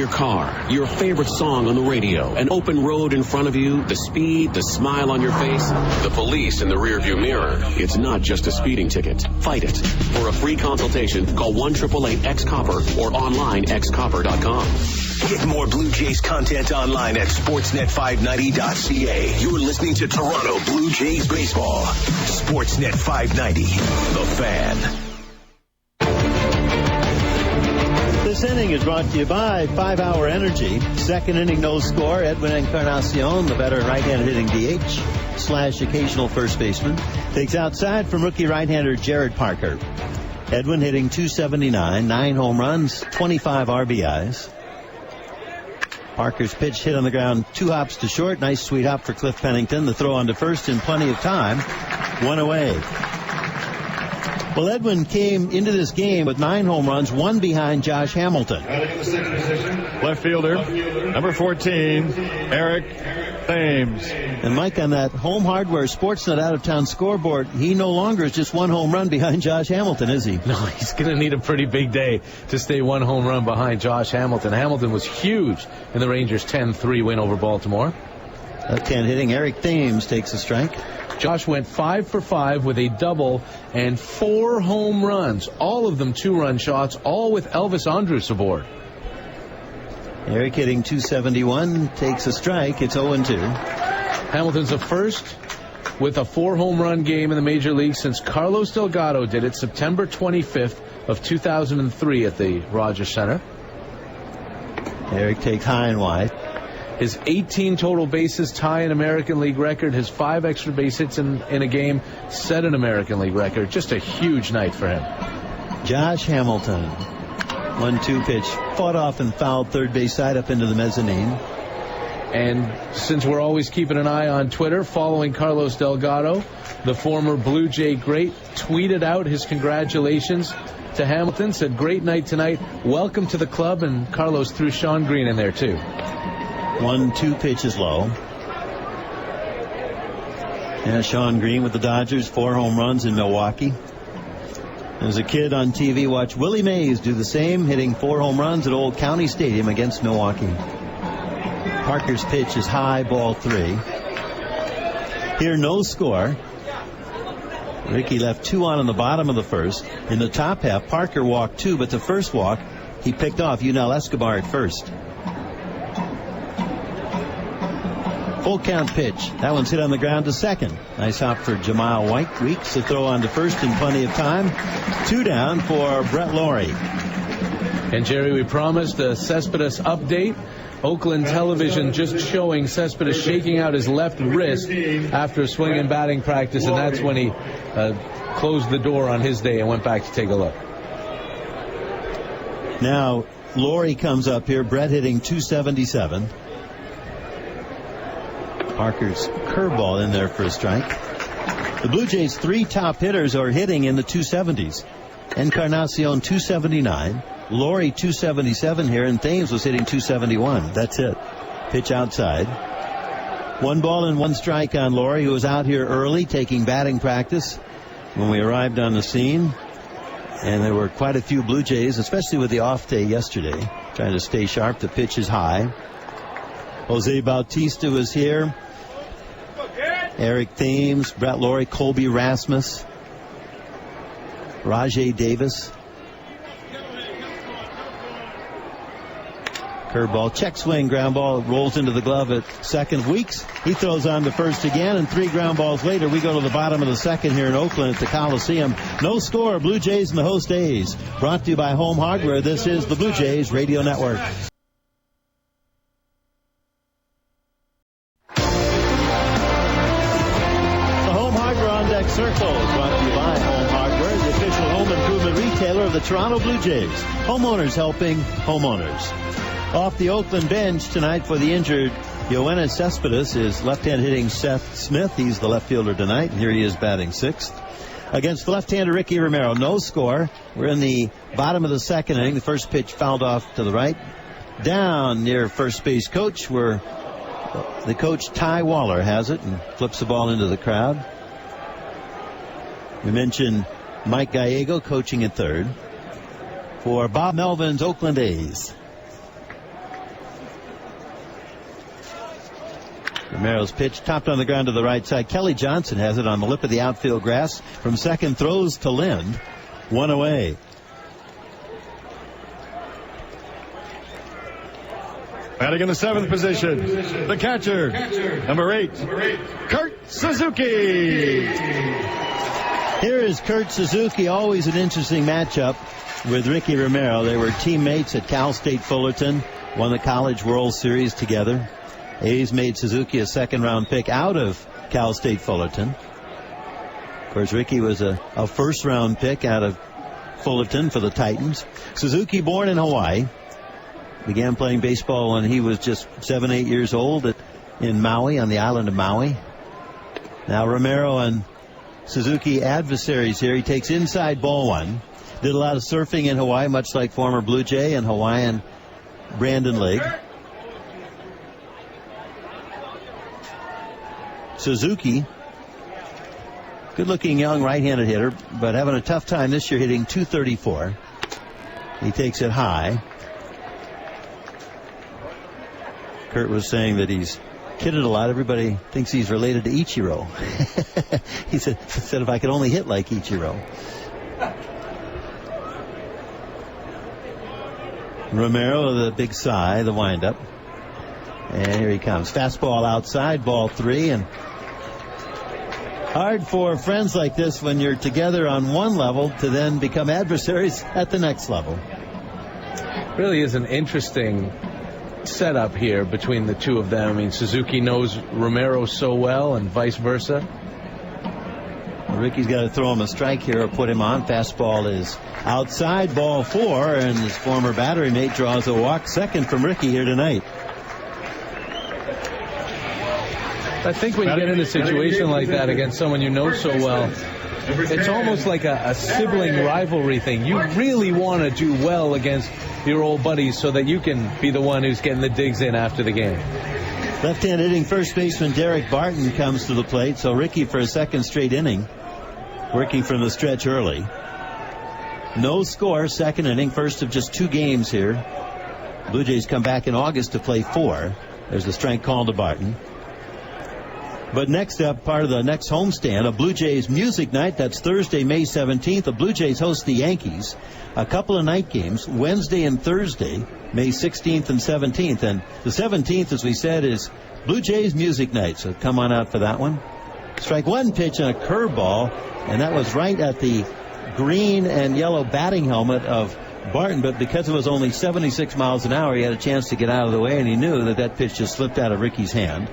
your car, your favorite song on the radio, an open road in front of you, the speed, the smile on your face, the police in the rearview mirror. It's not just a speeding ticket. Fight it. For a free consultation, call 1-888-X-COPPER or online xcopper.com. Get more Blue Jays content online at sportsnet590.ca. You're listening to Toronto Blue Jays baseball. Sportsnet 590, The Fan. This inning is brought to you by 5 Hour Energy. Second inning, no score. Edwin Encarnacion, the veteran right-handed hitting DH / occasional first baseman, takes outside from rookie right-hander Jared Parker. Edwin hitting .279, 9 home runs, 25 RBIs. Parker's pitch hit on the ground, 2 hops to short. Nice sweet hop for Cliff Pennington. The throw on to first in plenty of time. 1 away. Well, Edwin came into this game with 9 home runs, 1 behind Josh Hamilton. Left fielder, number 14, Eric Thames. And Mike, on that Home Hardware Sportsnet out-of-town scoreboard, he no longer is just 1 home run behind Josh Hamilton, is he? No, he's going to need a pretty big day to stay 1 home run behind Josh Hamilton. Hamilton was huge in the Rangers' 10-3 win over Baltimore. Left-hand hitting Eric Thames takes a strike. Josh went 5 for 5 with a double and 4 home runs, all of them 2-run shots, all with Elvis Andrus aboard. Eric hitting .271 takes a strike. It's 0-2. Hamilton's the first with a 4 home run game in the major league since Carlos Delgado did it September 25th of 2003 at the Rogers Center. Eric takes high and wide. His 18 total bases tie an American League record. His 5 extra base hits in a game set an American League record. Just a huge night for him. Josh Hamilton. 1-2 pitch. Fought off and fouled third base side up into the mezzanine. And since we're always keeping an eye on Twitter, following Carlos Delgado, the former Blue Jay great tweeted out his congratulations to Hamilton, said, "Great night tonight. Welcome to the club." And Carlos threw Sean Green in there, too. 1-2 pitch is low. And Sean Green with the Dodgers, 4 home runs in Milwaukee. As a kid on TV, watch Willie Mays do the same, hitting 4 home runs at Old County Stadium against Milwaukee. Parker's pitch is high, ball 3. Here, no score. Ricky left 2 on in the bottom of the first. In the top half, Parker walked 2, but the first walk, he picked off Yunel Escobar at first. Full count pitch. That one's hit on the ground to second. Nice hop for Jamal Weeks. The throw on to first in plenty of time. 2 down for Brett Laurie. And Jerry, we promised a Cespedes update. Oakland television just showing Cespedes shaking out his left wrist after a swing and batting practice, and that's when he closed the door on his day and went back to take a look. Now, Laurie comes up here. Brett hitting .277. Parker's curveball in there for a strike. The Blue Jays' 3 top hitters are hitting in the 270s. Encarnacion .279, Laurie .277 here, and Thames was hitting .271. That's it. Pitch outside. 1 ball and 1 strike on Laurie, who was out here early taking batting practice when we arrived on the scene. And there were quite a few Blue Jays, especially with the off day yesterday, trying to stay sharp. The pitch is high. Jose Bautista was here. Eric Thames, Brett Laurie, Colby Rasmus, Rajay Davis. Curveball, check swing, ground ball, rolls into the glove at second. Weeks, he throws on to first again, and 3 ground balls later, we go to the bottom of the second here in Oakland at the Coliseum. No score, Blue Jays and the host A's. Brought to you by Home Hardware. This is the Blue Jays Radio Network. Circle is brought to you by Home Hardware, the official home improvement retailer of the Toronto Blue Jays. Homeowners helping homeowners. Off the Oakland bench tonight for the injured Yoenis Cespedes is left-hand hitting Seth Smith. He's the left fielder tonight, and here he is batting 6th. Against the left-hander Ricky Romero, no score. We're in the bottom of the second inning. The first pitch fouled off to the right. Down near first base coach, where the coach Ty Waller has it and flips the ball into the crowd. We mentioned Mike Gallego coaching at third for Bob Melvin's Oakland A's. Romero's pitch topped on the ground to the right side. Kelly Johnson has it on the lip of the outfield grass. From second, throws to Lind. One away. Batting in the 7th position, the catcher, number 8, Kurt Suzuki. Here is Kurt Suzuki, always an interesting matchup with Ricky Romero. They were teammates at Cal State Fullerton, won the College World Series together. A's made Suzuki a second-round pick out of Cal State Fullerton. Of course, Ricky was a first-round pick out of Fullerton for the Titans. Suzuki, born in Hawaii, began playing baseball when he was just 7, 8 years old in Maui, on the island of Maui. Now Romero and Suzuki adversaries here. He takes inside ball one. Did a lot of surfing in Hawaii, much like former Blue Jay and Hawaiian Brandon League. Suzuki, good-looking young right-handed hitter, but having a tough time this year hitting .234. He takes it high. Kurt was saying that he's kidded a lot. Everybody thinks he's related to Ichiro. He said if I could only hit like Ichiro. Romero, the big sigh, the windup. And here he comes. Fastball outside, ball 3. And hard for friends like this when you're together on one level to then become adversaries at the next level. Really is an interesting setup here between the two of them. I mean, Suzuki knows Romero so well and vice versa. Ricky's got to throw him a strike here or put him on. Fastball is outside, ball 4, and his former battery mate draws a walk. Second from Ricky here tonight. I think when you get in a situation like that against someone you know so well, it's almost like a sibling rivalry thing. You really want to do well against your old buddies so that you can be the one who's getting the digs in after the game. Left-hand hitting first baseman Derek Barton comes to the plate. So Ricky for a second straight inning, working from the stretch early. No score, second inning, first of just 2 games here. Blue Jays come back in August to play 4. There's the strike call to Barton. But next up, part of the next homestand, a Blue Jays music night. That's Thursday, May 17th. The Blue Jays host the Yankees. A couple of night games, Wednesday and Thursday, May 16th and 17th. And the 17th, as we said, is Blue Jays music night. So come on out for that one. Strike one pitch and a curveball, and that was right at the green and yellow batting helmet of Barton. But because it was only 76 miles an hour, he had a chance to get out of the way, and he knew that pitch just slipped out of Ricky's hand.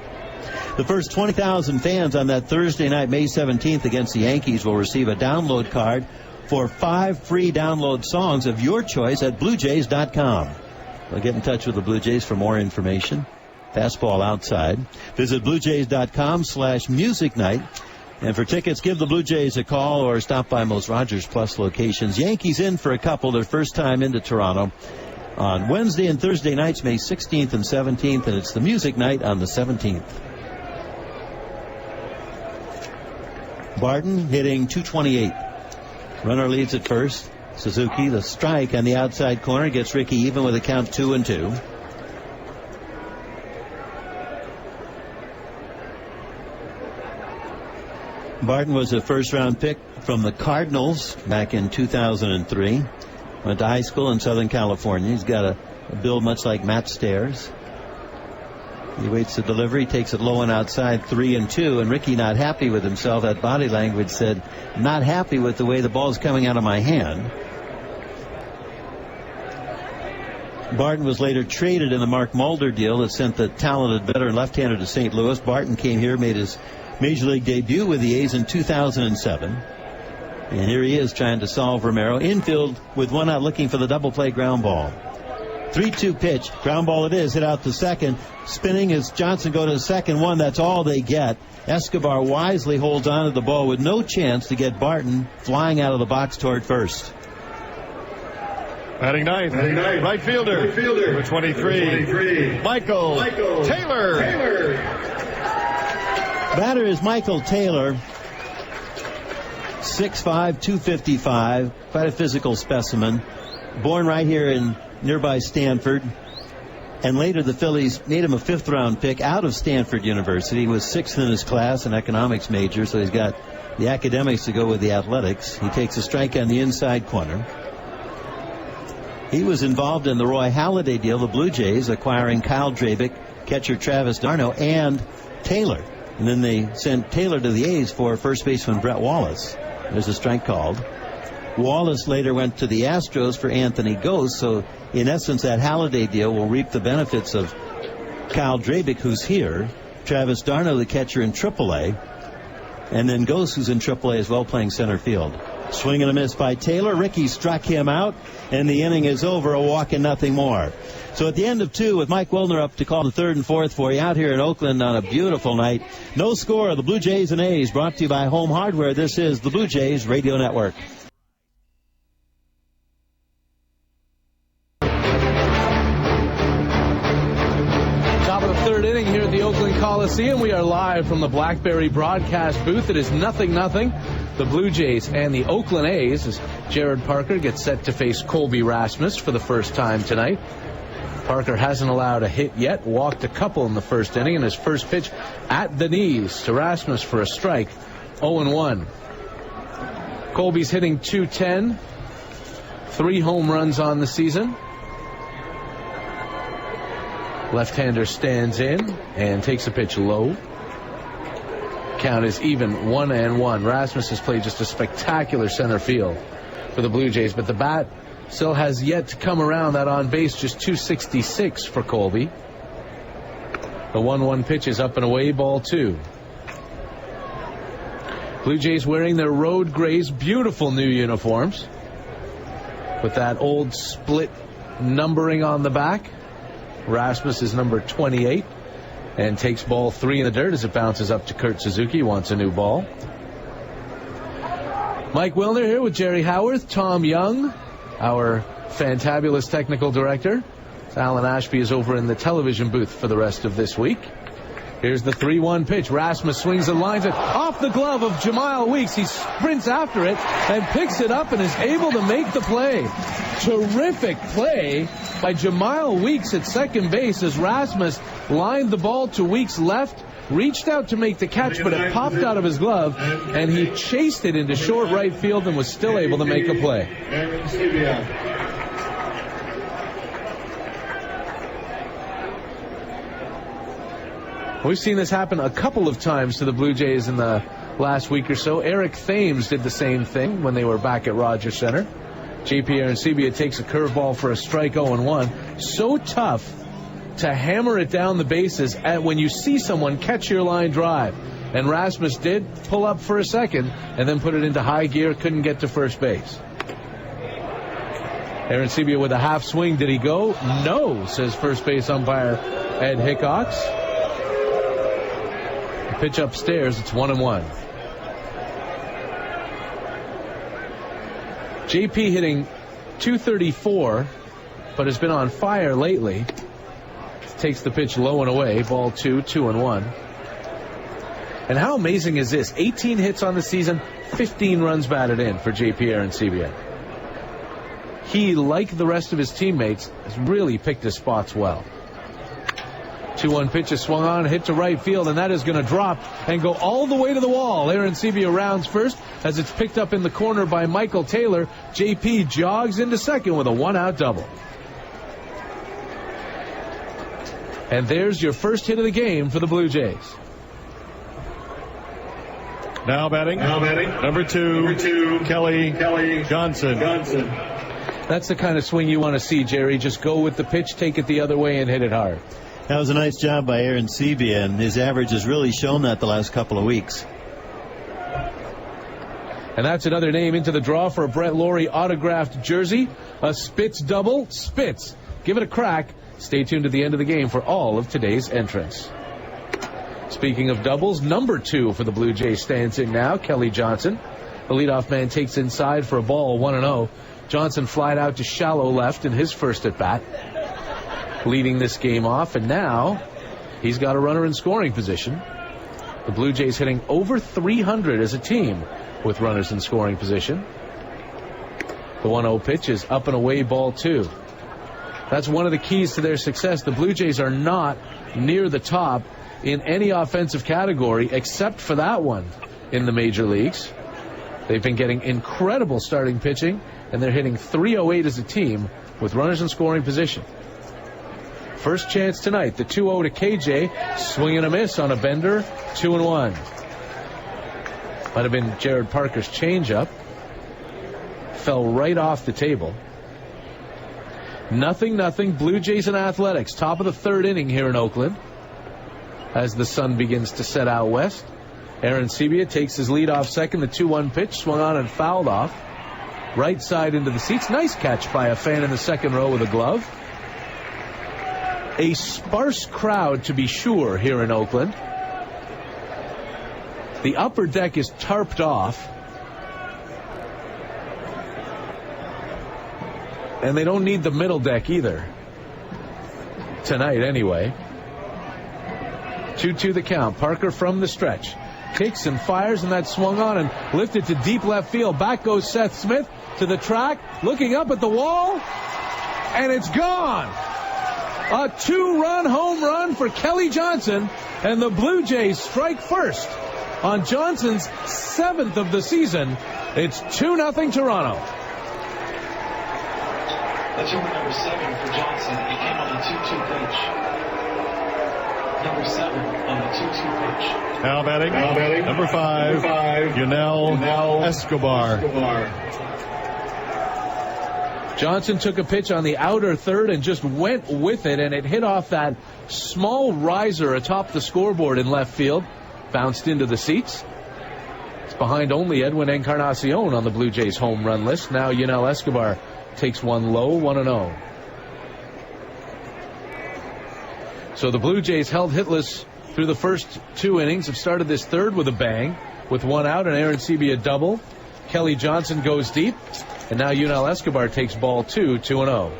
The first 20,000 fans on that Thursday night, May 17th, against the Yankees will receive a download card for 5 free download songs of your choice at BlueJays.com. We'll get in touch with the Blue Jays for more information. Fastball outside. Visit BlueJays.com/music night. And for tickets, give the Blue Jays a call or stop by most Rogers Plus locations. Yankees in for a couple, their first time into Toronto on Wednesday and Thursday nights, May 16th and 17th, and it's the music night on the 17th. Barton hitting .228. Runner leads at first. Suzuki, the strike on the outside corner, gets Ricky even with a count 2-2. Barton was a first-round pick from the Cardinals back in 2003. Went to high school in Southern California. He's got a build much like Matt Stairs. He waits the delivery, takes it low and outside, 3-2. And Ricky, not happy with himself, that body language said, not happy with the way the ball's coming out of my hand. Barton was later traded in the Mark Mulder deal that sent the talented veteran left-hander to St. Louis. Barton came here, made his Major League debut with the A's in 2007. And here he is trying to solve Romero. Infield with one out, looking for the double play ground ball. 3-2 pitch. Ground ball it is. Hit out to second. Spinning as Johnson go to the second one. That's all they get. Escobar wisely holds on to the ball with no chance to get Barton flying out of the box toward first. Batting ninth. Right fielder. Number 23. Michael Taylor. Batter is Michael Taylor. 6'5", 255. Quite a physical specimen. Born right here in nearby Stanford. And later the Phillies made him a 5th-round pick out of Stanford University. He was 6th in his class, an economics major, so he's got the academics to go with the athletics. He takes a strike on the inside corner. He was involved in the Roy Halladay deal, the Blue Jays acquiring Kyle Drabek, catcher Travis d'Arnaud, and Taylor. And then they sent Taylor to the A's for first baseman Brett Wallace. There's a strike called. Wallace later went to the Astros for Anthony Gose, so in essence that Halladay deal will reap the benefits of Kyle Drabek, who's here, Travis d'Arnaud, the catcher in AAA, and then Gose, who's in AAA as well, playing center field. Swing and a miss by Taylor. Rickey struck him out, and the inning is over, a walk and nothing more. So at the end of 2, with Mike Wilner up to call the 3rd and 4th for you out here in Oakland on a beautiful night. No score, the Blue Jays and A's, brought to you by Home Hardware. This is the Blue Jays Radio Network. Top of the 3rd inning here at the Oakland Coliseum. We are live from the BlackBerry broadcast booth. It is 0-0. The Blue Jays and the Oakland A's as Jared Parker gets set to face Colby Rasmus for the first time tonight. Parker hasn't allowed a hit yet, walked a couple in the first inning, and his first pitch at the knees to Rasmus for a strike, 0-1. Colby's hitting .210, 3 home runs on the season. Left-hander stands in and takes a pitch low. Count is even, 1-1. Rasmus has played just a spectacular center field for the Blue Jays, but the bat still has yet to come around. That on base just 266 for Colby. The 1-1 pitch is up and away, ball 2. Blue Jays wearing their road grays, beautiful new uniforms with that old split numbering on the back. Rasmus is number 28. And takes ball 3 in the dirt as it bounces up to Kurt Suzuki. Wants a new ball. Mike Wilner here with Jerry Howarth, Tom Young, our fantabulous technical director. Alan Ashby is over in the television booth for the rest of this week. Here's the 3-1 pitch. Rasmus swings and lines it off the glove of Jemile Weeks. He sprints after it and picks it up and is able to make the play. Terrific play by Jemile Weeks at second base as Rasmus lined the ball to Weeks' left, reached out to make the catch, but it popped out of his glove, and he chased it into short right field and was still able to make a play. We've seen this happen a couple of times to the Blue Jays in the last week or so. Eric Thames did the same thing when they were back at Rogers Center. JP Arancibia takes a curveball for a strike, 0-1. So tough to hammer it down the bases when you see someone catch your line drive. And Rasmus did pull up for a second and then put it into high gear, couldn't get to first base. Arancibia with a half swing. Did he go? No, says first base umpire Ed Hickox. Pitch upstairs, it's 1-1. JP hitting .234, but has been on fire lately. Takes the pitch low and away, ball 2, 2-1. And how amazing is this? 18 hits on the season, 15 runs batted in for JP Arancibia. He, like the rest of his teammates, has really picked his spots well. 2-1 pitch is swung on, hit to right field, and that is going to drop and go all the way to the wall. Arancibia rounds first as it's picked up in the corner by Michael Taylor. JP jogs into second with a 1-out double. And there's your first hit of the game for the Blue Jays. Now batting. Number two, Kelly Johnson. That's the kind of swing you want to see, Jerry. Just go with the pitch, take it the other way, and hit it hard. That was a nice job by Arancibia, and his average has really shown that the last couple of weeks. And that's another name into the draw for a Brett Lawrie autographed jersey. A Spitz double. Spitz. Give it a crack. Stay tuned to the end of the game for all of today's entrants. Speaking of doubles, number 2 for the Blue Jays stands in now, Kelly Johnson. The leadoff man takes inside for a ball, 1-0. Johnson flied out to shallow left in his first at-bat, leading this game off, and now he's got a runner in scoring position. The Blue Jays hitting over 300 as a team with runners in scoring position. The 1-0 pitch is up and away, ball 2. That's one of the keys to their success. The Blue Jays are not near the top in any offensive category except for that one in the major leagues. They've been getting incredible starting pitching, and they're hitting .308 as a team with runners in scoring position. First chance tonight, the 2-0 to KJ. Swing and a miss on a bender, 2-1. Might have been Jared Parker's changeup. Fell right off the table. 0-0, Blue Jays and Athletics. Top of the third inning here in Oakland as the sun begins to set out west. Aaron Sebia takes his lead off second. The 2-1 pitch swung on and fouled off. Right side into the seats. Nice catch by a fan in the second row with a glove. A sparse crowd, to be sure, here in Oakland. The upper deck is tarped off. And they don't need the middle deck either. Tonight, anyway. 2-2 the count. Parker from the stretch. Kicks and fires, and that swung on and lifted to deep left field. Back goes Seth Smith to the track, looking up at the wall, and it's gone. A 2-run home run for Kelly Johnson, and the Blue Jays strike first on Johnson's 7th of the season. It's 2-0 Toronto. That's number 7 for Johnson. It came on the 2-2 pitch. Number 7 on the 2-2 pitch. Now batting. Number 5. Yunel Escobar. Johnson took a pitch on the outer third and just went with it, and it hit off that small riser atop the scoreboard in left field. Bounced into the seats. It's behind only Edwin Encarnacion on the Blue Jays home run list. Now Yunel Escobar takes one low, 1-0. So the Blue Jays held hitless through the first 2 innings. Have started this third with a bang, with 1 out, and Aaron Sebia double. Kelly Johnson goes deep, and now Yunel Escobar takes ball 2, 2-0.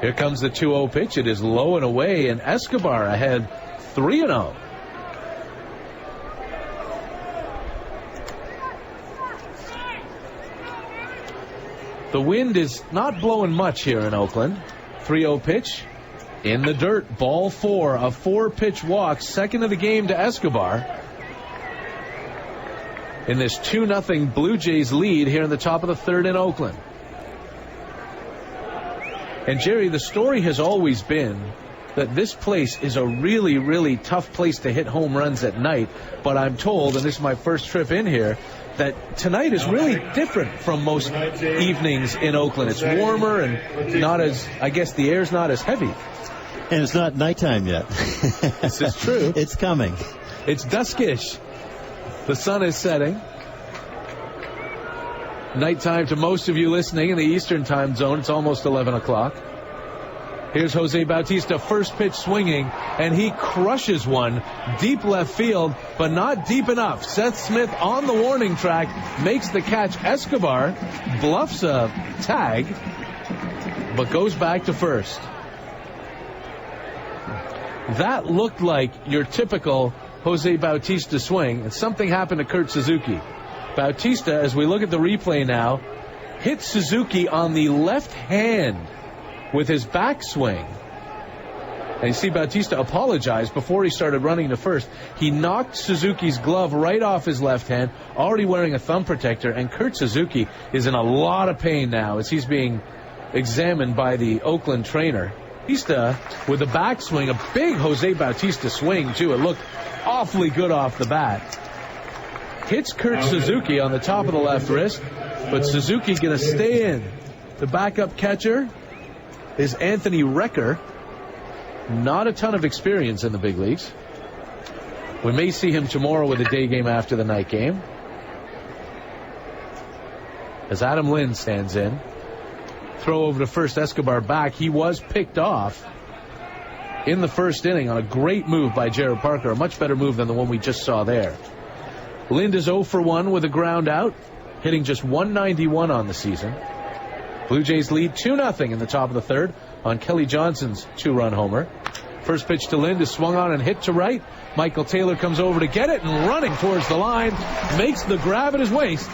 Here comes the 2-0 pitch. It is low and away, and Escobar ahead 3-0. The wind is not blowing much here in Oakland. 3-0 pitch in the dirt. Ball 4, a 4-pitch walk. Second of the game to Escobar. In this 2-0 Blue Jays lead here in the top of the third in Oakland. And Jerry, the story has always been that this place is a really, really tough place to hit home runs at night. But I'm told, and this is my first trip in here, that tonight is really different from most evenings in Oakland. It's warmer and not as, I guess the air's not as heavy. And it's not nighttime yet. This is true. It's coming. It's duskish. The sun is setting. Nighttime to most of you listening in the Eastern time zone. It's almost 11 o'clock. Here's Jose Bautista, first pitch swinging, and he crushes one deep left field, but not deep enough. Seth Smith on the warning track makes the catch. Escobar bluffs a tag, but goes back to first. That looked like your typical Jose Bautista swing, and something happened to Kurt Suzuki. Bautista, as we look at the replay now, hit Suzuki on the left hand with his backswing. And you see Bautista apologize before he started running to first. He knocked Suzuki's glove right off his left hand, already wearing a thumb protector, and Kurt Suzuki is in a lot of pain now as he's being examined by the Oakland trainer. Bautista with a backswing, a big Jose Bautista swing too. It looked awfully good off the bat. Hits Kurt Suzuki on the top of the left wrist, but Suzuki going to stay in. The backup catcher is Anthony Recker. Not a ton of experience in the big leagues. We may see him tomorrow with a day game after the night game. As Adam Lynn stands in. Throw over to first, Escobar back. He was picked off in the first inning on a great move by Jared Parker. A much better move than the one we just saw there. Lind is 0 for 1 with a ground out, hitting just 191 on the season. Blue Jays lead 2-0 in the top of the third on Kelly Johnson's 2-run homer. First pitch to Lind is swung on and hit to right. Michael Taylor comes over to get it and running towards the line. Makes the grab at his waist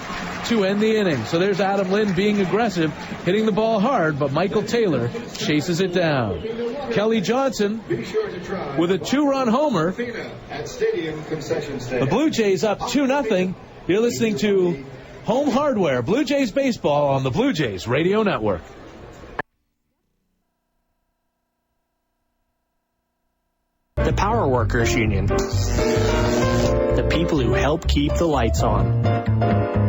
to end the inning. So there's Adam Lind being aggressive, hitting the ball hard, but Michael Taylor chases it down. Kelly Johnson with a 2-run homer. The Blue Jays up 2-0. You're listening to Home Hardware, Blue Jays baseball on the Blue Jays Radio Network. The Power Workers Union. The people who help keep the lights on.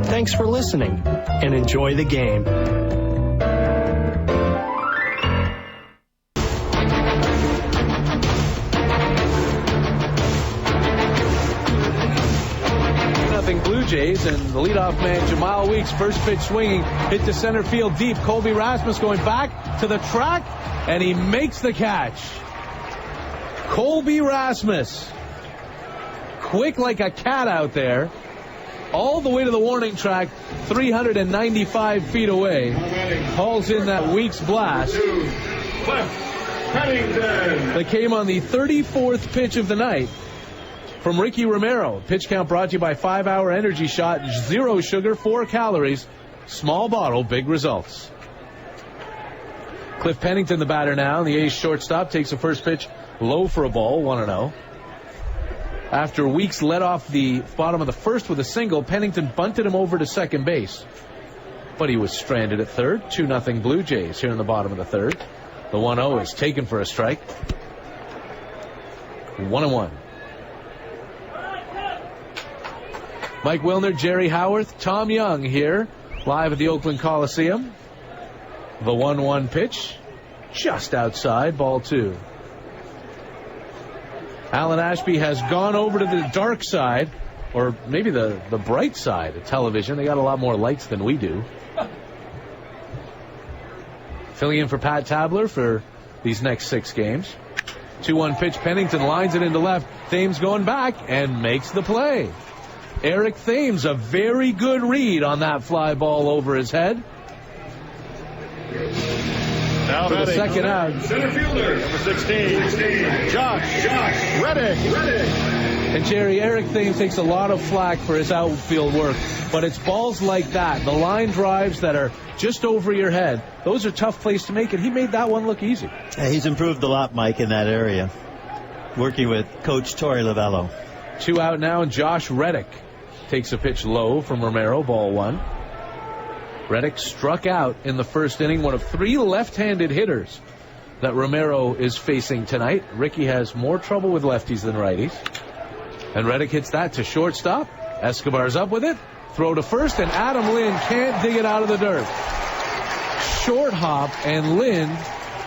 Thanks for listening and enjoy the game. Blue Jays, and the leadoff man Jamal Weeks, first pitch swinging, hit to center field deep. Colby Rasmus going back to the track, and he makes the catch. Colby Rasmus, quick like a cat out there, all the way to the warning track, 395 feet away. Hauls in that Weeks blast. That came on the 34th pitch of the night from Ricky Romero. Pitch count brought to you by 5 Hour Energy Shot. 0 sugar, 4 calories. Small bottle, big results. Cliff Pennington, the batter now. The A's shortstop takes the first pitch low for a ball, 1-0. After Weeks led off the bottom of the first with a single, Pennington bunted him over to second base. But he was stranded at third. 2-0 Blue Jays here in the bottom of the third. The 1-0 is taken for a strike. 1-1. Mike Wilner, Jerry Howarth, Tom Young here, live at the Oakland Coliseum. The 1-1 pitch, just outside, ball 2. Alan Ashby has gone over to the dark side, or maybe the bright side of television. They got a lot more lights than we do. Filling in for Pat Tabler for these next 6 games. 2-1 pitch, Pennington lines it into left. Thames going back and makes the play. Eric Thames, a very good read on that fly ball over his head. Now for the second out. Center fielder, number 16, Josh Reddick. And Jerry, Eric Thames takes a lot of flack for his outfield work, but it's balls like that, the line drives that are just over your head, those are tough plays to make, and he made that one look easy. Yeah, he's improved a lot, Mike, in that area, working with Coach Torey Lavello. 2 out now, and Josh Reddick takes a pitch low from Romero, ball 1. Reddick struck out in the first inning, one of 3 left-handed hitters that Romero is facing tonight. Ricky has more trouble with lefties than righties. And Reddick hits that to shortstop. Escobar's up with it. Throw to first, and Adam Lind can't dig it out of the dirt. Short hop, and Lind,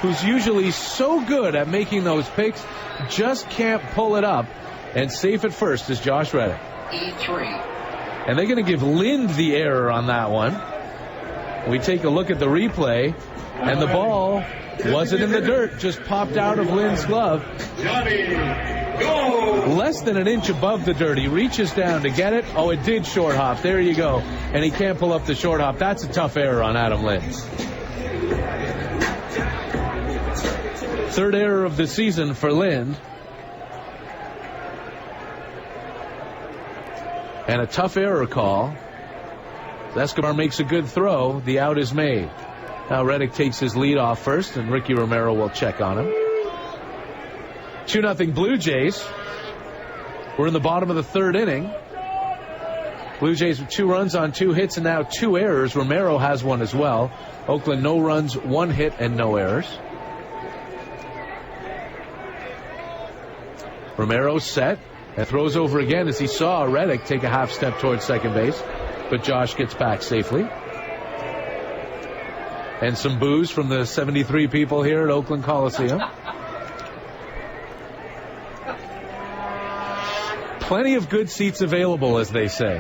who's usually so good at making those picks, just can't pull it up. And safe at first is Josh Reddick. E3. And they're going to give Lind the error on that one. We take a look at the replay, and the ball wasn't in the dirt, just popped out of Lind's glove. Less than an inch above the dirt. He reaches down to get it. Oh, it did short hop. There you go. And he can't pull up the short hop. That's a tough error on Adam Lind. Third error of the season for Lind. And a tough error call. Escobar makes a good throw. The out is made. Now Reddick takes his lead off first, and Ricky Romero will check on him. 2-0 Blue Jays. We're in the bottom of the third inning. Blue Jays with 2 runs on 2 hits and now 2 errors. Romero has one as well. Oakland, no runs, 1 hit, and no errors. Romero set and throws over again as he saw Reddick take a half step towards second base. But Josh gets back safely. And some boos from the 73 people here at Oakland Coliseum. Plenty of good seats available, as they say.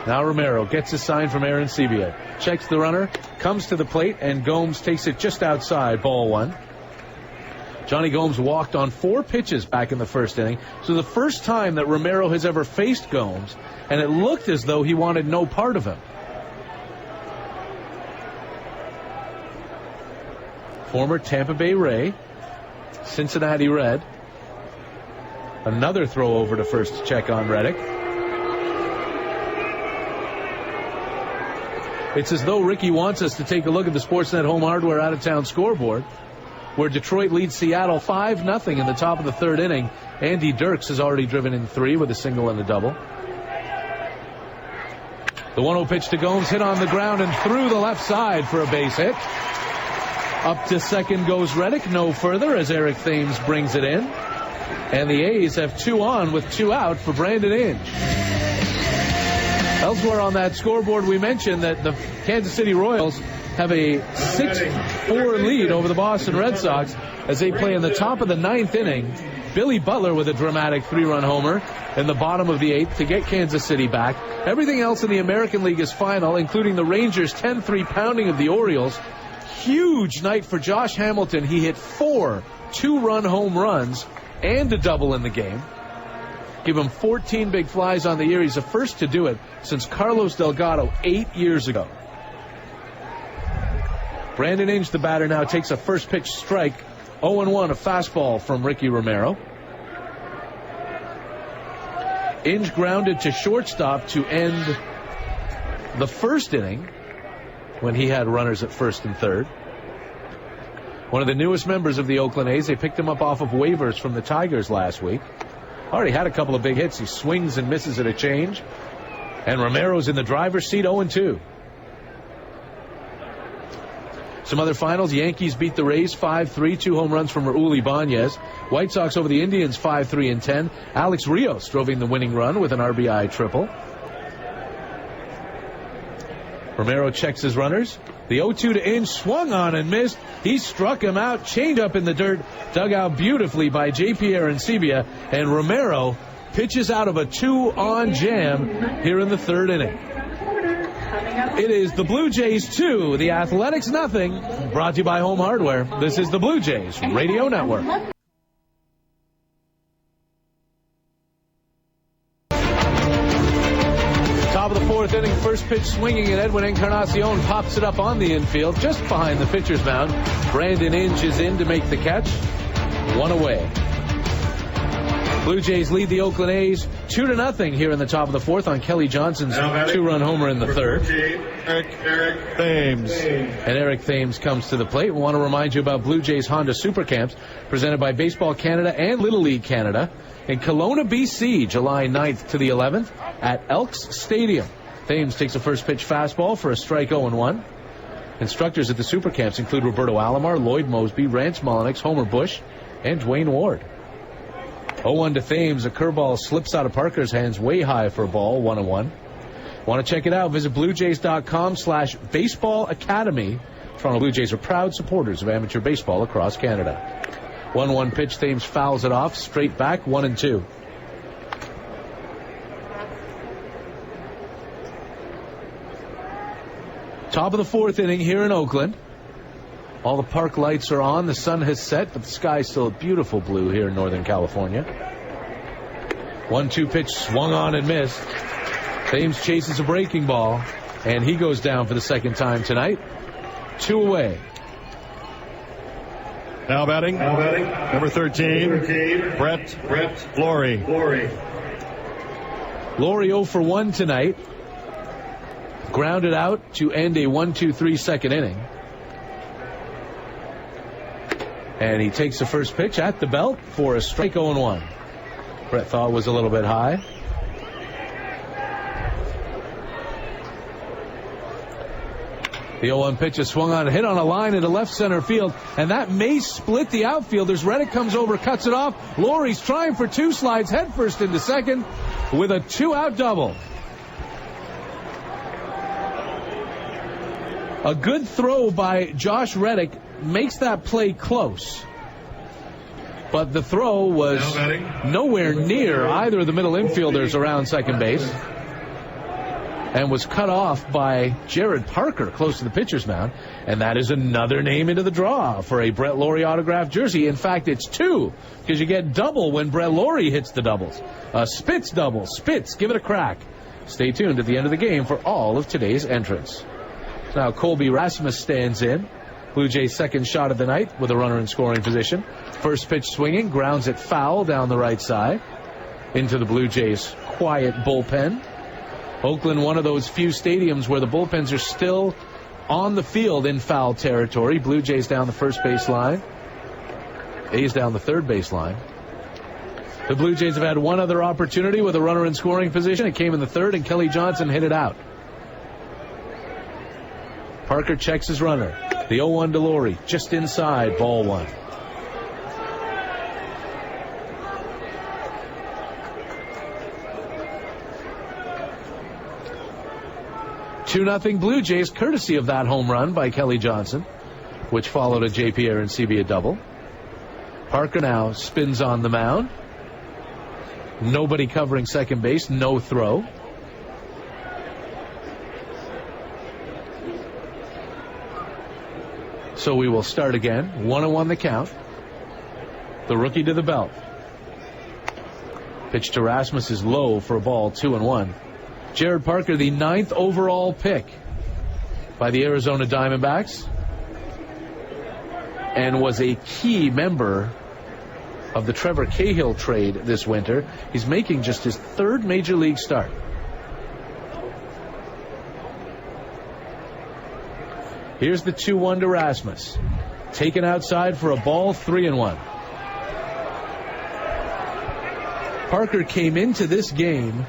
Now Romero gets a sign from Aaron Sebia. Checks the runner, comes to the plate, and Gomes takes it just outside, ball 1. Johnny Gomes walked on 4 pitches back in the first inning. So the first time that Romero has ever faced Gomes, and it looked as though he wanted no part of him. Former Tampa Bay Ray, Cincinnati Red. Another throw over to first to check on Reddick. It's as though Ricky wants us to take a look at the Sportsnet Home Hardware out-of-town scoreboard, where Detroit leads Seattle 5-0 in the top of the third inning. Andy Dirks has already driven in 3 with a single and a double. The 1-0 pitch to Gomes, hit on the ground and through the left side for a base hit. Up to second goes Reddick, no further as Eric Thames brings it in. And the A's have 2 on with 2 out for Brandon Inge. Elsewhere on that scoreboard, we mentioned that the Kansas City Royals have a 6-4 lead over the Boston Red Sox as they play in the top of the 9th inning. Billy Butler with a dramatic 3-run homer in the bottom of the 8th to get Kansas City back. Everything else in the American League is final, including the Rangers' 10-3 pounding of the Orioles. Huge night for Josh Hamilton. He hit 4 2-run home runs and a double in the game. Give him 14 big flies on the year. He's the first to do it since Carlos Delgado 8 years ago. Brandon Inge, the batter, now takes a first pitch strike. 0-1, a fastball from Ricky Romero. Inge grounded to shortstop to end the first inning when he had runners at first and third. One of the newest members of the Oakland A's. They picked him up off of waivers from the Tigers last week. Already had a couple of big hits. He swings and misses at a change. And Romero's in the driver's seat, 0-2. Some other finals. Yankees beat the Rays 5-3. 2 home runs from Raul Ibanez. White Sox over the Indians 5-3-10. Alex Rios drove in the winning run with an RBI triple. Romero checks his runners. The 0-2 to Inge, swung on and missed. He struck him out, chained up in the dirt, dug out beautifully by J.P. Arancibia, and Romero pitches out of a 2-on jam here in the third inning. It is the Blue Jays 2, the Athletics nothing. Brought to you by Home Hardware. This is the Blue Jays Radio Network. Top of the fourth inning, first pitch swinging, and Edwin Encarnacion pops it up on the infield just behind the pitcher's mound. Brandon Inge is in to make the catch. 1 away. Blue Jays lead the Oakland A's 2-0 here in the top of the fourth on Kelly Johnson's 2-run homer in the third. Eric Thames. And Eric Thames comes to the plate. We want to remind you about Blue Jays Honda Super Camps presented by Baseball Canada and Little League Canada in Kelowna, BC, July 9th to the 11th at Elks Stadium. Thames takes a first pitch fastball for a strike, 0-1. Instructors at the Super Camps include Roberto Alomar, Lloyd Mosby, Rance Mulliniks, Homer Bush, and Dwayne Ward. 0-1 to Thames. A curveball slips out of Parker's hands way high for a ball. 1-1. Want to check it out? Visit BlueJays.com/Baseball Academy. Toronto Blue Jays are proud supporters of amateur baseball across Canada. 1-1 pitch. Thames fouls it off. Straight back. 1-2. Top of the fourth inning here in Oakland. All the park lights are on. The sun has set, but the sky is still a beautiful blue here in Northern California. 1-2 pitch swung on and missed. Thames chases a breaking ball, and he goes down for the second time tonight. 2 away. Now batting, number 13, Brett Lawrie. Lawrie 0 for 1 tonight. Grounded out to end a 1-2-3 second inning. And he takes the first pitch at the belt for a strike, 0-1. Brett thought was a little bit high. The 0-1 pitch is swung on, hit on a line into left center field, and that may split the outfielders. Reddick comes over, cuts it off. Laurie's trying for 2, slides headfirst into second with a 2-out double. A good throw by Josh Reddick makes that play close. But the throw was nowhere near either of the middle infielders around second base and was cut off by Jared Parker close to the pitcher's mound. And that is another name into the draw for a Brett Lawrie autographed jersey. In fact, it's 2 because you get double when Brett Lawrie hits the doubles. A Spitz double. Spitz, give it a crack. Stay tuned at the end of the game for all of today's entrants. Now Colby Rasmus stands in Blue Jays' second shot of the night with a runner in scoring position. First pitch swinging, grounds it foul down the right side into the Blue Jays' quiet bullpen. Oakland, one of those few stadiums where the bullpens are still on the field in foul territory. Blue Jays down the first base line. A's down the third base line. The Blue Jays have had one other opportunity with a runner in scoring position. It came in the third, and Kelly Johnson hit it out. Parker checks his runner. The 0-1 to Laurie, just inside, ball one. Two 2-0 Blue Jays, courtesy of that home run by Kelly Johnson, which followed a JP Arancibia double. Parker now spins on the mound. Nobody covering second base, no throw. So we will start again. 1-1 the count. The rookie to the belt. Pitch to Rasmus is low for a ball, 2-1. Jared Parker, the 9th overall pick by the Arizona Diamondbacks, and was a key member of the Trevor Cahill trade this winter. He's making just his 3rd major league start. Here's the 2-1 to Rasmus. Taken outside for a ball, 3-1. Parker came into this game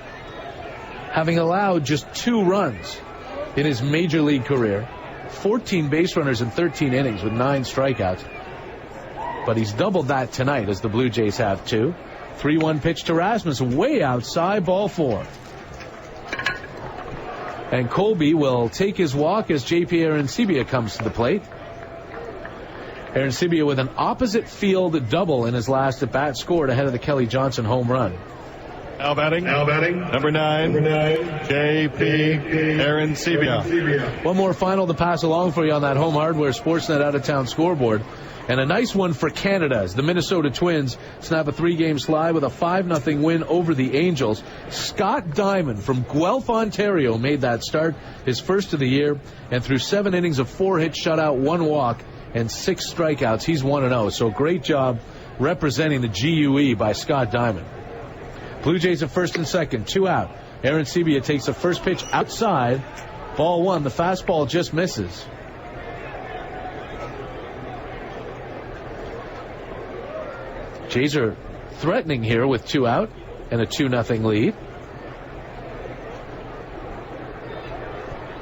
having allowed just 2 runs in his major league career. 14 base runners in 13 innings with 9 strikeouts. But he's doubled that tonight as the Blue Jays have 2. 3-1 pitch to Rasmus, way outside, ball 4. And Colby will take his walk as JP Arancibia comes to the plate. Arancibia with an opposite field double in his last at bat, scored ahead of the Kelly Johnson home run. Now batting, number 9, JP Arancibia. One more final to pass along for you on that Home Hardware Sportsnet out-of-town scoreboard. And a nice one for Canada as the Minnesota Twins snap a 3-game slide with a 5-0 win over the Angels. Scott Diamond from Guelph, Ontario made that start, his first of the year, and through 7 innings of 4 hits, shutout, 1 walk, and 6 strikeouts, he's 1-0. So great job representing the GUE by Scott Diamond. Blue Jays at first and second, 2 out. Arancibia takes the first pitch outside, ball 1. The fastball just misses. Jays are threatening here with 2 out and a 2-0 lead.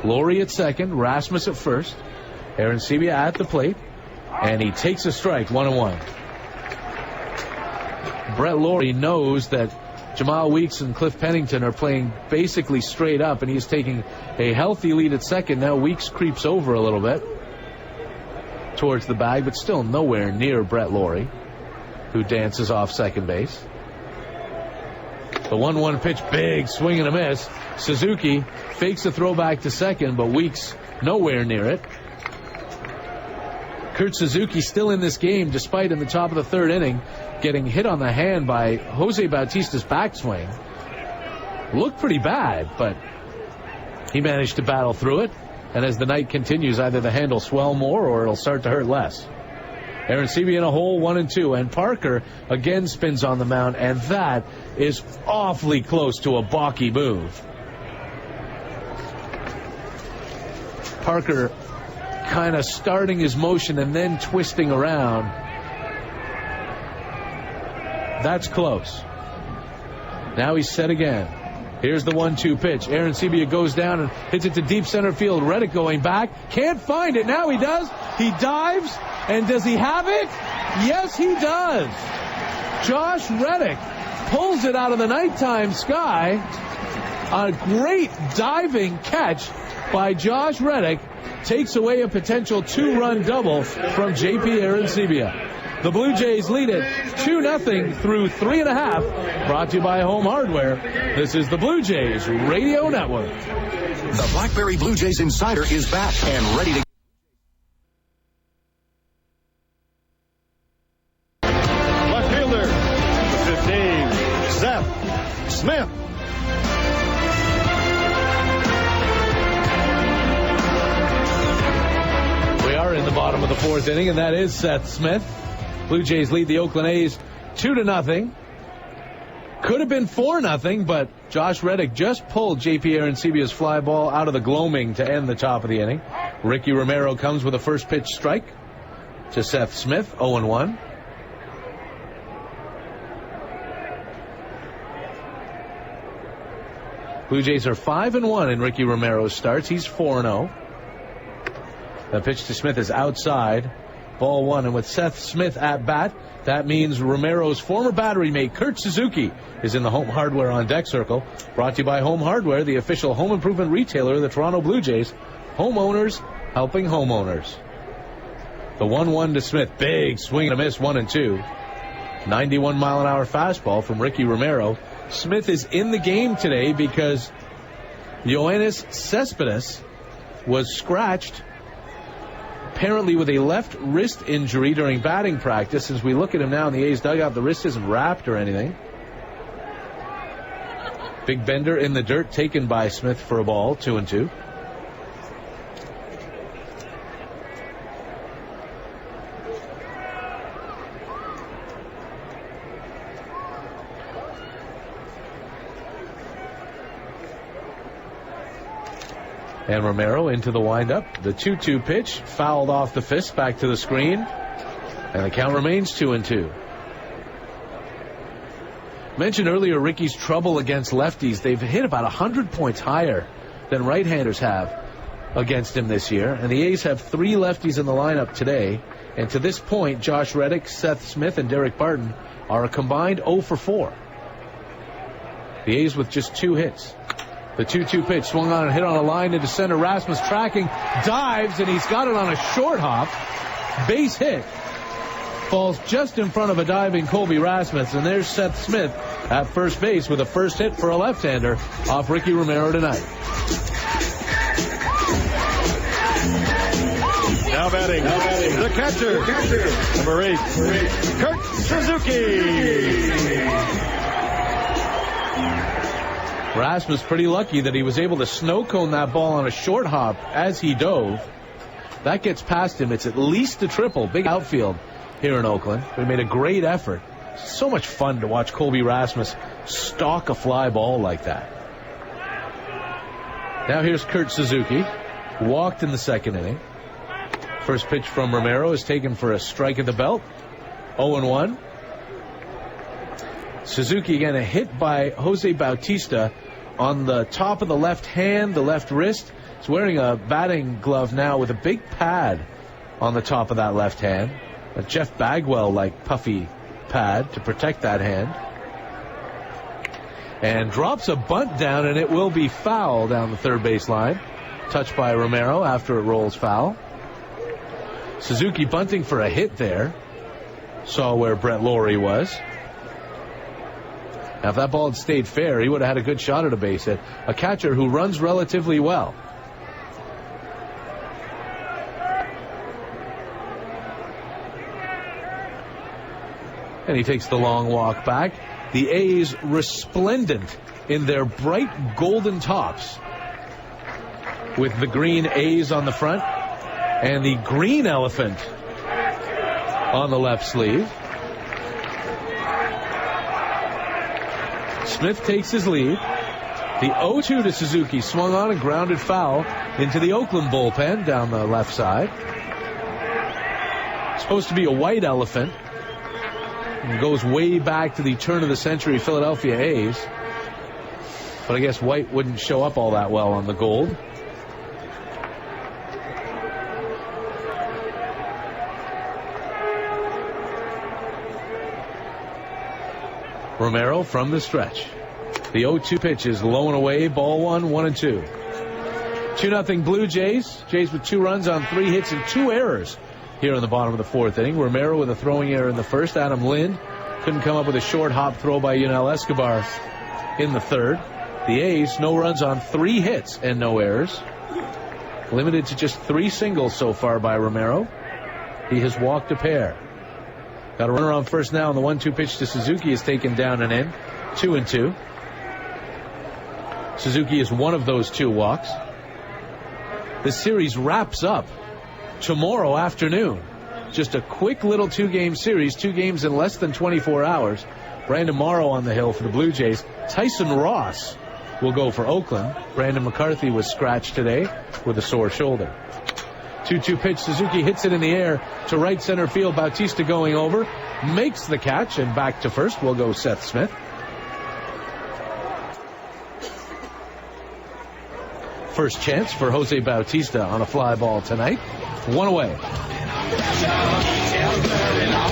Laurie at second, Rasmus at first. Arancibia at the plate, and he takes a strike, 1-1. Brett Laurie knows that Jamal Weeks and Cliff Pennington are playing basically straight up, and he's taking a healthy lead at second. Now Weeks creeps over a little bit towards the bag, but still nowhere near Brett Laurie, who dances off second base. The 1-1 pitch, big swing and a miss. Suzuki fakes a throw back to second, but Weeks nowhere near it. Kurt Suzuki still in this game, despite in the top of the 3rd inning getting hit on the hand by Jose Bautista's backswing. Looked pretty bad, but he managed to battle through it. And as the night continues, either the hand will swell more or it'll start to hurt less. Arancibia in a hole, 1-2, and Parker again spins on the mound, and that is awfully close to a balky move. Parker kind of starting his motion and then twisting around. That's close. Now he's set again. Here's the 1-2 pitch. Arancibia goes down and hits it to deep center field. Reddick going back. Can't find it. Now he does. He dives. And does he have it? Yes, he does. Josh Reddick pulls it out of the nighttime sky. A great diving catch by Josh Reddick takes away a potential 2-run double from JP Arancibia. The Blue Jays lead it 2-0 through 3.5. Brought to you by Home Hardware. This is the Blue Jays Radio Network. The BlackBerry Blue Jays Insider is back and ready to Left fielder, number 15, Seth Smith. star in the bottom of the fourth inning, and that is Seth Smith. Blue Jays lead the Oakland A's 2-0. Could have been 4-0, but Josh Reddick just pulled J.P. Arancibia's fly ball out of the gloaming to end the top of the inning. Ricky Romero comes with a first pitch strike to Seth Smith, 0-1. Blue Jays are 5-1 in Ricky Romero's starts. He's 4-0. The pitch to Smith is outside. Ball one. And with Seth Smith at bat, that means Romero's former battery mate, Kurt Suzuki, is in the Home Hardware on deck circle. Brought to you by Home Hardware, the official home improvement retailer of the Toronto Blue Jays. Homeowners helping homeowners. The 1-1 to Smith. Big swing and a miss, 1-2. 91-mile-an-hour fastball from Ricky Romero. Smith is in the game today because Yoenis Cespedes was scratched, apparently with a left wrist injury during batting practice. As we look at him now in the A's dugout, the wrist isn't wrapped or anything. Big bender in the dirt taken by Smith for a ball, 2-2. And Romero into the windup. The 2-2 pitch fouled off the fist back to the screen. And the count remains 2-2. Mentioned earlier Ricky's trouble against lefties. They've hit about 100 points higher than right-handers have against him this year. And the A's have 3 lefties in the lineup today. And to this point, Josh Reddick, Seth Smith, and Derek Barton are a combined 0 for 4. The A's with just 2 hits. The 2-2 pitch swung on and hit on a line into center. Rasmus tracking, dives, and he's got it on a short hop. Base hit. Falls just in front of a diving Colby Rasmus. And there's Seth Smith at first base with a first hit for a left-hander off Ricky Romero tonight. Now batting, the catcher, number 8, Kurt Suzuki. Rasmus pretty lucky that he was able to snow cone that ball on a short hop as he dove. That gets past him. It's at least a triple. Big outfield here in Oakland. We made a great effort. So much fun to watch Colby Rasmus stalk a fly ball like that. Now here's Kurt Suzuki. Walked in the second inning. First pitch from Romero is taken for a strike at the belt. 0-1. Suzuki again, a hit by Jose Bautista on the top of the left hand, the left wrist. He's wearing a batting glove now with a big pad on the top of that left hand. A Jeff Bagwell-like puffy pad to protect that hand. And drops a bunt down, and it will be foul down the third base line. Touched by Romero after it rolls foul. Suzuki bunting for a hit there. Saw where Brett Lawrie was. Now, if that ball had stayed fair, he would have had a good shot at a base hit. A catcher who runs relatively well. And he takes the long walk back. The A's resplendent in their bright golden tops, with the green A's on the front and the green elephant on the left sleeve. Smith takes his lead. The 0-2 to Suzuki swung on and grounded foul into the Oakland bullpen down the left side. Supposed to be a white elephant. And goes way back to the turn of the century Philadelphia A's. But I guess white wouldn't show up all that well on the gold. Romero from the stretch. The 0-2 pitch is low and away. Ball one, 1-2. 2-0 Blue Jays. Jays with 2 runs on 3 hits and 2 errors here in the bottom of the fourth inning. Romero with a throwing error in the first. Adam Lind couldn't come up with a short hop throw by Yunel Escobar in the third. The A's, no runs on 3 hits and no errors. Limited to just 3 singles so far by Romero. He has walked a pair. Got a runner on first now, and the 1-2 pitch to Suzuki is taken down and in. 2-2. Suzuki is one of those 2 walks. The series wraps up tomorrow afternoon. Just a quick little 2-game series, 2 games in less than 24 hours. Brandon Morrow on the hill for the Blue Jays. Tyson Ross will go for Oakland. Brandon McCarthy was scratched today with a sore shoulder. 2-2 pitch. Suzuki hits it in the air to right center field. Bautista going over. Makes the catch, and back to first will go Seth Smith. First chance for Jose Bautista on a fly ball tonight. 1 away.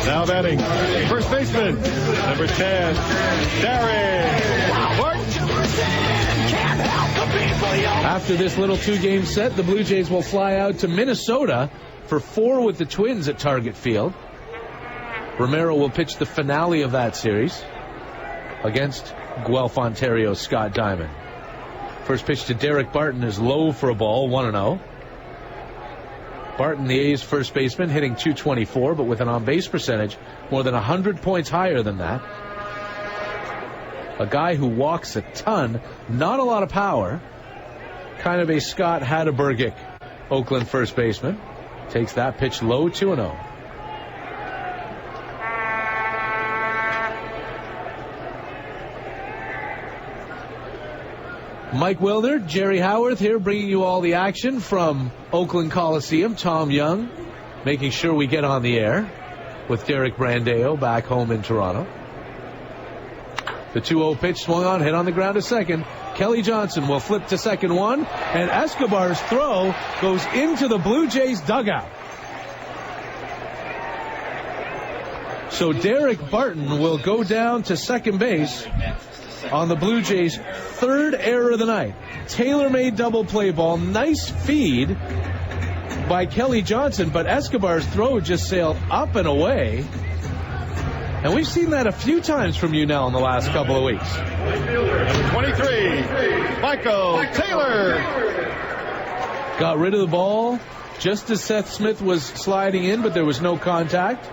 Now batting, first baseman, number 10, Darren Martin. After this little 2-game set, the Blue Jays will fly out to Minnesota for 4 with the Twins at Target Field. Romero will pitch the finale of that series against Guelph, Ontario's Scott Diamond. First pitch to Derek Barton is low for a ball, 1-0. Barton, the A's first baseman, hitting .224, but with an on-base percentage more than 100 points higher than that. A guy who walks a ton, not a lot of power. Kind of a Scott Hattebergic Oakland first baseman. Takes that pitch low, 2-0. Mike Wilder, Jerry Howarth here bringing you all the action from Oakland Coliseum. Tom Young making sure we get on the air with Derek Brandeo back home in Toronto. The 2-0 pitch swung on, hit on the ground to second. Kelly Johnson will flip to second one, and Escobar's throw goes into the Blue Jays dugout. So Derek Barton will go down to second base on the Blue Jays' 3rd error of the night. Tailor-made double play ball. Nice feed by Kelly Johnson, but Escobar's throw just sailed up and away. And we've seen that a few times from Unell in the last couple of weeks. Number 23, Michael Taylor. Got rid of the ball just as Seth Smith was sliding in, but there was no contact.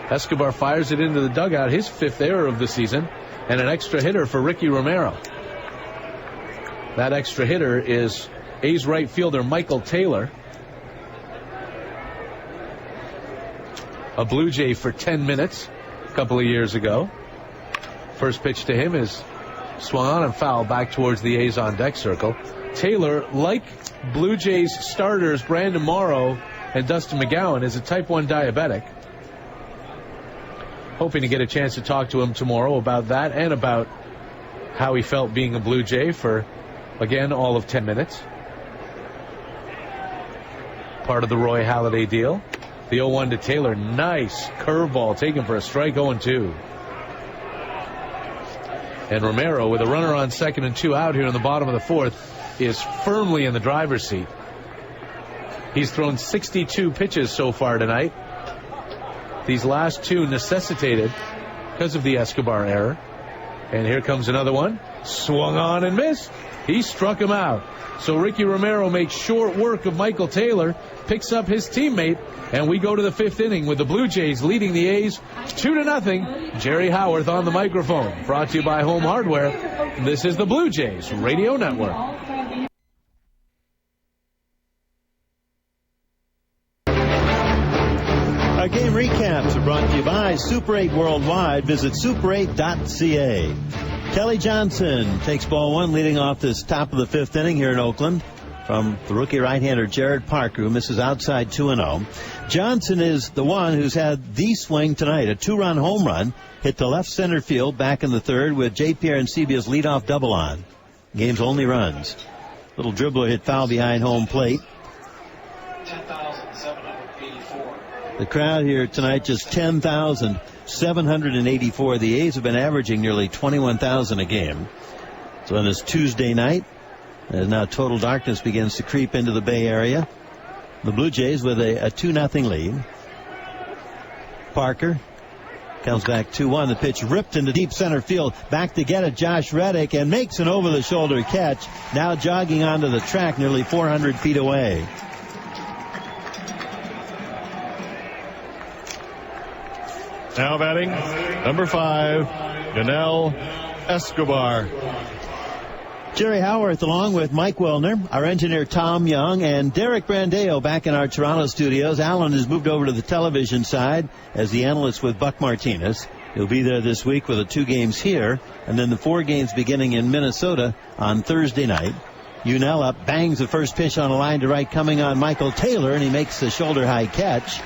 Escobar fires it into the dugout, his 5th error of the season, and an extra hitter for Ricky Romero. That extra hitter is A's right fielder Michael Taylor. A Blue Jay for 10 minutes a couple of years ago. First pitch to him is swung on and fouled back towards the A's on deck circle. Taylor, like Blue Jays starters Brandon Morrow and Dustin McGowan, is a type 1 diabetic. Hoping to get a chance to talk to him tomorrow about that and about how he felt being a Blue Jay for, again, all of 10 minutes. Part of the Roy Halladay deal. The 0-1 to Taylor. Nice curveball taken for a strike, 0-2. And Romero, with a runner on second and 2 out here in the bottom of the 4th, is firmly in the driver's seat. He's thrown 62 pitches so far tonight. These last 2 necessitated because of the Escobar error. And here comes another one. Swung on and missed. He struck him out. So Ricky Romero makes short work of Michael Taylor, picks up his teammate, and we go to the 5th inning with the Blue Jays leading the A's 2-0. Jerry Howarth on the microphone. Brought to you by Home Hardware. This is the Blue Jays Radio Network. Our game recaps are brought to you by Super 8 Worldwide. Visit super8.ca. Kelly Johnson takes ball 1, leading off this top of the 5th inning here in Oakland from the rookie right-hander Jared Parker, who misses outside 2-0. Johnson is the one who's had the swing tonight, a 2-run home run, hit to left center field back in the 3rd with J. Pierre Ancibia's leadoff double on. Game's only runs. Little dribbler hit foul behind home plate. 10,784. The crowd here tonight, just 10,784. The A's have been averaging nearly 21,000 a game. So on this Tuesday night, as now total darkness begins to creep into the Bay Area, the Blue Jays with a 2-0 lead. Parker comes back 2-1. The pitch ripped into deep center field. Back to get it, Josh Reddick, and makes an over-the-shoulder catch. Now jogging onto the track nearly 400 feet away. Now batting, number 5, Yanel Escobar. Jerry Howarth along with Mike Wellner, our engineer Tom Young, and Derek Brandeo back in our Toronto studios. Alan has moved over to the television side as the analyst with Buck Martinez. He'll be there this week with the 2 games here, and then the 4 games beginning in Minnesota on Thursday night. Unella bangs the first pitch on a line to right, coming on Michael Taylor, and he makes the shoulder-high catch.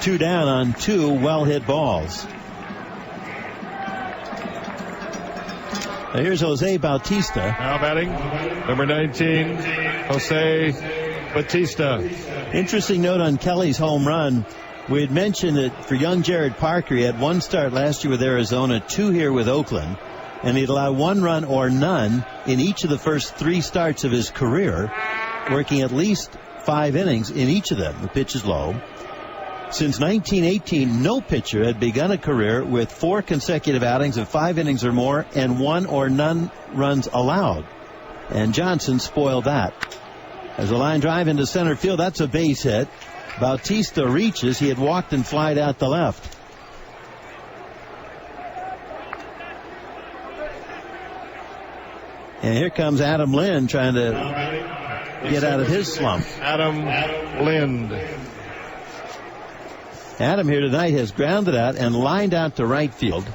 2 down on 2 well-hit balls. Now here's Jose Bautista. Now batting, number 19, Jose Bautista. Interesting note on Kelly's home run. We had mentioned that for young Jared Parker, he had 1 start last year with Arizona, 2 here with Oakland, and he'd allowed 1 run or none in each of the first 3 starts of his career, working at least 5 innings in each of them. The pitch is low. Since 1918, no pitcher had begun a career with 4 consecutive outings of 5 innings or more and 1 or none runs allowed. And Johnson spoiled that. As a line drive into center field, that's a base hit. Bautista reaches. He had walked and flied out the left. And here comes Adam Lind trying to get out of his slump. Adam Lind. Adam here tonight has grounded out and lined out to right field.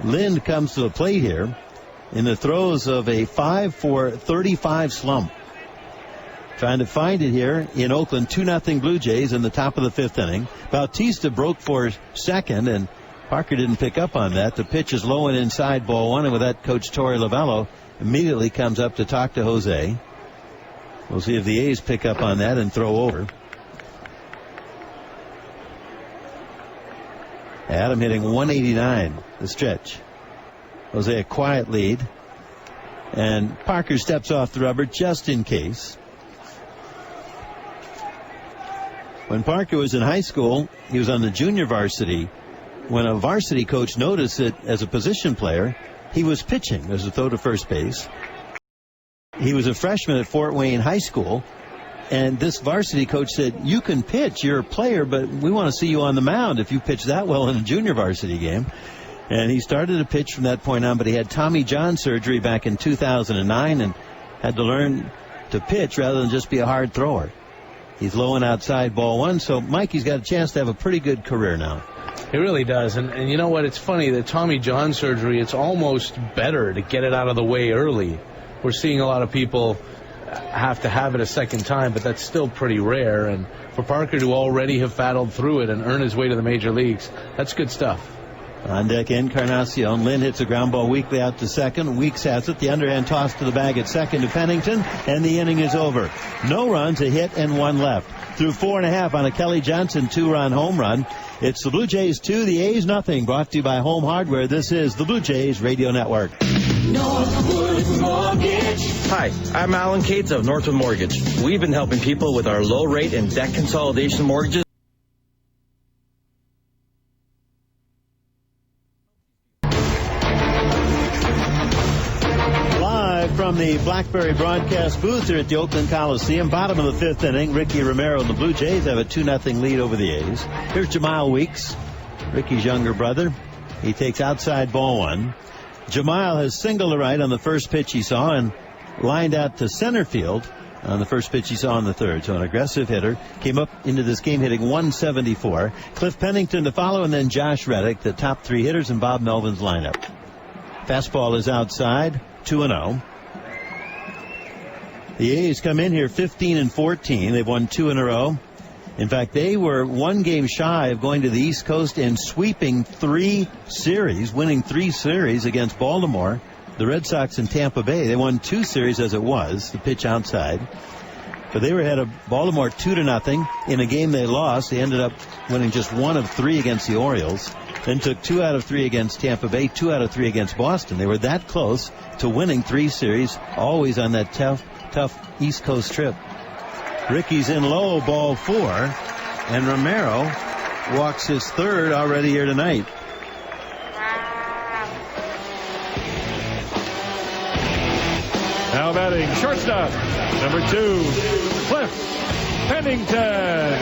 Lind comes to the plate here in the throes of a 5-for-35 slump. Trying to find it here in Oakland, 2-0 Blue Jays in the top of the 5th inning. Bautista broke for second, and Parker didn't pick up on that. The pitch is low and inside, ball 1, and with that, Coach Torey Lovello immediately comes up to talk to Jose. We'll see if the A's pick up on that and throw over. Adam hitting 189 the stretch. Jose a quiet lead. And Parker steps off the rubber just in case. When Parker was in high school, he was on the junior varsity. When a varsity coach noticed that as a position player, he was pitching as a throw to first base. He was a freshman at Fort Wayne High School. And this varsity coach said, you can pitch, you're a player, but we want to see you on the mound if you pitch that well in a junior varsity game. And he started to pitch from that point on, but he had Tommy John surgery back in 2009 and had to learn to pitch rather than just be a hard thrower. He's low and outside, ball 1, so Mikey's got a chance to have a pretty good career now. He really does. And you know what? It's funny, the Tommy John surgery, it's almost better to get it out of the way early. We're seeing a lot of people have to have it a second time, but that's still pretty rare. And for Parker to already have battled through it and earn his way to the major leagues, that's good stuff. On deck, Encarnacion. Lind hits a ground ball weakly out to second. Weeks has it. The underhand toss to the bag at second to Pennington, and the inning is over. No runs, a hit, and 1 left. Through 4.5 on a Kelly Johnson 2-run home run. It's the Blue Jays 2, the A's nothing. Brought to you by Home Hardware. This is the Blue Jays Radio Network. Northwood Mortgage. Hi, I'm Alan Cates of Northwood Mortgage. We've been helping people with our low rate and debt consolidation mortgages. Live from the Blackberry broadcast booth here at the Oakland Coliseum, bottom of the 5th inning, Ricky Romero and the Blue Jays have a 2-0 lead over the A's. Here's Jamal Weeks, Ricky's younger brother. He takes outside, ball 1. Jamal has singled to right on the first pitch he saw and lined out to center field on the first pitch he saw in the 3rd. So an aggressive hitter came up into this game hitting 174. Cliff Pennington to follow, and then Josh Reddick, the top 3 hitters in Bob Melvin's lineup. Fastball is outside, 2-0. The A's come in here 15-14. They've won 2 in a row. In fact, they were 1 game shy of going to the East Coast and sweeping 3 series, winning 3 series against Baltimore, the Red Sox, and Tampa Bay. They won 2 series as it was, the pitch outside. But they were ahead of Baltimore 2-0 in a game they lost. They ended up winning just 1 of 3 against the Orioles. Then took 2 out of 3 against Tampa Bay, 2 out of 3 against Boston. They were that close to winning 3 series, always on that tough East Coast trip. Ricky's in low, ball 4, and Romero walks his 3rd already here tonight. Now batting, shortstop, number 2, Cliff Pennington.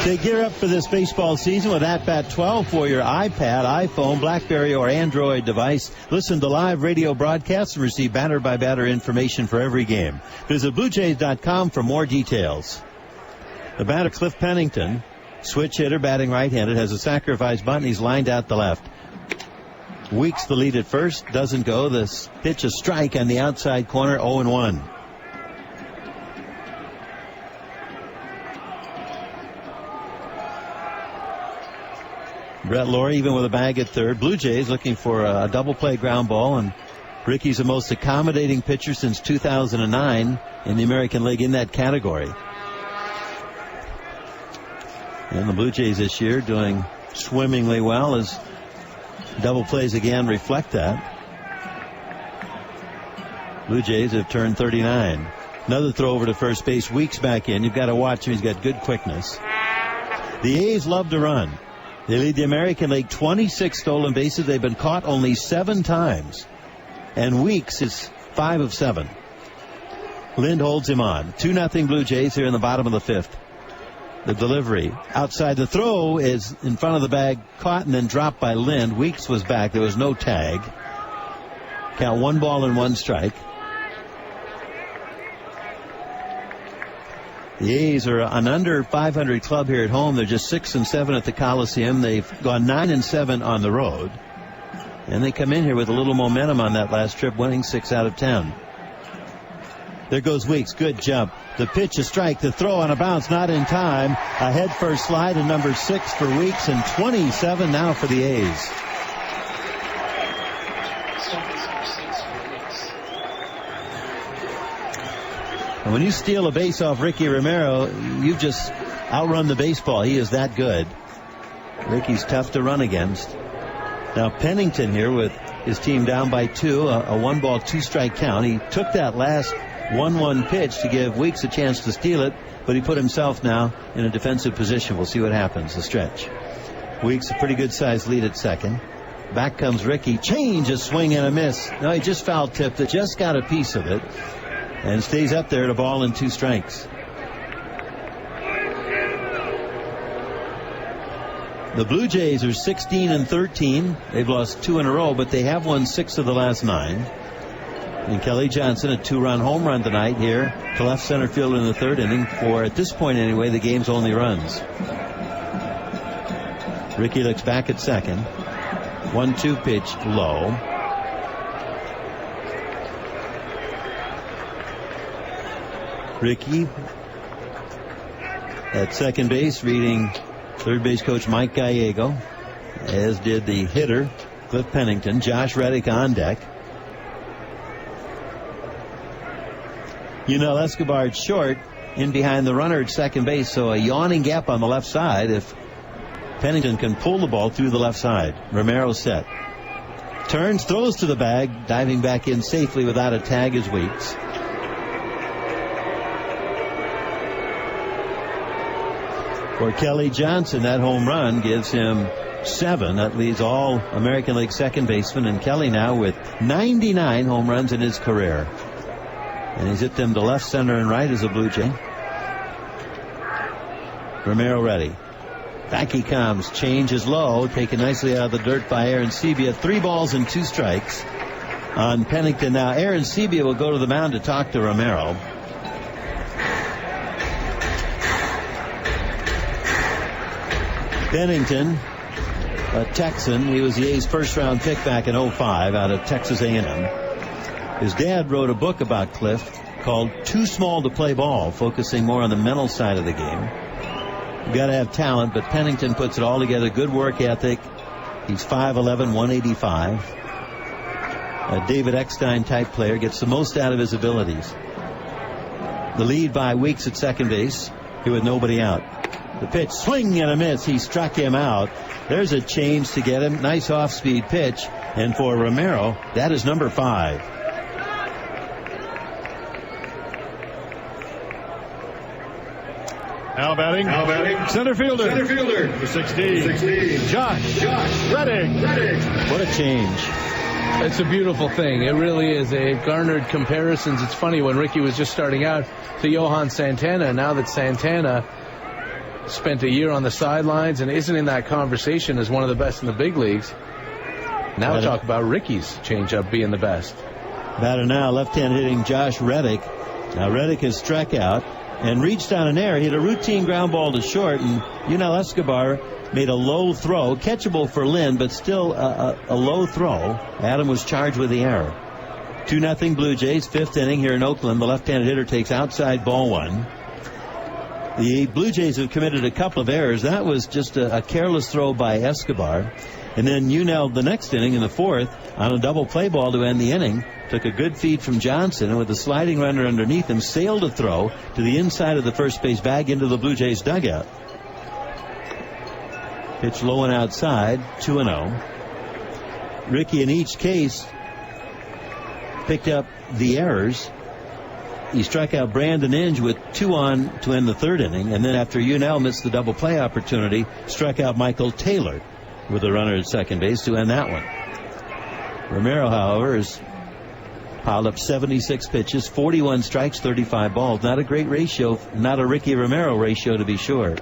They gear up for this baseball season with At-Bat 12 for your iPad, iPhone, BlackBerry, or Android device. Listen to live radio broadcasts and receive batter-by-batter information for every game. Visit BlueJays.com for more details. The batter, Cliff Pennington, switch hitter, batting right-handed, has a sacrifice bunt, and he's lined out the left. Weeks the lead at first, doesn't go. This pitch a strike on the outside corner, 0-1. Brett Laurie even with a bag at third. Blue Jays looking for a double play ground ball, and Ricky's the most accommodating pitcher since 2009 in the American League in that category. And the Blue Jays this year doing swimmingly well as double plays again reflect that. Blue Jays have turned 39. Another throw over to first base. Weeks back in. You've got to watch him. He's got good quickness. The A's love to run. They lead the American League 26 stolen bases. They've been caught only 7 times. And Weeks is 5 of 7. Lind holds him on. 2-0 Blue Jays here in the bottom of the 5th. The delivery outside the throw is in front of the bag, caught and then dropped by Lind. Weeks was back. There was no tag. Count 1 ball and 1 strike. The A's are an under 500 club here at home. They're just 6-7 at the Coliseum. They've gone 9-7 on the road. And they come in here with a little momentum on that last trip, winning 6 out of 10. There goes Weeks. Good jump. The pitch, a strike. The throw on a bounce, not in time. A head-first slide and number 6 for Weeks, and 27 now for the A's. And when you steal a base off Ricky Romero, you've just outrun the baseball. He is that good. Ricky's tough to run against. Now Pennington here with his team down by 2, a 1-ball, 2-strike count. He took that last 1-1 pitch to give Weeks a chance to steal it, but he put himself now in a defensive position. We'll see what happens. The stretch. Weeks a pretty good sized lead at second. Back comes Ricky. Change, a swing and a miss. No, he just foul tipped it. Just got a piece of it. And stays up there at a ball and 2 strikes. The Blue Jays are 16-13. They've lost 2 in a row, but they have won 6 of the last 9. And Kelly Johnson, a 2-run home run tonight here to left center field in the 3rd inning for, at this point anyway, the game's only runs. Ricky looks back at second. 1-2 pitch low. Ricky at second base, reading third base coach Mike Gallego, as did the hitter Cliff Pennington. Josh Reddick on deck. Escobar's short in behind the runner at second base, so a yawning gap on the left side if Pennington can pull the ball through the left side. Romero set. Turns, throws to the bag, diving back in safely without a tag is Weeks. For Kelly Johnson, that home run gives him 7. That leads all American League second basemen, and Kelly now with 99 home runs in his career. And he's hit them to left, center, and right as a Blue Jay. Romero ready. Back he comes. Change is low. Taken nicely out of the dirt by Aaron Sebia. 3 balls and 2 strikes on Pennington. Now Aaron Sebia will go to the mound to talk to Romero. Pennington, a Texan. He was the A's first-round pick back in 2005 out of Texas A&M. His dad wrote a book about Cliff called Too Small to Play Ball, focusing more on the mental side of the game. You've got to have talent, but Pennington puts it all together. Good work ethic. He's 5'11", 185. A David Eckstein-type player, gets the most out of his abilities. The lead by Weeks at second base, here with nobody out. The pitch, swing and a miss. He struck him out. There's a change to get him. Nice off-speed pitch. And for Romero, that is number 5. Now batting. Center fielder. The 16. Josh Reddick. What a change. It's a beautiful thing. It really is. It garnered comparisons. It's funny when Ricky was just starting out to Johan Santana. Now that Santana spent a year on the sidelines and isn't in that conversation as one of the best in the big leagues. Now talk about Ricky's changeup being the best. Batter now, left-hand hitting Josh Reddick. Now Reddick has struck out and reached on an error. He had a routine ground ball to short, and Yunel Escobar made a low throw, catchable for Lynn, but still a low throw. Adam was charged with the error. 2-0 Blue Jays, fifth inning here in Oakland. The left-handed hitter takes outside ball one. The Blue Jays have committed a couple of errors. That was just a careless throw by Escobar. And then Yunel, the next inning in the fourth, on a double play ball to end the inning, took a good feed from Johnson, and with the sliding runner underneath him, sailed a throw to the inside of the first base bag into the Blue Jays dugout. Pitch low and outside, 2-0. Ricky, in each case, picked up the errors. He struck out Brandon Inge with 2 on to end the third inning, and then after Yunel missed the double play opportunity, struck out Michael Taylor with a runner at second base to end that one. Romero, however, has piled up 76 pitches, 41 strikes, 35 balls. Not a great ratio, not a Ricky Romero ratio to be sure.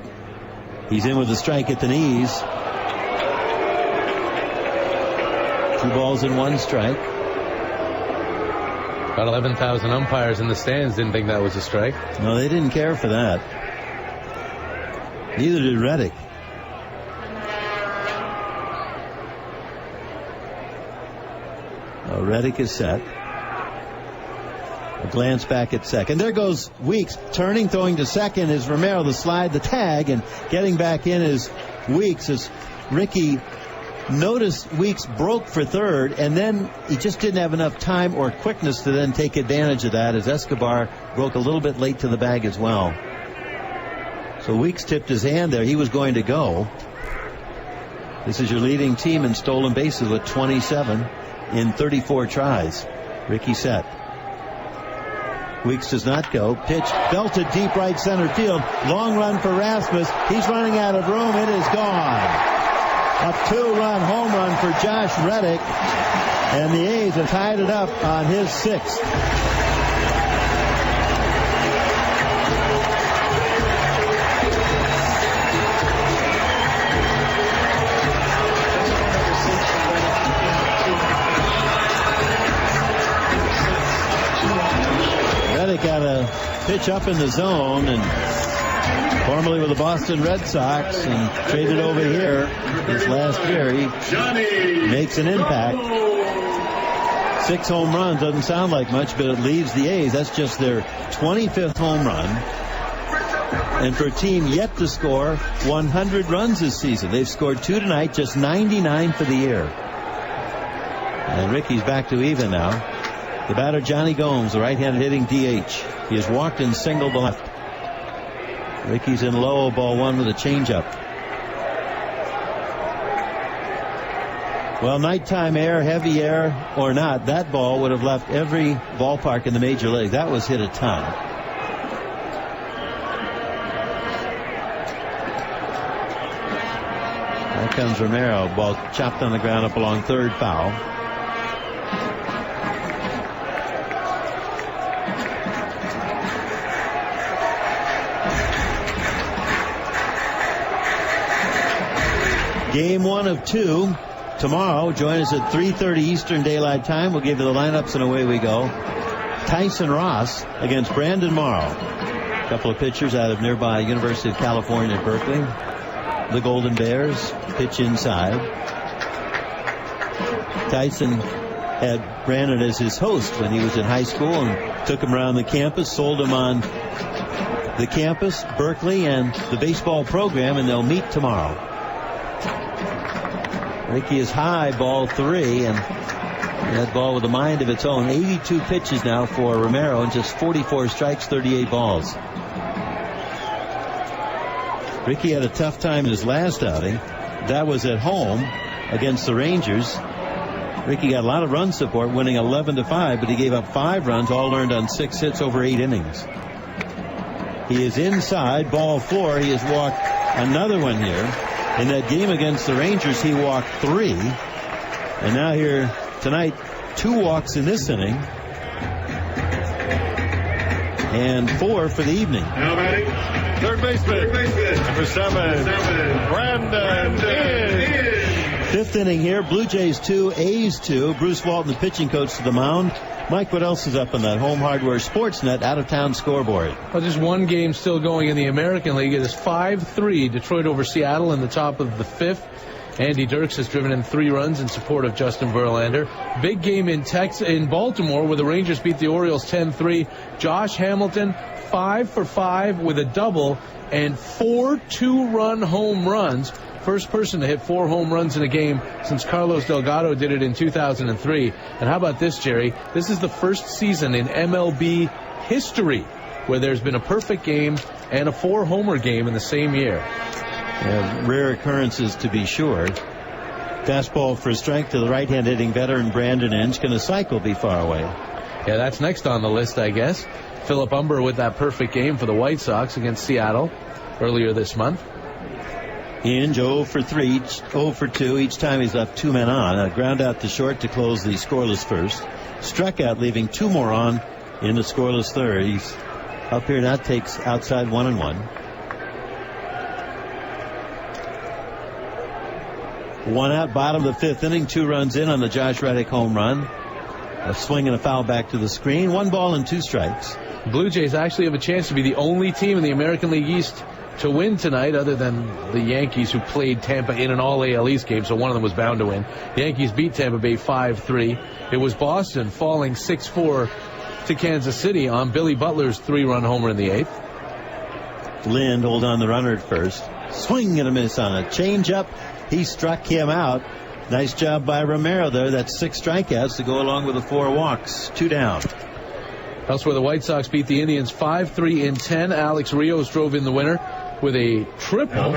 He's in with a strike at the knees. 2 balls and 1 strike. About 11,000 umpires in the stands didn't think that was a strike. No, they didn't care for that. Neither did Reddick. Reddick is set. A glance back at second. There goes Weeks, turning, throwing to second is Romero. The slide, the tag, and getting back in is Weeks as Ricky noticed Weeks broke for third, and then he just didn't have enough time or quickness to then take advantage of that as Escobar broke a little bit late to the bag as well. So Weeks tipped his hand there. He was going to go. This is your leading team in stolen bases with 27 in 34 tries. Ricky set. Weeks does not go. Pitch belted deep right center field. Long run for Rasmus. He's running out of room. It is gone. A 2-run home run for Josh Reddick. And the A's have tied it up on his 6th. Got a pitch up in the zone, and formerly with the Boston Red Sox and traded over here this last year. He makes an impact. 6 home runs doesn't sound like much, but it leaves the A's. That's just their 25th home run. And for a team yet to score 100 runs this season, they've scored 2 tonight, just 99 for the year. And Ricky's back to even now. The batter, Johnny Gomes, the right-handed hitting DH. He has walked and singled the left. Ricky's in low, ball 1 with a changeup. Well, nighttime air, heavy air or not, that ball would have left every ballpark in the major league. That was hit a ton. There comes Romero. Ball chopped on the ground up along third, foul. Game 1 of 2 tomorrow. Join us at 3:30 Eastern Daylight Time. We'll give you the lineups and away we go. Tyson Ross against Brandon Morrow. A couple of pitchers out of nearby University of California at Berkeley. The Golden Bears pitch inside. Tyson had Brandon as his host when he was in high school and took him around the campus, sold him on the campus, Berkeley, and the baseball program, and they'll meet tomorrow. Ricky is high, ball 3, and that ball with a mind of its own. 82 pitches now for Romero and just 44 strikes, 38 balls. Ricky had a tough time in his last outing. That was at home against the Rangers. Ricky got a lot of run support, winning 11-5, but he gave up 5 runs, all earned on 6 hits over 8 innings. He is inside, ball 4. He has walked another one here. In that game against the Rangers, he walked 3. And now here tonight, 2 walks in this inning. And 4 for the evening. Now batting, Third baseman, number 7, Brandon Inge. Fifth inning here. Blue Jays 2, A's 2. Bruce Walton, the pitching coach, to the mound. Mike, what else is up on that Home Hardware Sportsnet out-of-town scoreboard? Well, just one game still going in the American League. It is 5-3, Detroit over Seattle in the top of the 5th. Andy Dirks has driven in 3 runs in support of Justin Verlander. Big game in Baltimore, where the Rangers beat the Orioles 10-3. Josh Hamilton, 5 for 5 with a double and 4 2-run home runs. First person to hit 4 home runs in a game since Carlos Delgado did it in 2003. And how about this, Jerry? This is the first season in MLB history where there's been a perfect game and a 4-homer game in the same year. Rare occurrences, to be sure. Fastball for strike to the right-hand hitting veteran Brandon Inge. Can a cycle be far away? Yeah, that's next on the list, I guess. Philip Humber with that perfect game for the White Sox against Seattle earlier this month. Inge 0 for 3, 0 for 2. Each time he's left 2 men on. A ground out to short to close the scoreless first. Struck out, leaving 2 more on in the scoreless third. He's up here now, takes outside 1-1. 1 out, bottom of the 5th inning. 2 runs in on the Josh Reddick home run. A swing and a foul back to the screen. 1 ball and 2 strikes. Blue Jays actually have a chance to be the only team in the American League East to win tonight, other than the Yankees, who played Tampa in an all-AL East game, so one of them was bound to win. The Yankees beat Tampa Bay 5-3. It was Boston falling 6-4 to Kansas City on Billy Butler's 3-run homer in the 8th. Lind hold on the runner at first. Swing and a miss on a changeup. He struck him out. Nice job by Romero there. That's 6 strikeouts to go along with the 4 walks. 2 down. Elsewhere, the White Sox beat the Indians 5-3 in 10. Alex Rios drove in the winner with a triple.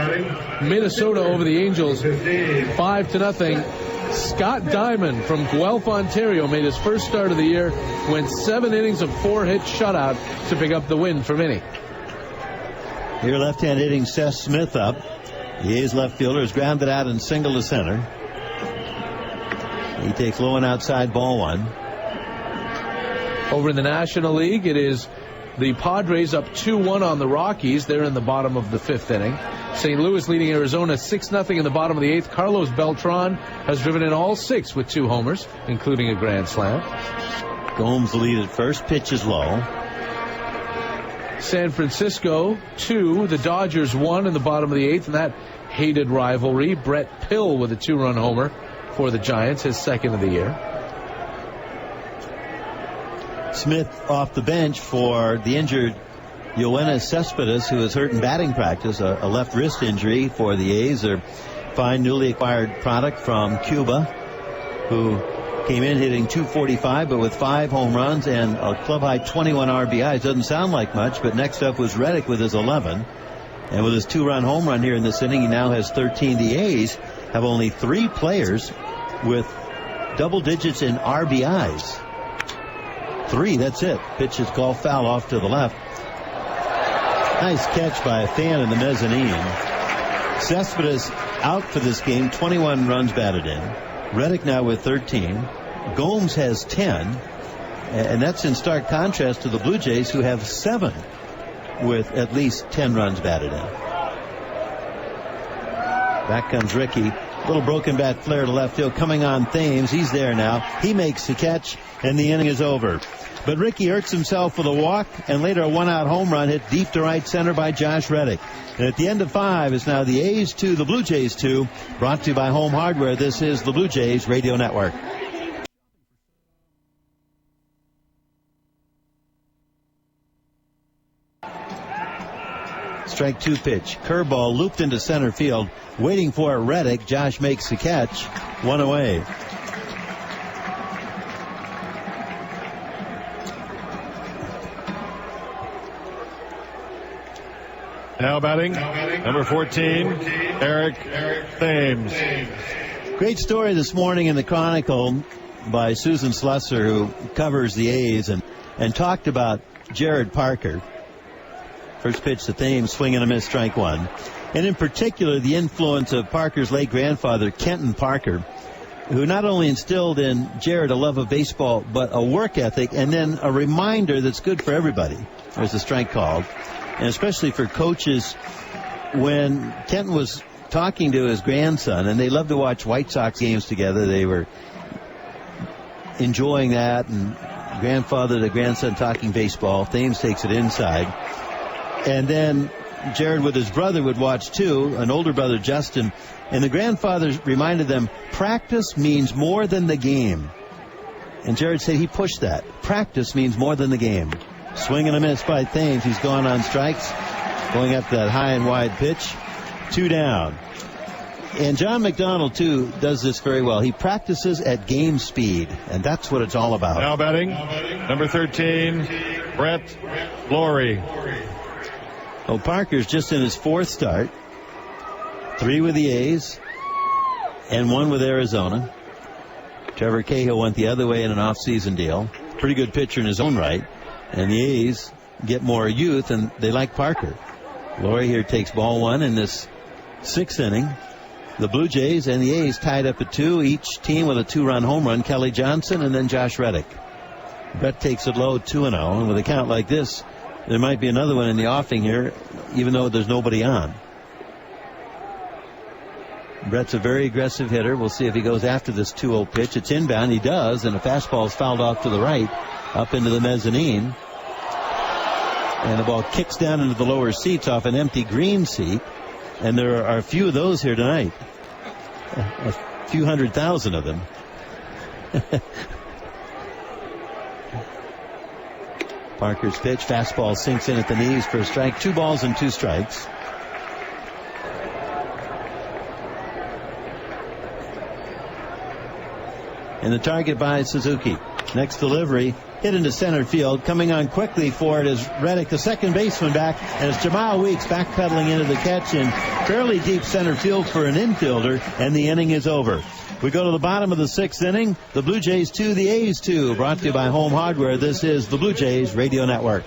Minnesota over the Angels 5-0. Scott Diamond from Guelph, Ontario, made his first start of the year, went 7 innings of 4-hit shutout to pick up the win for Minnie. Here left-hand hitting Seth Smith up. The A's left fielder is grounded out and single to center. He takes low and outside, ball 1. Over in the National League, it is the Padres up 2-1 on the Rockies. They're in the bottom of the 5th inning. St. Louis leading Arizona 6-0 in the bottom of the 8th. Carlos Beltran has driven in all 6 with 2 homers, including a grand slam. Gomes the lead at first. Pitch is low. San Francisco 2, the Dodgers 1 in the bottom of the 8th, and that hated rivalry. Brett Pill with a 2-run homer for the Giants, his 2nd of the year. Smith off the bench for the injured Yoenis Cespedes, who is hurt in batting practice, a left wrist injury for the A's. A fine newly acquired product from Cuba, who came in hitting .245, but with 5 home runs and a club-high 21 RBIs. Doesn't sound like much, but next up was Reddick with his 11. And with his 2-run home run here in this inning, he now has 13. The A's have only 3 players with double digits in RBIs. 3, that's it. Pitch is called foul off to the left. Nice catch by a fan in the mezzanine. Cespedes out for this game, 21 runs batted in. Reddick now with 13. Gomes has 10. And that's in stark contrast to the Blue Jays, who have 7 with at least 10 runs batted in. Back comes Ricky. Little broken bat flare to left field coming on Thames. He's there now. He makes the catch, and the inning is over. But Ricky hurts himself with a walk, and later a 1-out home run hit deep to right center by Josh Reddick. And at the end of 5 is now the A's 2, the Blue Jays 2. Brought to you by Home Hardware. This is the Blue Jays Radio Network. Strike 2 pitch. Curveball looped into center field. Waiting for Reddick. Josh makes the catch. 1 away. Now batting, number 14, Eric Thames. Great story this morning in the Chronicle by Susan Slusser, who covers the A's, and talked about Jared Parker. First pitch to Thames, swing and a miss, strike 1. And in particular, the influence of Parker's late grandfather, Kenton Parker, who not only instilled in Jared a love of baseball, but a work ethic, and then a reminder that's good for everybody. There's a strike called. and especially for coaches, when Kenton was talking to his grandson, and they love to watch White Sox games together. They were enjoying that, and grandfather to grandson talking baseball. Thames takes it inside. And then Jared with his brother would watch too, an older brother, Justin. And the grandfather reminded them, practice means more than the game. And Jared said he pushed that. Practice means more than the game. Swing and a miss by Thames. He's gone on strikes. Going up that high and wide pitch. 2 down. And John McDonald, too, does this very well. He practices at game speed, and that's what it's all about. Now batting, number 13, Brett Laurie. Well, Parker's just in his 4th start. 3 with the A's and 1 with Arizona. Trevor Cahill went the other way in an off-season deal. Pretty good pitcher in his own right. And the A's get more youth, and they like Parker. Laurie here takes ball 1 in this 6th inning. The Blue Jays and the A's tied up at 2, each team with a 2-run home run. Kelly Johnson and then Josh Reddick. Brett takes it low, 2-0. And with a count like this, there might be another one in the offing here, even though there's nobody on. Brett's a very aggressive hitter. We'll see if he goes after this 2-0 pitch. It's inbound. He does, and a fastball is fouled off to the right, up into the mezzanine. And the ball kicks down into the lower seats off an empty green seat. And there are a few of those here tonight. A few 100,000 of them. Parker's pitch. Fastball sinks in at the knees for a strike. 2 balls and 2 strikes. And the target by Suzuki. Next delivery. Hit into center field. Coming on quickly for it is Reddick, the second baseman, back. And it's Jamal Weeks backpedaling into the catch in fairly deep center field for an infielder. And the inning is over. We go to the bottom of the 6th inning. The Blue Jays 2, the A's 2. Brought to you by Home Hardware. This is the Blue Jays Radio Network.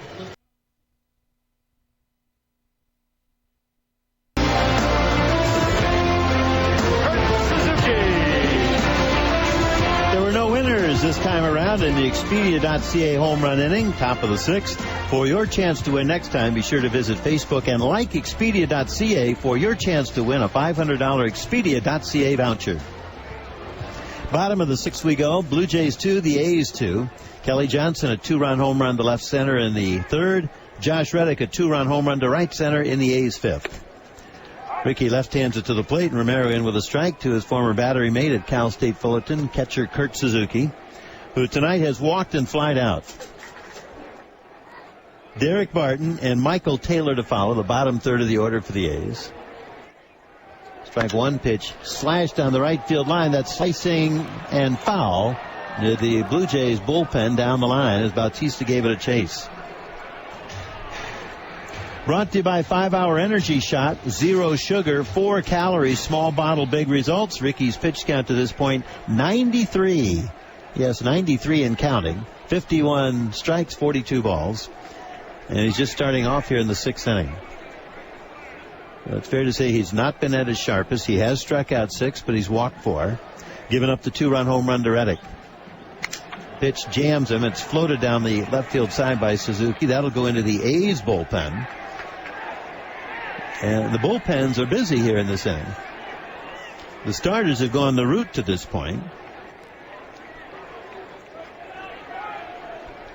This time around in the Expedia.ca home run inning, top of the 6th. For your chance to win next time, be sure to visit Facebook and like Expedia.ca for your chance to win a $500 Expedia.ca voucher. Bottom of the 6th we go. Blue Jays 2, the A's 2. Kelly Johnson, a 2-run home run to left center in the 3rd. Josh Reddick, a 2-run home run to right center in the A's 5th. Ricky left-hands it to the plate, and Romero in with a strike to his former battery mate at Cal State Fullerton, catcher Kurt Suzuki, who tonight has walked and flied out. Derek Barton and Michael Taylor to follow, the bottom 3rd of the order for the A's. Strike 1 pitch slashed down the right field line. That's slicing and foul near the Blue Jays bullpen down the line as Bautista gave it a chase. Brought to you by 5-Hour Energy Shot. 0 sugar, 4 calories, small bottle, big results. Ricky's pitch count to this point, 93. Yes, 93 and counting. 51 strikes, 42 balls. And he's just starting off here in the 6th inning. Well, it's fair to say he's not been at his sharpest. He has struck out 6, but he's walked 4. Given up the 2-run home run to Reddick. Pitch jams him. It's floated down the left field side by Suzuki. That'll go into the A's bullpen. And the bullpens are busy here in this inning. The starters have gone the route to this point.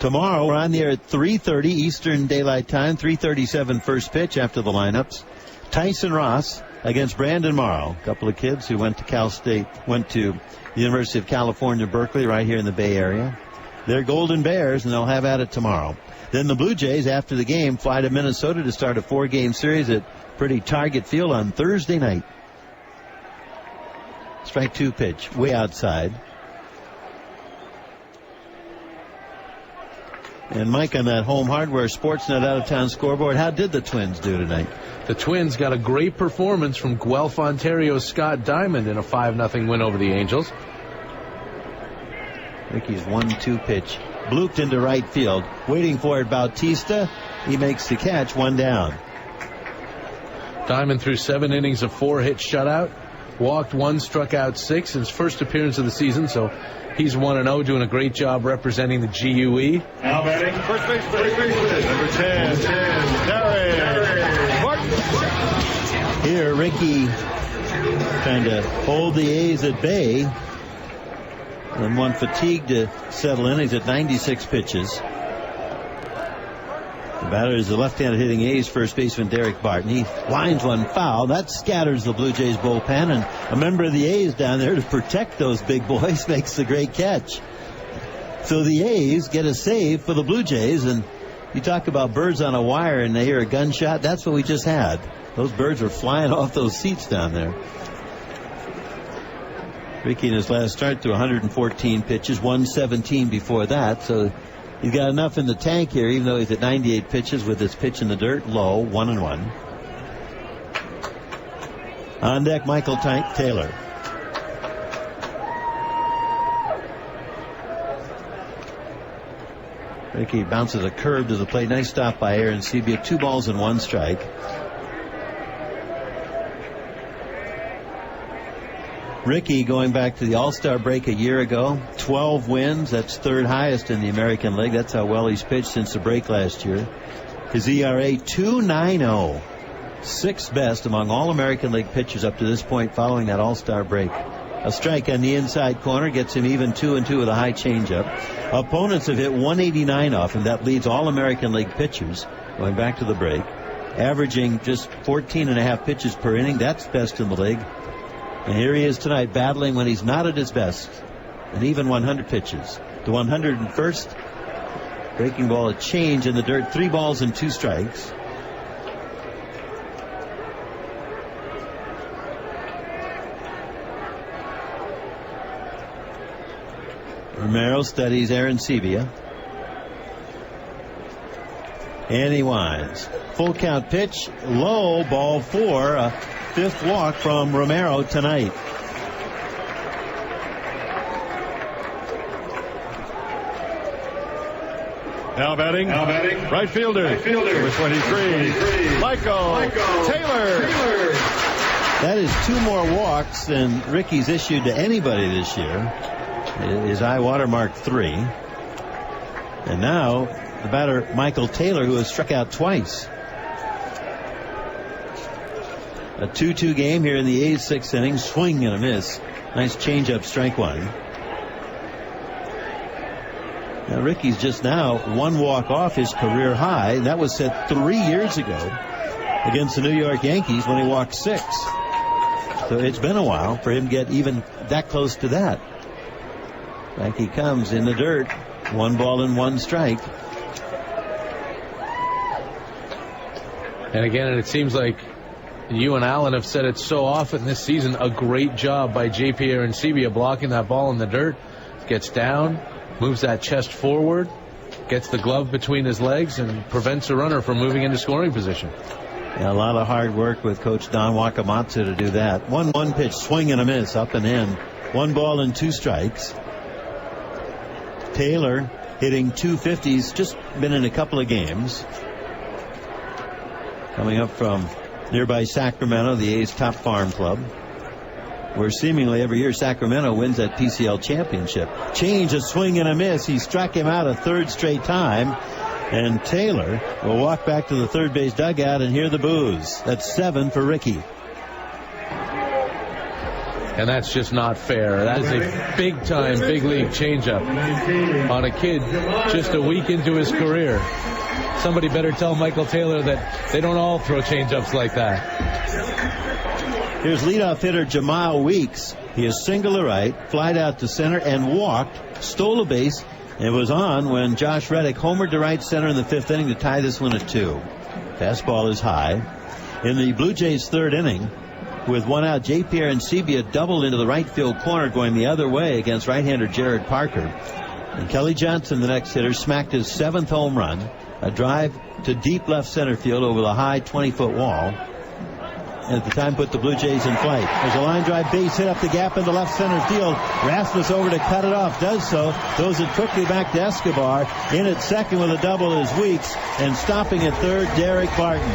Tomorrow we're on the air at 3:30 Eastern Daylight Time, 3:37 first pitch after the lineups. Tyson Ross against Brandon Morrow. A couple of kids who went to Cal State, went to the University of California, Berkeley, right here in the Bay Area. They're Golden Bears, and they'll have at it tomorrow. Then the Blue Jays, after the game, fly to Minnesota to start a 4-game series at Pretty Target Field on Thursday night. Strike 2 pitch, way outside. And Mike, on that Home Hardware Sportsnet out-of-town scoreboard, how did the Twins do tonight? The Twins got a great performance from Guelph, Ontario's Scott Diamond in a 5-0 win over the Angels. Ricky's 1-2 pitch, blooped into right field. Waiting for it, Bautista. He makes the catch, 1 down. Diamond threw 7 innings of 4-hit shutout. Walked 1, struck out 6. His first appearance of the season, so he's 1-0, doing a great job representing the GUE. Now batting, first baseman, number 10, Gary Here, Ricky trying to hold the A's at bay. And one fatigue to settle in. He's at 96 pitches. The batter is the left-handed hitting A's first baseman Derek Barton. He lines one foul. That scatters the Blue Jays bullpen, and a member of the A's down there to protect those big boys makes the great catch. So the A's get a save for the Blue Jays, and you talk about birds on a wire and they hear a gunshot. That's what we just had. Those birds were flying off those seats down there. Ricky in his last start threw 114 pitches, 117 before that, so he's got enough in the tank here, even though he's at 98 pitches with his pitch in the dirt low, 1-1. On deck, Michael Taylor. Ricky bounces a curve to the plate. Nice stop by Aaron Sebia. 2 balls and 1 strike. Ricky, going back to the All-Star break a year ago, 12 wins. That's 3rd highest in the American League. That's how well he's pitched since the break last year. His ERA, 2.90. 6th best among all American League pitchers up to this point following that All-Star break. A strike on the inside corner gets him even 2-2 with a high changeup. Opponents have hit 189 off him. That leads all American League pitchers going back to the break. Averaging just 14.5 pitches per inning. That's best in the league. And here he is tonight, battling when he's not at his best. And even 100 pitches. The 101st. Breaking ball, a change in the dirt. 3 balls and 2 strikes. Romero studies Aaron Sebia. And he winds. Full count pitch. Low, ball 4. A 5th walk from Romero tonight. Now batting. Right fielder. Number 23. Michael Taylor. That is 2 more walks than Ricky's issued to anybody this year. His high water mark 3. And now the batter Michael Taylor, who has struck out twice. A 2-2 game here in the A's 6th inning. Swing and a miss. Nice changeup, strike 1. Now Ricky's just now 1 walk off his career high. That was set 3 years ago against the New York Yankees when he walked 6. So it's been a while for him to get even that close to that. Back he comes in the dirt. 1 ball and 1 strike. And again, it seems like you and Alan have said it so often this season. A great job by J.P. Arencibia blocking that ball in the dirt. Gets down, moves that chest forward, gets the glove between his legs, and prevents a runner from moving into scoring position. Yeah, a lot of hard work with Coach Don Wakamatsu to do that. 1-1 pitch, swing and a miss, up and in. 1 ball and 2 strikes. Taylor hitting 250s, just been in a couple of games. Coming up from nearby Sacramento, the A's top farm club, where seemingly every year Sacramento wins that PCL championship. Change, a swing and a miss. He struck him out a 3rd straight time. And Taylor will walk back to the third base dugout and hear the boos. That's 7 for Ricky. And that's just not fair. That is a big-time, big-league changeup on a kid just a week into his career. Somebody better tell Michael Taylor that they don't all throw changeups like that. Here's leadoff hitter Jamal Weeks. He is single to right, flied out to center, and walked, stole a base, and was on when Josh Reddick homered to right center in the 5th inning to tie this one at 2. Fastball is high. In the Blue Jays' 3rd inning, with 1 out, J.P. Arencibia doubled into the right field corner going the other way against right-hander Jared Parker. And Kelly Johnson, the next hitter, smacked his 7th home run, a drive to deep left center field over the high 20-foot wall. And at the time put the Blue Jays in flight. There's a line drive base hit up the gap into left center field. Rasmus over to cut it off. Does so. Throws it quickly back to Escobar. In at second with a double is Weeks. And stopping at third, Derek Barton.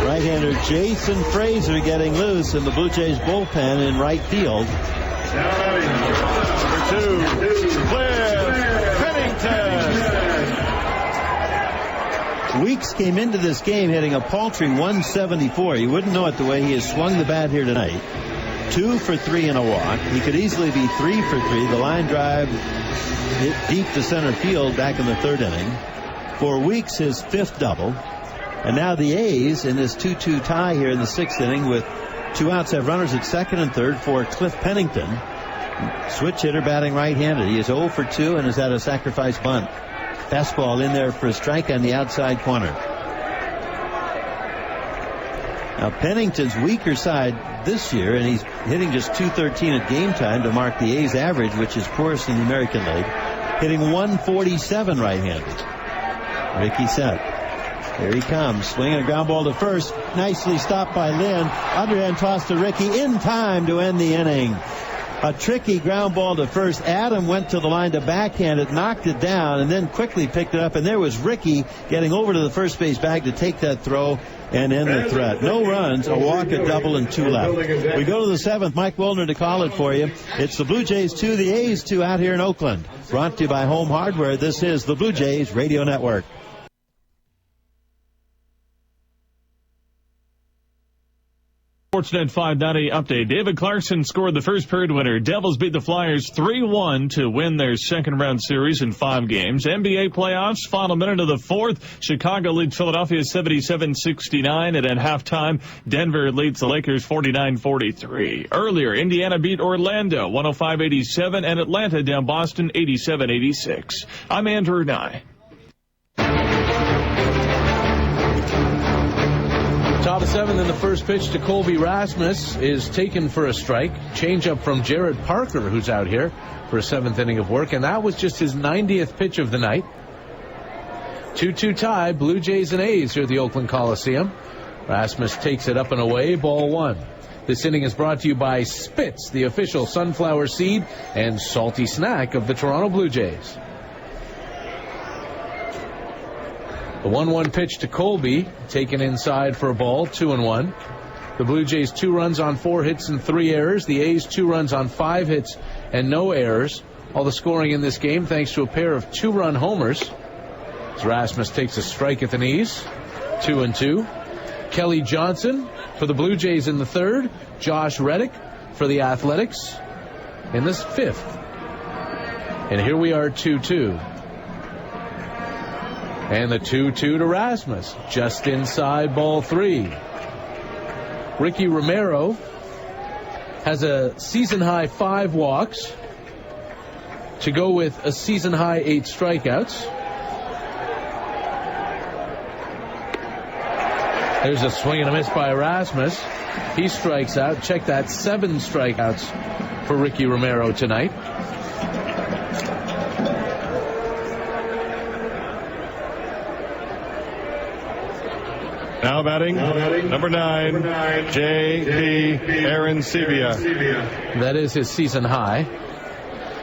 Right-hander Jason Frazier getting loose in the Blue Jays bullpen in right field. Number Cliff Pennington. Weeks came into this game hitting a paltry 174. You wouldn't know it the way he has swung the bat here tonight. 2 for 3 in a walk. He could easily be 3 for 3. The line drive hit deep to center field back in the 3rd inning. For Weeks, his 5th double. And now the A's in this 2-2 tie here in the 6th inning with 2 outs have runners at 2nd and 3rd for Cliff Pennington. Switch hitter batting right-handed. He is 0 for 2 and has had a sacrifice bunt. Fastball in there for a strike on the outside corner. Now Pennington's weaker side this year, and he's hitting just .213 at game time to mark the A's average, which is poorest in the American League. Hitting .147 right-handed. Ricky set. Here he comes, swinging a ground ball to first. Nicely stopped by Lynn. Underhand toss to Ricky in time to end the inning. A tricky ground ball to first. Adam went to the line to backhand it, knocked it down, and then quickly picked it up. And there was Ricky getting over to the first base bag to take that throw and end the threat. No runs, a walk, a double, and 2 left. We go to the 7th. Mike Wilner to call it for you. It's the Blue Jays 2, the A's 2 out here in Oakland. Brought to you by Home Hardware. This is the Blue Jays Radio Network. Sportsnet 590 update. David Clarkson scored the first period winner. Devils beat the Flyers 3-1 to win their second round series in 5 games. NBA playoffs, final minute of the 4th. Chicago leads Philadelphia 77-69. And at halftime, Denver leads the Lakers 49-43. Earlier, Indiana beat Orlando 105-87 and Atlanta down Boston 87-86. I'm Andrew Nye. Top of 7th, and the first pitch to Colby Rasmus is taken for a strike. Changeup from Jared Parker, who's out here for a 7th inning of work, and that was just his 90th pitch of the night. 2-2 tie, Blue Jays and A's here at the Oakland Coliseum. Rasmus takes it up and away, ball 1. This inning is brought to you by Spitz, the official sunflower seed and salty snack of the Toronto Blue Jays. The 1-1 pitch to Colby, taken inside for a ball, 2-1. The Blue Jays 2 runs on 4 hits and 3 errors. The A's 2 runs on 5 hits and no errors. All the scoring in this game thanks to a pair of 2-run homers. As Rasmus takes a strike at the knees, 2-2. Kelly Johnson for the Blue Jays in the 3rd. Josh Reddick for the Athletics in this 5th. And here we are, 2-2. And the 2-2 to Rasmus, just inside ball 3. Ricky Romero has a season-high 5 walks to go with a season-high 8 strikeouts. There's a swing and a miss by Rasmus. He strikes out. Check that, 7 strikeouts for Ricky Romero tonight. Now batting, number 9, J.P. Arancibia. That is his season high.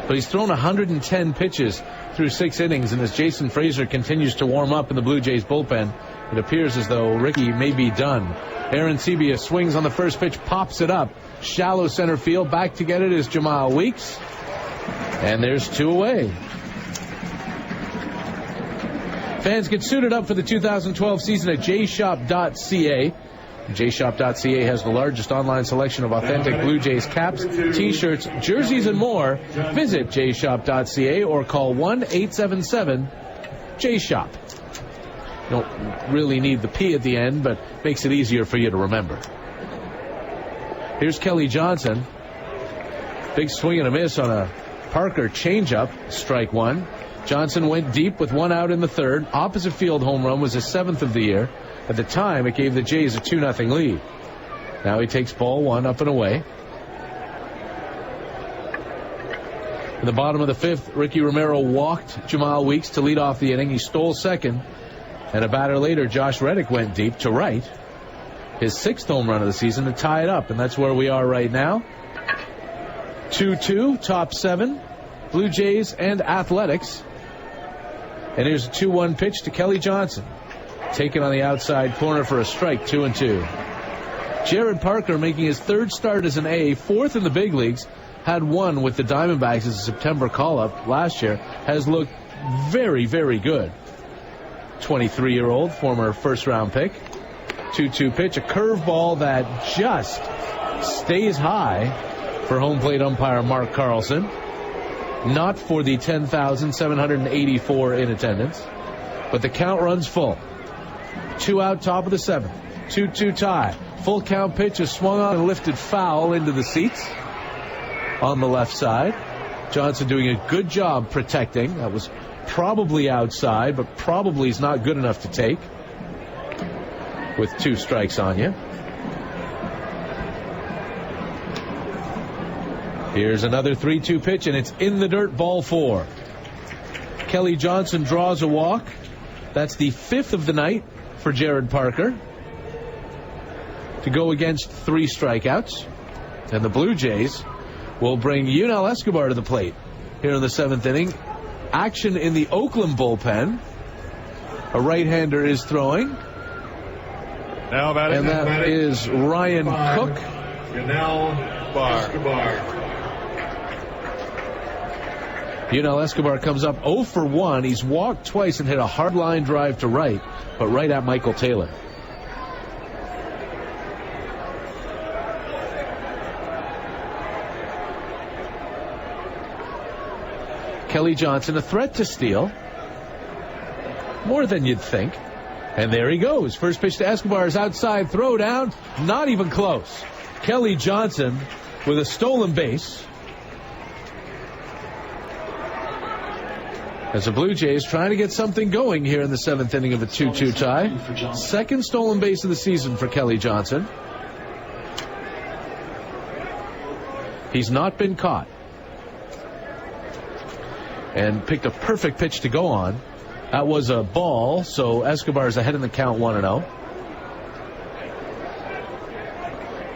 But he's thrown 110 pitches through 6 innings, and as Jason Fraser continues to warm up in the Blue Jays bullpen, it appears as though Ricky may be done. Arancibia swings on the first pitch, pops it up. Shallow center field. Back to get it is Jamal Weeks. And there's 2 away. Fans get suited up for the 2012 season at jshop.ca. jshop.ca has the largest online selection of authentic Blue Jays caps, T-shirts, jerseys, and more. Visit jshop.ca or call 1-877-JSHOP. You don't really need the P at the end, but makes it easier for you to remember. Here's Kelly Johnson. Big swing and a miss on a Parker changeup, strike 1. Johnson went deep with 1 out in the 3rd. Opposite field home run was his 7th of the year. At the time, it gave the Jays a 2-0 lead. Now he takes ball 1 up and away. In the bottom of the 5th, Ricky Romero walked Jamal Weeks to lead off the inning. He stole second. And a batter later, Josh Reddick went deep to right. His 6th home run of the season to tie it up. And that's where we are right now. 2-2, top 7. Blue Jays and Athletics. And here's a 2-1 pitch to Kelly Johnson. Taken on the outside corner for a strike, 2-2. Jared Parker making his 3rd start as an A, 4th in the big leagues. had one with the Diamondbacks as a September call-up last year, has looked very, very good. 23-year-old, former first-round pick. 2-2 pitch, a curveball that just stays high for home plate umpire Mark Carlson. Not for the 10,784 in attendance. But the count runs full. 2 out, top of the 7th. 2-2 tie. Full count pitch is swung on and lifted foul into the seats on the left side. Johnson doing a good job protecting. That was probably outside, but probably is not good enough to take with 2 strikes on you. Here's another 3-2 pitch, and it's in the dirt, ball 4. Kelly Johnson draws a walk. That's the 5th of the night for Jared Parker to go against 3 strikeouts. And the Blue Jays will bring Yunel Escobar to the plate here in the 7th inning. Action in the Oakland bullpen. A right-hander is throwing. Now batting, and that is Ryan Cook. Yunel Escobar. Yunel Escobar comes up 0 for 1. He's walked twice and hit a hard line drive to right, but right at Michael Taylor. Kelly Johnson, a threat to steal. More than you'd think. And there he goes. First pitch to Escobar is outside. Throw down. Not even close. Kelly Johnson with a stolen base. As the Blue Jays trying to get something going here in the 7th inning of a 2-2 tie. Second stolen base of the season for Kelly Johnson. He's not been caught. And picked a perfect pitch to go on. That was a ball, so Escobar is ahead in the count 1-0.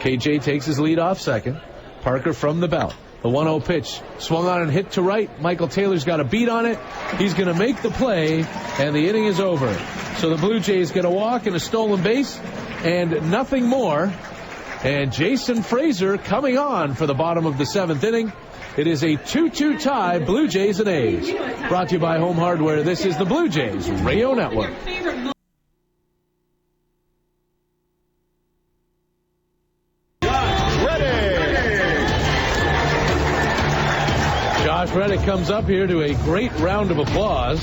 KJ takes his lead off second. Parker from the belt. The 1-0 pitch swung on and hit to right. Michael Taylor's got a beat on it. He's going to make the play, and the inning is over. So the Blue Jays get a walk and a stolen base, and nothing more. And Jason Fraser coming on for the bottom of the 7th inning. It is a 2-2 tie, Blue Jays and A's. Brought to you by Home Hardware. This is the Blue Jays Radio Network. Josh Reddick comes up here to a great round of applause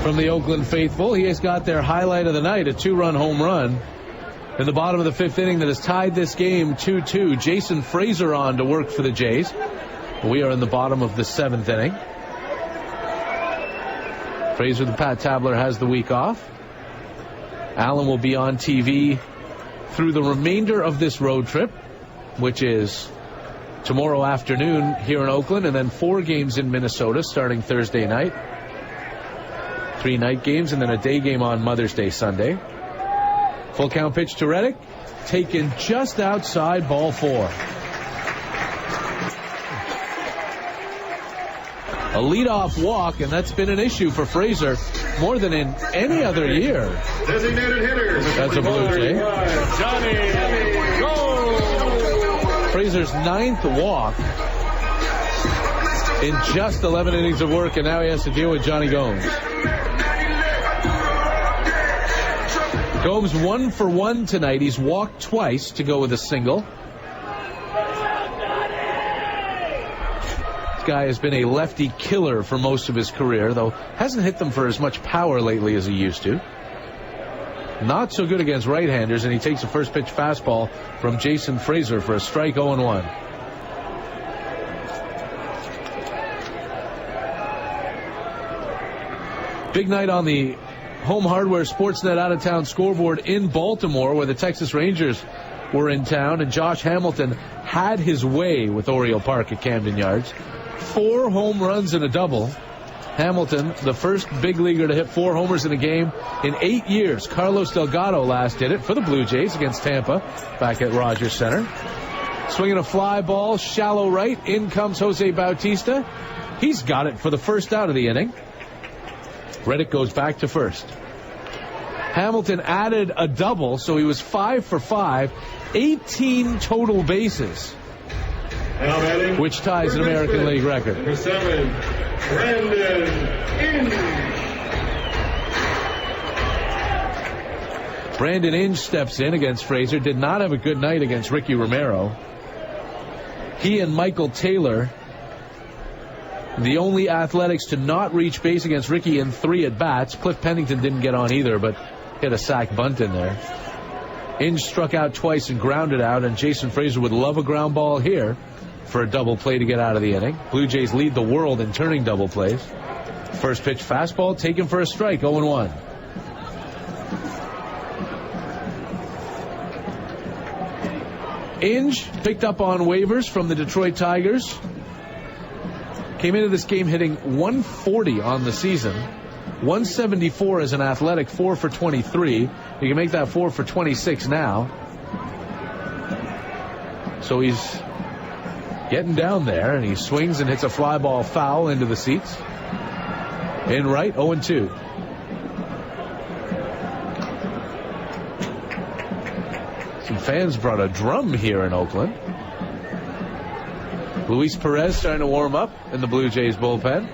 from the Oakland faithful. He has got their highlight of the night, a 2-run home run in the bottom of the 5th inning that has tied this game 2-2. Jason Fraser on to work for the Jays. We are in the bottom of the 7th inning. Fraser, the Pat Tabler, has the week off. Allen will be on TV through the remainder of this road trip, which is tomorrow afternoon here in Oakland, and then 4 games in Minnesota starting Thursday night. 3 night games and then a day game on Mother's Day Sunday. Full count pitch to Reddick. Taken just outside, ball 4. A leadoff walk, and that's been an issue for Fraser more than in any other year. Designated hitter. That's a Blue Jay. Johnny Gomes. Fraser's 9th walk in just 11 innings of work, and now he has to deal with Johnny Gomes. Gomes 1 for 1 tonight. He's walked twice to go with a single. This guy has been a lefty killer for most of his career, though hasn't hit them for as much power lately as he used to. Not so good against right-handers, and he takes a first pitch fastball from Jason Fraser for a strike 0-1. Big night on the Home Hardware Sportsnet out-of-town scoreboard in Baltimore, where the Texas Rangers were in town, and Josh Hamilton had his way with Oriole Park at Camden Yards. 4 home runs and a double. Hamilton, the first big leaguer to hit 4 homers in a game in 8 years. Carlos Delgado last did it for the Blue Jays against Tampa back at Rogers Center. Swinging a fly ball, shallow right. In comes Jose Bautista. He's got it for the first out of the inning. Reddick goes back to first. Hamilton added a double, so he was 5 for 5, 18 total bases. which ties an American League record. For 7, Brandon Inge. Brandon Inge steps in against Fraser. Did not have a good night against Ricky Romero. He and Michael Taylor, the only Athletics to not reach base against Ricky in 3 at-bats. Cliff Pennington didn't get on either, but hit a sac bunt in there. Inge struck out twice and grounded out, and Jason Fraser would love a ground ball here for a double play to get out of the inning. Blue Jays lead the world in turning double plays. First pitch fastball taken for a strike, 0-1. Inge picked up on waivers from the Detroit Tigers. Came into this game hitting 140 on the season. 174 as an Athletic, 4 for 23. You can make that 4 for 26 now. So he's getting down there, and he swings and hits a fly ball foul into the seats. In right, 0-2. Some fans brought a drum here in Oakland. Luis Perez trying to warm up in the Blue Jays bullpen.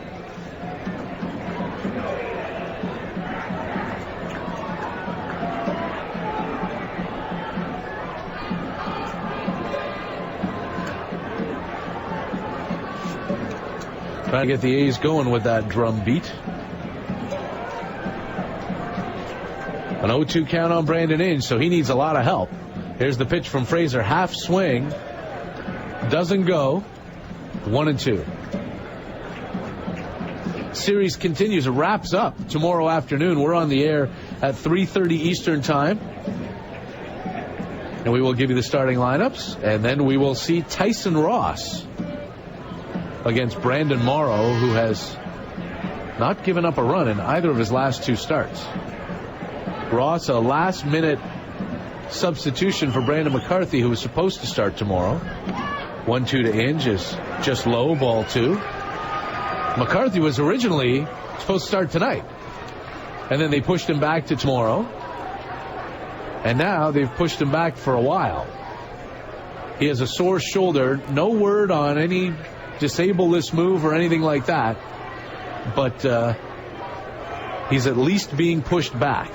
Trying to get the A's going with that drum beat. An 0-2 count on Brandon Inge, so he needs a lot of help. Here's the pitch from Fraser. Half swing. Doesn't go. 1-2. Series continues. It wraps up tomorrow afternoon. We're on the air at 3:30 Eastern Time. And we will give you the starting lineups. And then we will see Tyson Ross against Brandon Morrow, who has not given up a run in either of his last 2 starts. Ross, a last-minute substitution for Brandon McCarthy, who was supposed to start tomorrow. 1-2 to Inge is just low, ball 2. McCarthy was originally supposed to start tonight, and then they pushed him back to tomorrow, and now they've pushed him back for a while. He has a sore shoulder. No word on any disable this move or anything like that, but he's at least being pushed back.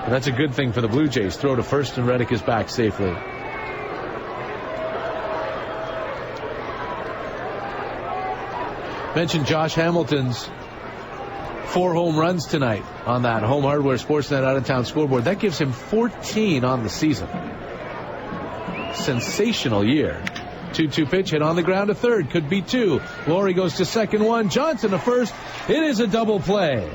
And that's a good thing for the Blue Jays. Throw to first, and Reddick is back safely. Mentioned Josh Hamilton's 4 home runs tonight on that Home Hardware Sportsnet out-of-town scoreboard. That gives him 14 on the season. Sensational year. 2-2 pitch, hit on the ground to third. Could be 2. Laurie goes to second, 1. Johnson to first. It is a double play.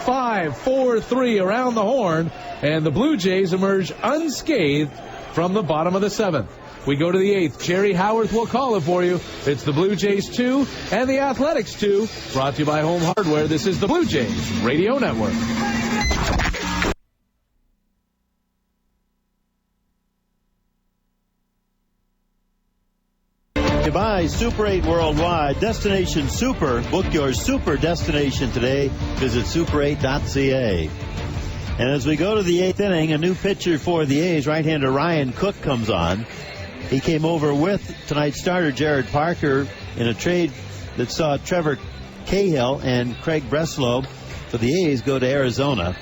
5-4-3 around the horn, and the Blue Jays emerge unscathed from the bottom of the 7th. We go to the 8th. Jerry Howarth will call it for you. It's the Blue Jays 2 and the Athletics 2. Brought to you by Home Hardware. This is the Blue Jays Radio Network. By Super 8 Worldwide, Destination Super. Book your super destination today. Visit super8.ca. And as we go to the 8th inning, a new pitcher for the A's, right-hander Ryan Cook, comes on. He came over with tonight's starter Jared Parker in a trade that saw Trevor Cahill and Craig Breslow for the A's go to Arizona.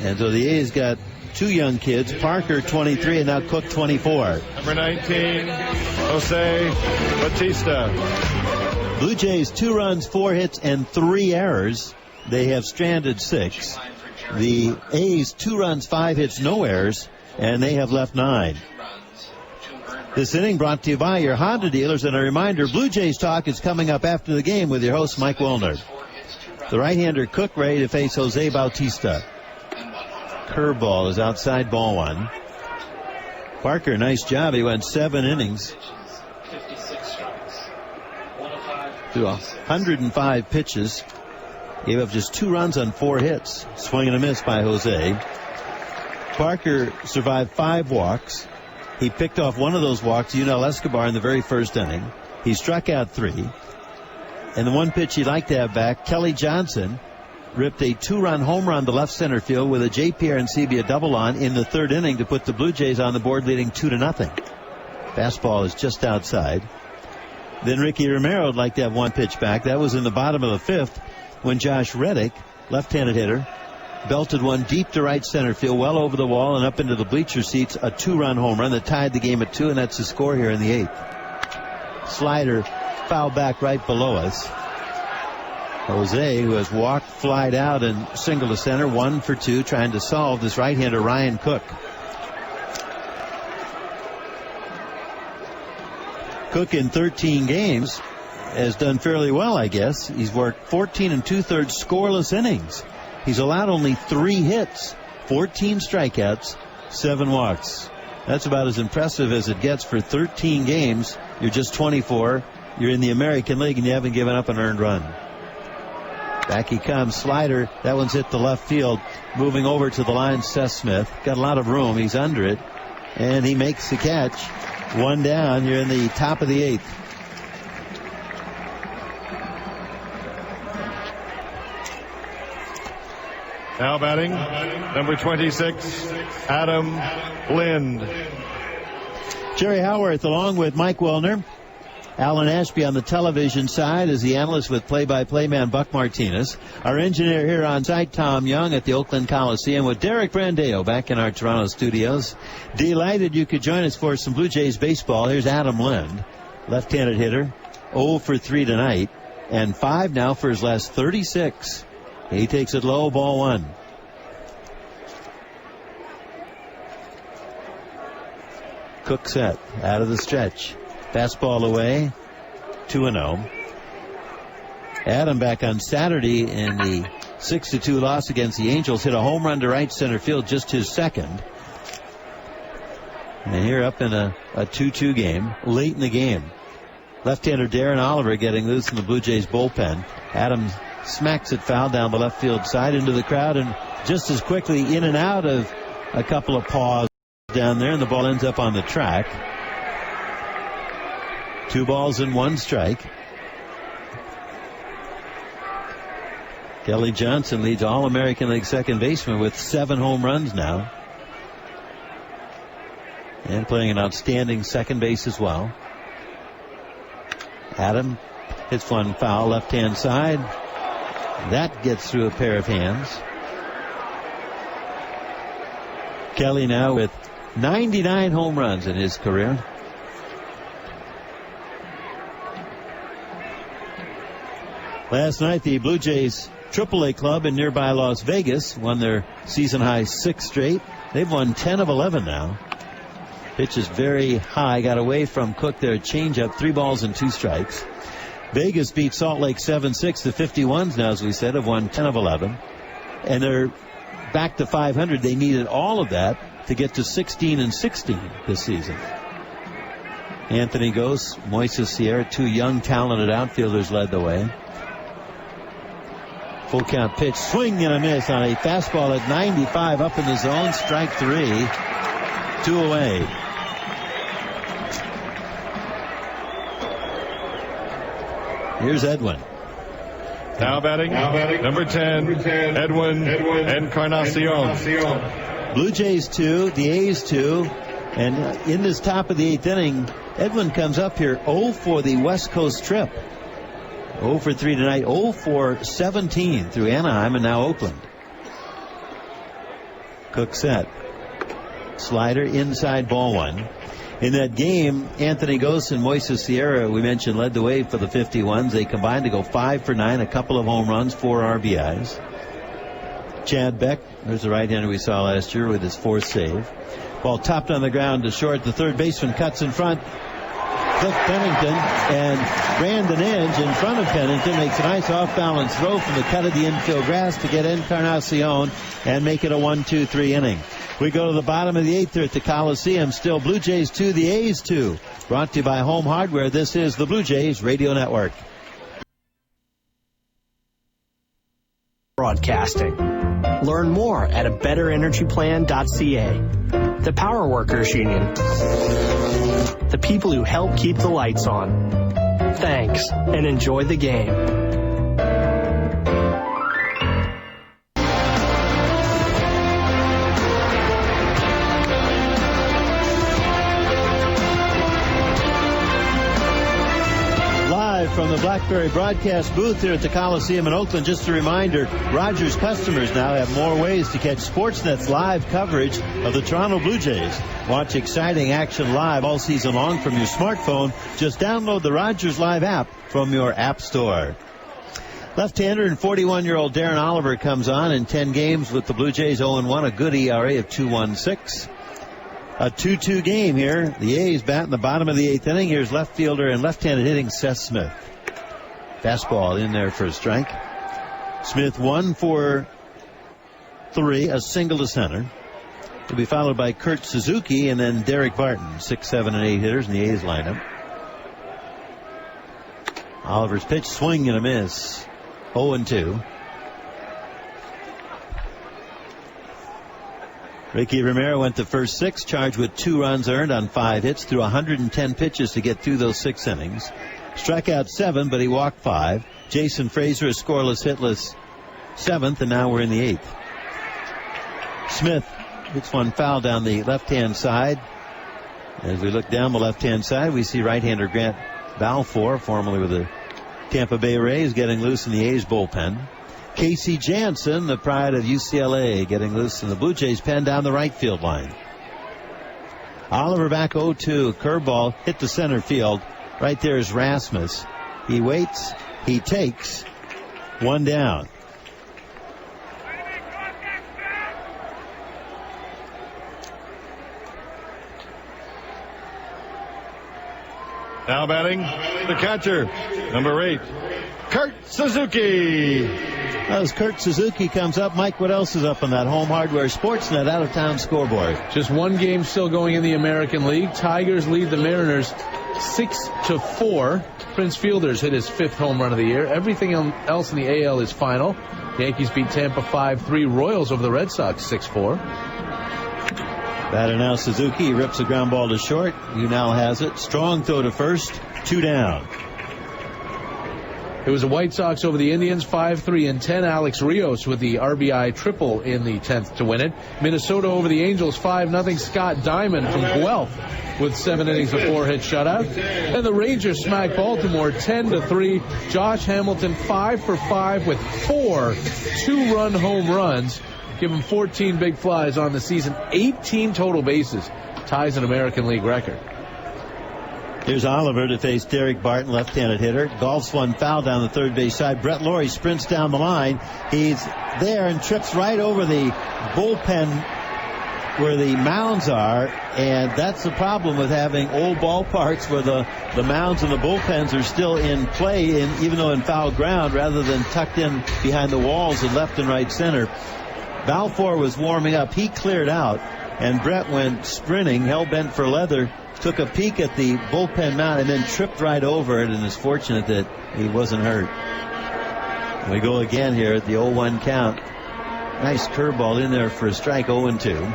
And so the A's got 2 young kids, Parker 23 and now Cook 24. Number 19, Jose Bautista. Blue Jays 2 runs, 4 hits, and 3 errors. They have stranded 6. The A's 2 runs, 5 hits, no errors, and they have left 9. This inning brought to you by your Honda dealers. And a reminder, Blue Jays Talk is coming up after the game with your host, Mike Wilner. The right-hander Cook ready to face Jose Bautista. Curveball is outside, ball 1. Parker, nice job. He went 7 innings. Threw 105 pitches. Gave up just 2 runs on 4 hits. Swing and a miss by Jose. Parker survived 5 walks. He picked off one of those walks, Yunel Escobar, in the very first inning. He struck out 3. And the one pitch he'd like to have back, Kelly Johnson ripped a 2-run home run to left center field with a J. Pierre and Sebia double on in the 3rd inning to put the Blue Jays on the board, leading 2-0. Fastball is just outside. Then Ricky Romero would like to have one pitch back. That was in the bottom of the fifth when Josh Reddick, left-handed hitter, belted one deep to right center field, well over the wall and up into the bleacher seats. A 2-run home run that tied the game at 2, and that's the score here in the 8th. Slider fouled back right below us. Jose, who has walked, flied out, and single to center, 1 for 2, trying to solve this right-hander Ryan Cook. Cook in 13 games has done fairly well, I guess. He's worked 14 2/3 scoreless innings. He's allowed only 3 hits, 14 strikeouts, 7 walks. That's about as impressive as it gets for 13 games. You're just 24. You're in the American League, and you haven't given up an earned run. Back he comes. Slider. That one's hit the left field. Moving over to the line, Seth Smith. Got a lot of room. He's under it. And he makes the catch. 1 down. You're in the top of the 8th. Now batting, number 26, Adam Lind. Jerry Howarth along with Mike Wellner. Alan Ashby on the television side is the analyst with play-by-play man Buck Martinez. Our engineer here on site, Tom Young, at the Oakland Coliseum with Derek Brandeo back in our Toronto studios. Delighted you could join us for some Blue Jays baseball. Here's Adam Lind, left-handed hitter, 0 for 3 tonight, and 5 now for his last 36. He takes it low, ball 1. Cook set, out of the stretch. Fastball away, 2-0. Adam back on Saturday in the 6-2 loss against the Angels hit a home run to right center field, just his second. And here up in a 2-2 game, late in the game. Left-hander Darren Oliver getting loose in the Blue Jays bullpen. Adam smacks it foul down the left field side into the crowd, and just as quickly in and out of a couple of paws down there, and the ball ends up on the track. 2 balls and 1 strike. Kelly Johnson leads All-American League second baseman with 7 home runs now. And playing an outstanding second base as well. Adam hits one foul left-hand side. That gets through a pair of hands. Kelly now with 99 home runs in his career. Last night, the Blue Jays AAA club in nearby Las Vegas won their season-high 6th straight. They've won 10 of 11 now. Pitch is very high. Got away from Cook there. Changeup, 3 balls and 2 strikes. Vegas beat Salt Lake 7-6. The 51s now, as we said, have won 10 of 11. And they're back to 500. They needed all of that to get to 16-16 this season. Anthony Gose, Moises Sierra, 2 young, talented outfielders led the way. Full count pitch, swing and a miss on a fastball at 95 up in the zone. Strike 3, 2 away. Here's Edwin. Now batting, number 10, Edwin Encarnacion. Blue Jays 2, the A's 2, and in this top of the 8th inning, Edwin comes up here 0 for the West Coast trip. 0 for 3 tonight, 0 for 17 through Anaheim and now Oakland. Cook set. Slider inside, ball 1. In that game, Anthony Gose and Moises Sierra, we mentioned, led the way for the 51s. They combined to go 5 for 9, a couple of home runs, 4 RBIs. Chad Beck, there's the right-hander we saw last year with his 4th save. Ball topped on the ground to short. The third baseman cuts in front. Cliff Pennington and Brandon Edge in front of Pennington makes a nice off-balance throw from the cut of the infield grass to get Encarnacion and make it a 1-2-3 inning. We go to the bottom of the 8th here at the Coliseum. Still Blue Jays 2, the A's 2. Brought to you by Home Hardware. This is the Blue Jays Radio Network. Broadcasting. Learn more at abetterenergyplan.ca. The Power Workers Union. The people who help keep the lights on. Thanks, and enjoy the game. the BlackBerry broadcast booth here at the Coliseum in Oakland. Just a reminder, Rogers customers now have more ways to catch Sportsnet's live coverage of the Toronto Blue Jays. Watch exciting action live all season long from your smartphone. Just download the Rogers Live app from your app store. Left-hander and 41-year-old Darren Oliver comes on in 10 games with the Blue Jays, 0-1, a good ERA of 2.16. A 2-2 game here. The A's bat in the bottom of the 8th inning. Here's left fielder and left-handed hitting Seth Smith. Fastball in there for a strike. Smith 1 for 3, a single to center. He'll be followed by Kurt Suzuki and then Derek Barton, 6, 7, and 8 hitters in the A's lineup. Oliver's pitch, swing and a miss. 0-2. Ricky Romero went the first 6, charged with 2 runs earned on 5 hits, threw 110 pitches to get through those 6 innings. Struck out 7, but he walked 5. Jason Frazier, a scoreless, hitless 7th, and now we're in the 8th. Smith hits one foul down the left-hand side. As we look down the left-hand side, we see right-hander Grant Balfour, formerly with the Tampa Bay Rays, getting loose in the A's bullpen. Casey Jansen, the pride of UCLA, getting loose in the Blue Jays pen down the right field line. Oliver back 0-2. Curveball hit the center field. Right there is Rasmus. He waits. He takes. 1 down. Now batting, the catcher, number 8, Kurt Suzuki. As Kurt Suzuki comes up, Mike, what else is up on that Home Hardware Sportsnet out-of-town scoreboard? Just one game still going in the American League. Tigers lead the Mariners 6-4. Prince Fielders hit his 5th home run of the year. Everything else in the AL is final. Yankees beat Tampa 5-3. Royals over the Red Sox 6-4. Batter now Suzuki. He rips a ground ball to short. Unal has it. Strong throw to first. 2 down. It was the White Sox over the Indians 5-3-10. Alex Rios with the RBI triple in the 10th to win it. Minnesota over the Angels 5-0. Scott Diamond from Guelph with 7 innings of 4-hit shutout. And the Rangers smack Baltimore 10-3. Josh Hamilton 5 for 5 with 4 2-run home runs. Give him 14 big flies on the season, 18 total bases. Ties an American League record. Here's Oliver to face Derek Barton, left-handed hitter. Golfs one foul down the third base side. Brett Laurie sprints down the line. He's there and trips right over the bullpen where the mounds are, and that's the problem with having old ballparks where the mounds and the bullpens are still in play, even though in foul ground, rather than tucked in behind the walls in left and right center. Balfour was warming up. He cleared out, and Brett went sprinting, hell-bent for leather, took a peek at the bullpen mound, and then tripped right over it, and is fortunate that he wasn't hurt. We go again here at the 0-1 count. Nice curveball in there for a strike, 0-2.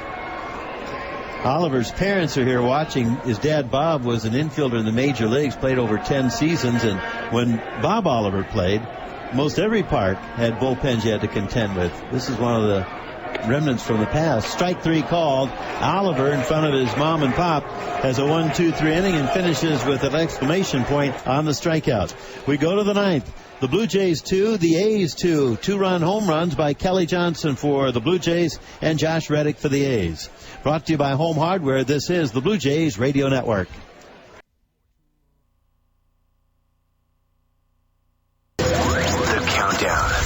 Oliver's parents are here watching. His dad, Bob, was an infielder in the major leagues, played over 10 seasons, and when Bob Oliver played, most every park had bullpens you had to contend with. This is one of the remnants from the past. Strike 3 called. Oliver, in front of his mom and pop, has a 1-2-3 inning and finishes with an exclamation point on the strikeout. We go to the 9th. The Blue Jays 2, the A's 2. 2-run home runs by Kelly Johnson for the Blue Jays and Josh Reddick for the A's. Brought to you by Home Hardware. This is the Blue Jays Radio Network.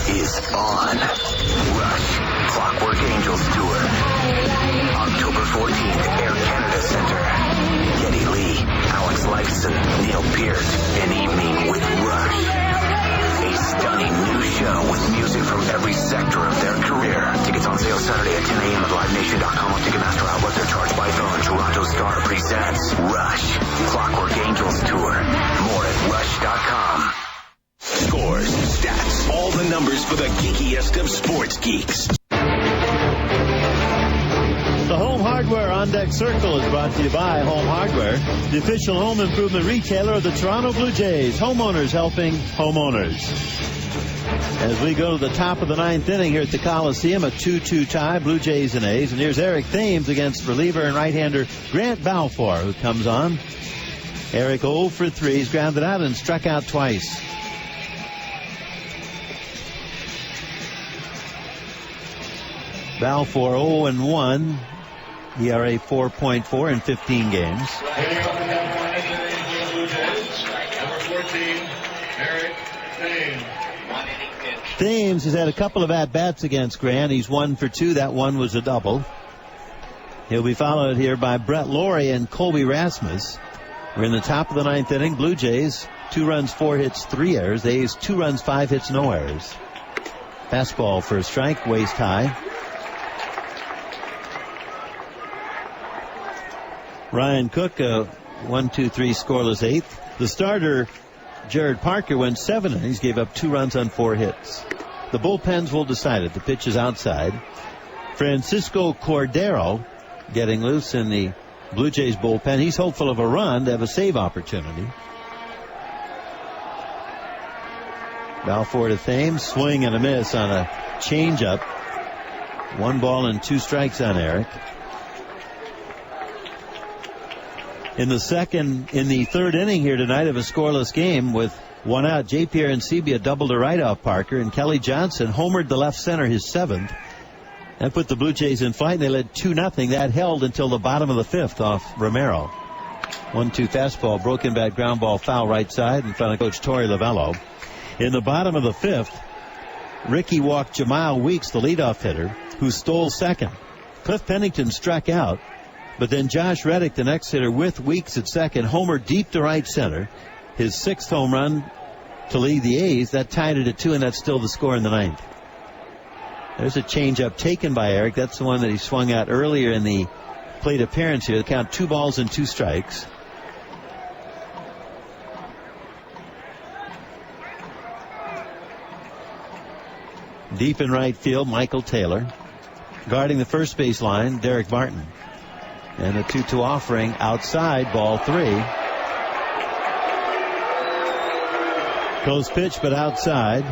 Is on. Rush Clockwork Angels Tour. October 14th, Air Canada Centre. Geddy Lee, Alex Lifeson, Neil Peart, an evening with Rush. A stunning new show with music from every sector of their career. Tickets on sale Saturday at 10 a.m. at LiveNation.com on Ticketmaster Outlet. They're charged by phone. Toronto Star presents Rush Clockwork Angels Tour. More at Rush.com. Scores, stats, all the numbers for the geekiest of sports geeks. The Home Hardware On Deck Circle is brought to you by Home Hardware, the official home improvement retailer of the Toronto Blue Jays. Homeowners helping homeowners. As we go to the top of the 9th inning here at the Coliseum, a 2-2 tie, Blue Jays and A's. And here's Eric Thames against reliever and right-hander Grant Balfour, who comes on. Eric 0 for 3. He's grounded out and struck out twice. Balfour 0-1. ERA 4.4 in 15 games. Thames has had a couple of at-bats against Grant. He's 1 for 2. That one was a double. He'll be followed here by Brett Laurie and Colby Rasmus. We're in the top of the 9th inning. Blue Jays, 2 runs, 4 hits, 3 errors. A's, 2 runs, 5 hits, no errors. Fastball for a strike, waist high. Ryan Cook, 1-2-3 scoreless 8th. The starter, Jared Parker, went 7 innings, gave up 2 runs on 4 hits. The bullpens will decide it. The pitch is outside. Francisco Cordero getting loose in the Blue Jays bullpen. He's hopeful of a run to have a save opportunity. Balfour to Thames, swing and a miss on a changeup. 1 ball and 2 strikes on Eric. In the 3rd inning here tonight of a scoreless game with 1 out, J. Pierre Encibia doubled to right off Parker, and Kelly Johnson homered the left center, his 7th. That put the Blue Jays in flight, and they led 2-0. That held until the bottom of the 5th off Romero. 1-2 fastball, broken bat ground ball, foul right side in front of Coach Torey Lovello. In the bottom of the 5th, Ricky walked Jamal Weeks, the leadoff hitter, who stole second. Cliff Pennington struck out. But then Josh Reddick, the next hitter, with Weeks at second, homered deep to right center. His 6th home run to lead the A's. That tied it at 2, and that's still the score in the 9th. There's a changeup taken by Eric. That's the one that he swung out earlier in the plate appearance here. The count 2 balls and 2 strikes. Deep in right field, Michael Taylor. Guarding the first base line, Derek Martin. And a 2-2 offering outside, ball 3. Close pitch, but outside.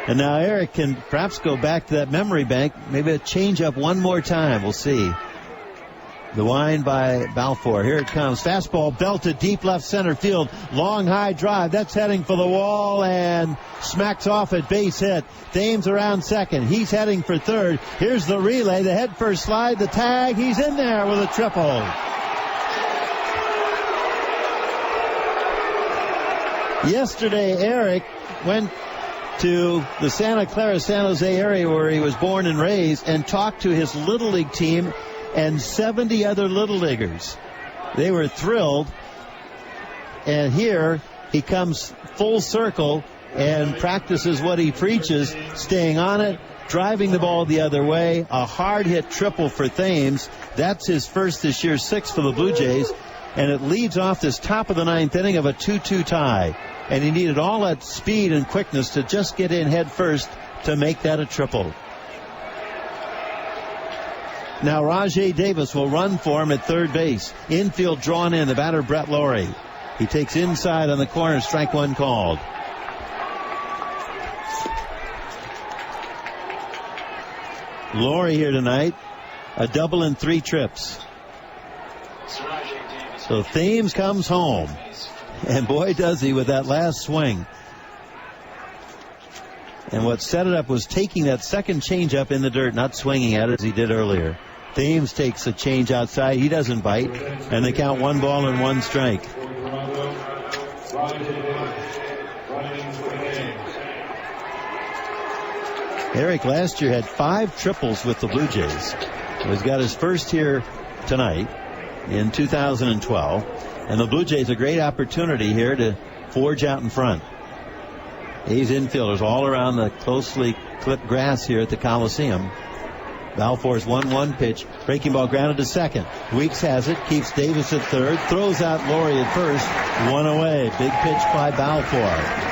And now Eric can perhaps go back to that memory bank. Maybe a changeup one more time. We'll see. The wind by Balfour. Here it comes. Fastball belted deep left center field. Long high drive. That's heading for the wall and smacks off at base hit. Thames around second. He's heading for third. Here's the relay. The head first slide. The tag. He's in there with a triple. Yesterday, Eric went to the Santa Clara, San Jose area where he was born and raised and talked to his Little League team and 70 other Little Leaguers. They were thrilled. And here he comes full circle and practices what he preaches, staying on it, driving the ball the other way. A hard hit triple for Thames. That's his first this year, 6th for the Blue Jays. And it leads off this top of the 9th inning of a 2-2 tie. And he needed all that speed and quickness to just get in head first to make that a triple. Now Rajay Davis will run for him at third base. Infield drawn in, the batter Brett Laurie. He takes inside on the corner, strike 1 called. Laurie here tonight, a double in 3 trips. So Thames comes home. And boy does he with that last swing. And what set it up was taking that second changeup in the dirt, not swinging at it as he did earlier. Thames takes a change outside. He doesn't bite. And they count 1 ball and 1 strike. Eric last year had 5 triples with the Blue Jays. He's got his first here tonight in 2012. And the Blue Jays a great opportunity here to forge out in front. A's infielders all around the closely clipped grass here at the Coliseum. Balfour's 1-1 pitch. Breaking ball grounded to second. Weeks has it. Keeps Davis at third. Throws out Laurie at first. 1 away. Big pitch by Balfour.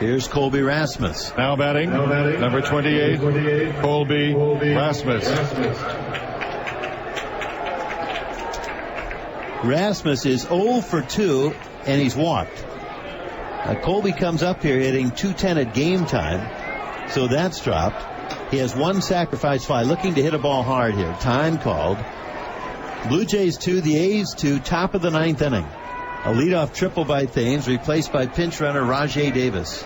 Here's Colby Rasmus. Now batting, number 28, Colby Rasmus. Rasmus is 0 for 2, and he's walked. Colby comes up here hitting .210 at game time, so that's dropped. He has 1 sacrifice fly, looking to hit a ball hard here. Time called. Blue Jays 2, the A's 2, top of the 9th inning. A leadoff triple by Thames, replaced by pinch runner Rajai Davis.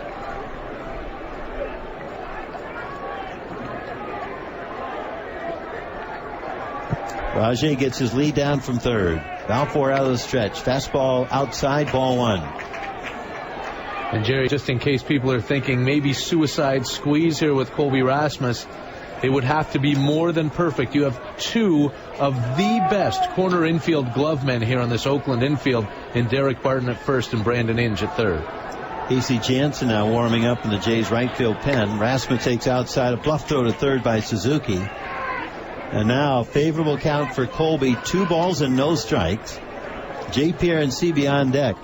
Rajai gets his lead down from third. Balfour out of the stretch. Fastball outside, ball 1. And Jerry, just in case people are thinking maybe suicide squeeze here with Colby Rasmus, it would have to be more than perfect. You have 2 of the best corner infield glove men here on this Oakland infield in Derek Barton at first and Brandon Inge at third. Casey Jansen now warming up in the Jays' right field pen. Rasmus takes outside, a bluff throw to third by Suzuki. And now favorable count for Colby. 2 balls and no strikes. J. Pierre and CB on deck.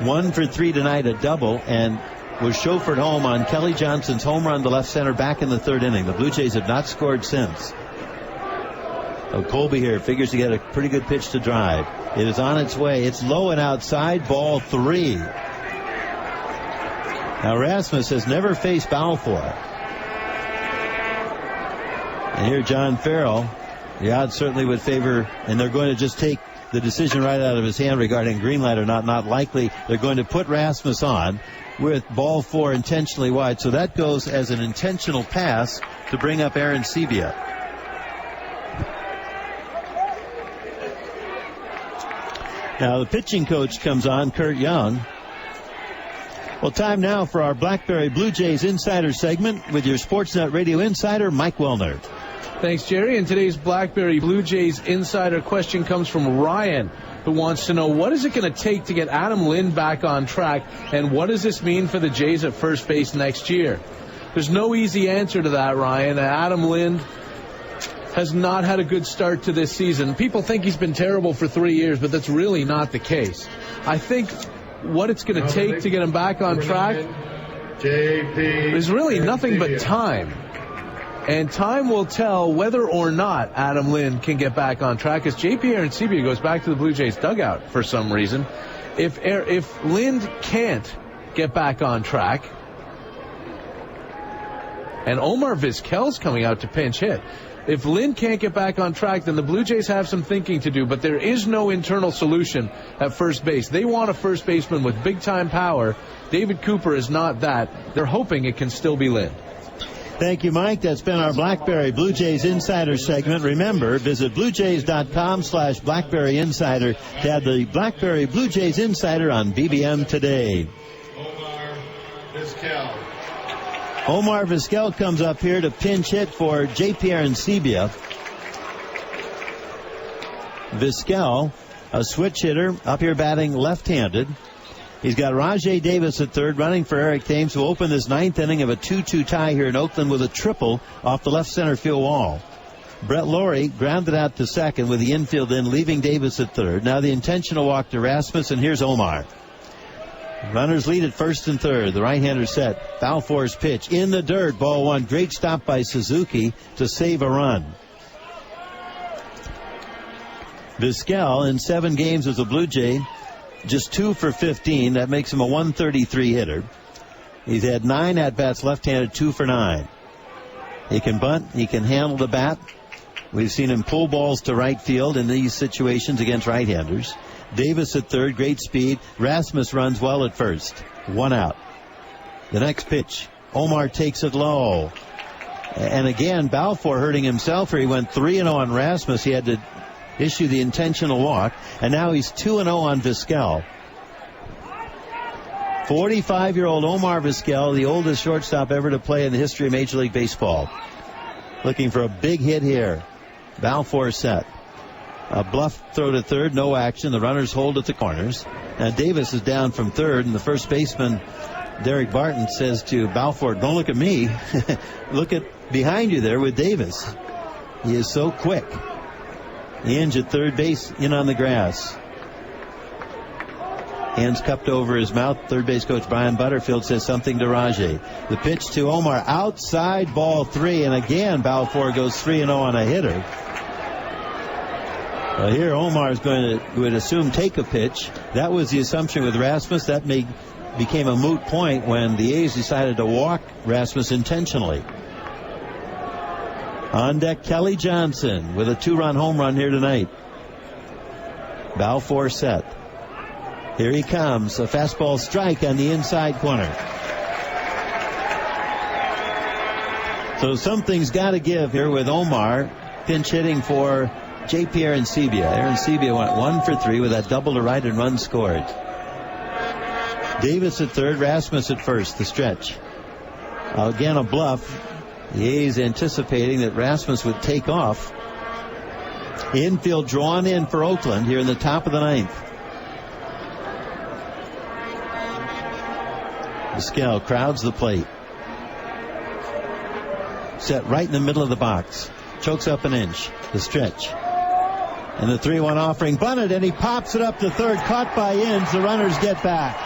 1 for 3 tonight, a double, and was chauffeured home on Kelly Johnson's home run to left center back in the 3rd inning. The Blue Jays have not scored since. So Colby here figures to get a pretty good pitch to drive. It is on its way. It's low and outside, ball 3. Now Rasmus has never faced Balfour. And here John Farrell, the odds certainly would favor, and they're going to just take the decision right out of his hand regarding green light or not likely. They're going to put Rasmus on with ball 4 intentionally wide. So that goes as an intentional pass to bring up Aaron Sebia. Now the pitching coach comes on, Kurt Young. Well, time now for our Blackberry Blue Jays Insider segment with your Sportsnet Radio Insider, Mike Wellner. Thanks, Jerry. And today's Blackberry Blue Jays Insider question comes from Ryan, who wants to know, what is it going to take to get Adam Lind back on track, and what does this mean for the Jays at first base next year? There's no easy answer to that, Ryan. Adam Lind has not had a good start to this season. People think he's been terrible for 3 years, but that's really not the case. I think what it's going to take to get him back on track is really nothing but time. And time will tell whether or not Adam Lind can get back on track, as JP Arencibia goes back to the Blue Jays dugout for some reason. If Lind can't get back on track, and Omar Vizquel's coming out to pinch hit, if Lind can't get back on track, then the Blue Jays have some thinking to do, but there is no internal solution at first base. They want a first baseman with big-time power. David Cooper is not that. They're hoping it can still be Lind. Thank you, Mike. That's been our Blackberry Blue Jays Insider segment. Remember, visit bluejays.com/Blackberry Insider to have the Blackberry Blue Jays Insider on BBM today. Omar Vizquel comes up here to pinch hit for J.P. Arencibia. Vizquel, a switch hitter, up here batting left-handed. He's got Rajai Davis at third, running for Eric Thames, who opened this 9th inning of a 2-2 tie here in Oakland with a triple off the left center field wall. Brett Laurie grounded out to second with the infield in, leaving Davis at third. Now the intentional walk to Rasmus, and here's Omar. Runners lead at first and third. The right-hander set. Balfour's pitch in the dirt. Ball 1. Great stop by Suzuki to save a run. Vizquel in 7 games as a Blue Jay, just 2 for 15. That makes him a 133 hitter. He's had 9 at-bats left-handed, 2 for 9. He can bunt. He can handle the bat. We've seen him pull balls to right field in these situations against right-handers. Davis at third, great speed. Rasmus runs well at first. 1 out. The next pitch, Omar takes it low. And again, Balfour hurting himself here. He went 3-0 on Rasmus. He had to issue the intentional walk. And now he's 2-0 on Vizquel. 45-year-old Omar Vizquel, the oldest shortstop ever to play in the history of Major League Baseball. Looking for a big hit here. Balfour set. A bluff throw to third, no action. The runners hold at the corners. Now Davis is down from third, and the first baseman, Derek Barton, says to Balfour, "Don't look at me. Look at behind you there with Davis. He is so quick." Inge at third base, in on the grass. Hands cupped over his mouth. Third base coach Brian Butterfield says something to Rajai. The pitch to Omar, outside, ball 3, and again Balfour goes 3-0 on a hitter. Well, here Omar is would assume take a pitch. That was the assumption with Rasmus. That became a moot point when the A's decided to walk Rasmus intentionally. On deck, Kelly Johnson with a 2-run home run here tonight. Balfour set. Here he comes. A fastball strike on the inside corner. So something's got to give here with Omar pinch hitting for J.P. Arancibia. Arancibia went 1 for 3 with that double to right and run scored. Davis at third, Rasmus at first, the stretch. Again, a bluff. The A's anticipating that Rasmus would take off. Infield drawn in for Oakland here in the top of the ninth. Vizquel crowds the plate. Set right in the middle of the box. Chokes up an inch. The stretch. And the 3-1 offering bunted, and he pops it up to third. Caught by Inns. The runners get back.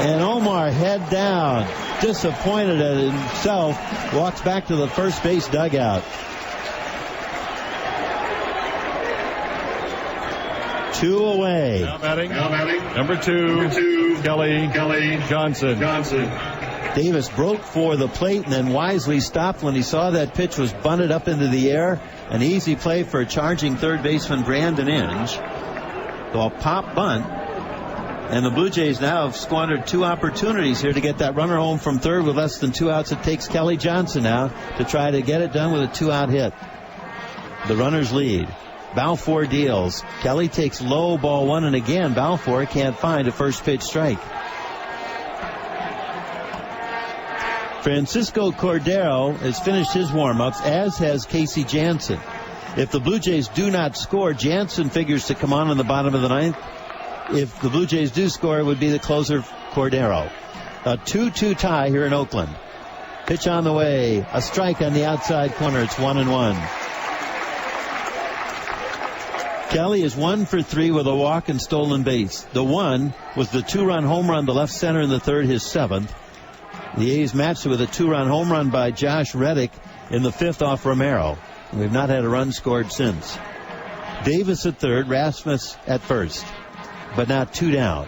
And Omar, head down, disappointed at himself, walks back to the first base dugout. 2 away. Now batting. Number 2, Kelly Johnson. Davis broke for the plate and then wisely stopped when he saw that pitch was bunted up into the air. An easy play for a charging third baseman, Brandon Inge. So a pop bunt. And the Blue Jays now have squandered 2 opportunities here to get that runner home from third with less than 2 outs. It takes Kelly Johnson now to try to get it done with a 2-out hit. The runners lead. Balfour deals. Kelly takes low, ball 1, and again Balfour can't find a first pitch strike. Francisco Cordero has finished his warm-ups, as has Casey Jansen. If the Blue Jays do not score, Jansen figures to come on in the bottom of the ninth. If the Blue Jays do score, it would be the closer, Cordero. A 2-2 tie here in Oakland. Pitch on the way. A strike on the outside corner. It's 1-1. Kelly is 1 for 3 with a walk and stolen base. The 1 was the 2-run home run to left center in the third, his 7th. The A's matched it with a 2-run home run by Josh Reddick in the 5th off Romero. We've not had a run scored since. Davis at third, Rasmus at first. But now 2 down.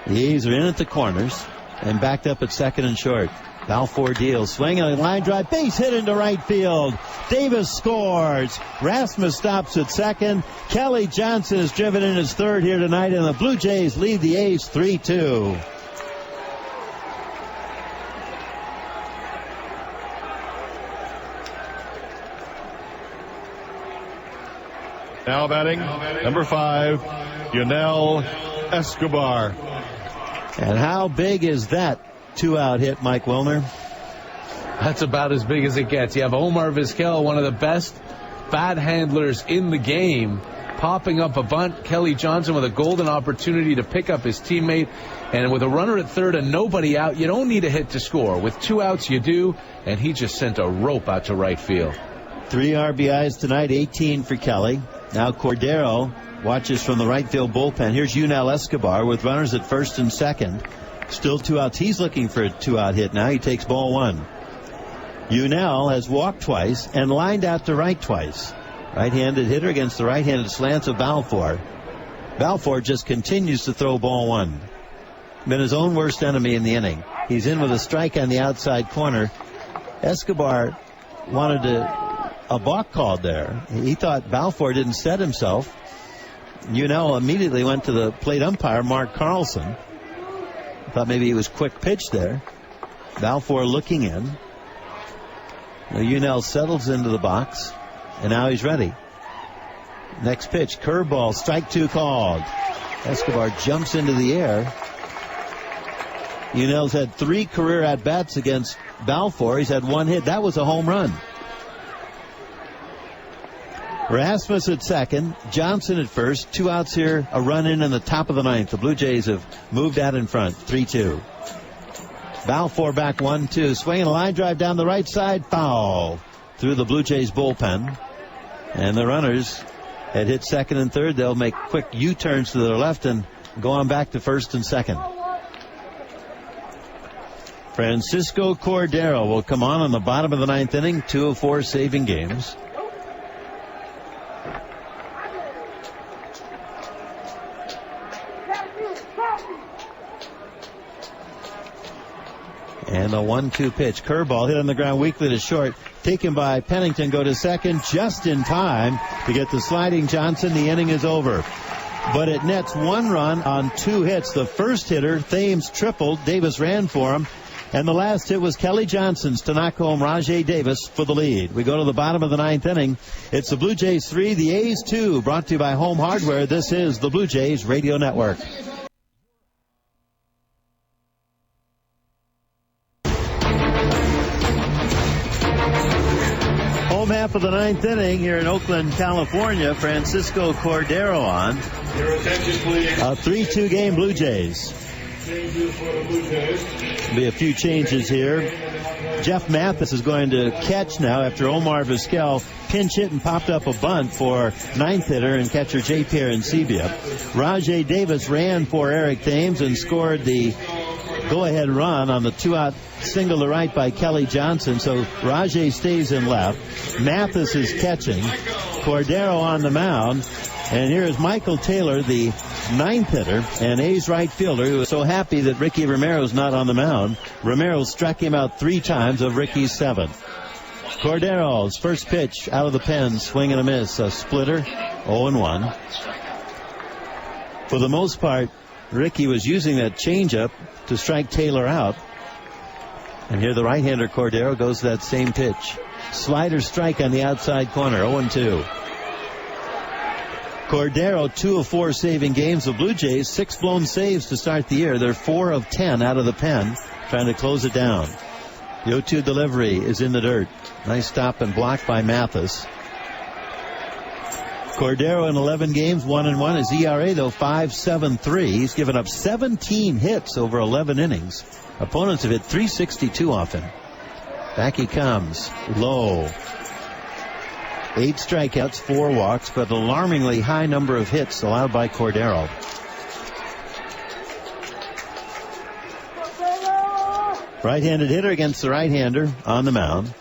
The A's are in at the corners and backed up at second and short. Balfour deals, swinging a line drive, base hit into right field. Davis scores. Rasmus stops at second. Kelly Johnson is driven in his third here tonight, and the Blue Jays lead the A's 3-2. Now batting, number 5, Yunel Escobar. And how big is that 2-out hit, Mike Wilner? That's about as big as it gets. You have Omar Vizquel, one of the best bat handlers in the game, popping up a bunt. Kelly Johnson with a golden opportunity to pick up his teammate. And with a runner at third and nobody out, you don't need a hit to score. With 2 outs, you do. And he just sent a rope out to right field. 3 RBIs tonight, 18 for Kelly. Now Cordero watches from the right field bullpen. Here's Yunel Escobar with runners at first and second. Still 2 outs. He's looking for a 2-out hit now. He takes ball 1. Yunel has walked twice and lined out to right twice. Right-handed hitter against the right-handed slants of Balfour. Balfour just continues to throw ball 1. Been his own worst enemy in the inning. He's in with a strike on the outside corner. Escobar wanted a balk called there. He thought Balfour didn't set himself. Yunel immediately went to the plate umpire, Mark Carlson. Thought maybe he was quick pitch there. Balfour looking in. Now Yunel settles into the box, and now he's ready. Next pitch, curveball, strike 2 called. Escobar jumps into the air. Yunel's had 3 career at-bats against Balfour. He's had 1 hit. That was a home run. Rasmus at second, Johnson at first. 2 outs here, a run in the top of the ninth. The Blue Jays have moved out in front, 3-2. Balfour back 1-2, swinging a line drive down the right side, foul through the Blue Jays bullpen. And the runners had hit second and third. They'll make quick U-turns to their left and go on back to first and second. Francisco Cordero will come on the bottom of the ninth inning, 2 of 4 saving games. And a 1-2 pitch. Curveball hit on the ground weakly to short. Taken by Pennington. Go to second just in time to get the sliding Johnson. The inning is over. But it nets 1 run on 2 hits. The first hitter, Thames, tripled. Davis ran for him. And the last hit was Kelly Johnson's to knock home Rajai Davis for the lead. We go to the bottom of the 9th inning. It's the Blue Jays 3, the A's 2. Brought to you by Home Hardware. This is the Blue Jays Radio Network. Home half of the 9th inning here in Oakland, California. Francisco Cordero on. Your attention, please. A 3-2 game, Blue Jays. Changes for the Blue Jays. There'll be a few changes here. Jeff Mathis is going to catch now after Omar Vizquel pinch hit and popped up a bunt for 9th hitter and catcher J. Pierre Encibia. Rajai Davis ran for Eric Thames and scored the go-ahead run on the 2-out single to right by Kelly Johnson. So Rajai stays in left. Mathis is catching. Cordero on the mound. And here is Michael Taylor, the 9th hitter, and A's right fielder, who is so happy that Ricky Romero's not on the mound. Romero struck him out 3 times of Ricky's 7. Cordero's first pitch out of the pen, swing and a miss, a splitter, 0-1. For the most part, Ricky was using that changeup to strike Taylor out. And here the right-hander Cordero goes to that same pitch. Slider strike on the outside corner, 0-2. Cordero, 2 of 4 saving games. The Blue Jays, 6 blown saves to start the year. They're 4 of 10 out of the pen, trying to close it down. The 0-2 delivery is in the dirt. Nice stop and block by Mathis. Cordero in 11 games, 1-1. His ERA, though, 5.73. He's given up 17 hits over 11 innings. Opponents have hit 362 off him. Back he comes. Low. 8 strikeouts, 4 walks, but an alarmingly high number of hits allowed by Cordero. Right-handed hitter against the right-hander on the mound.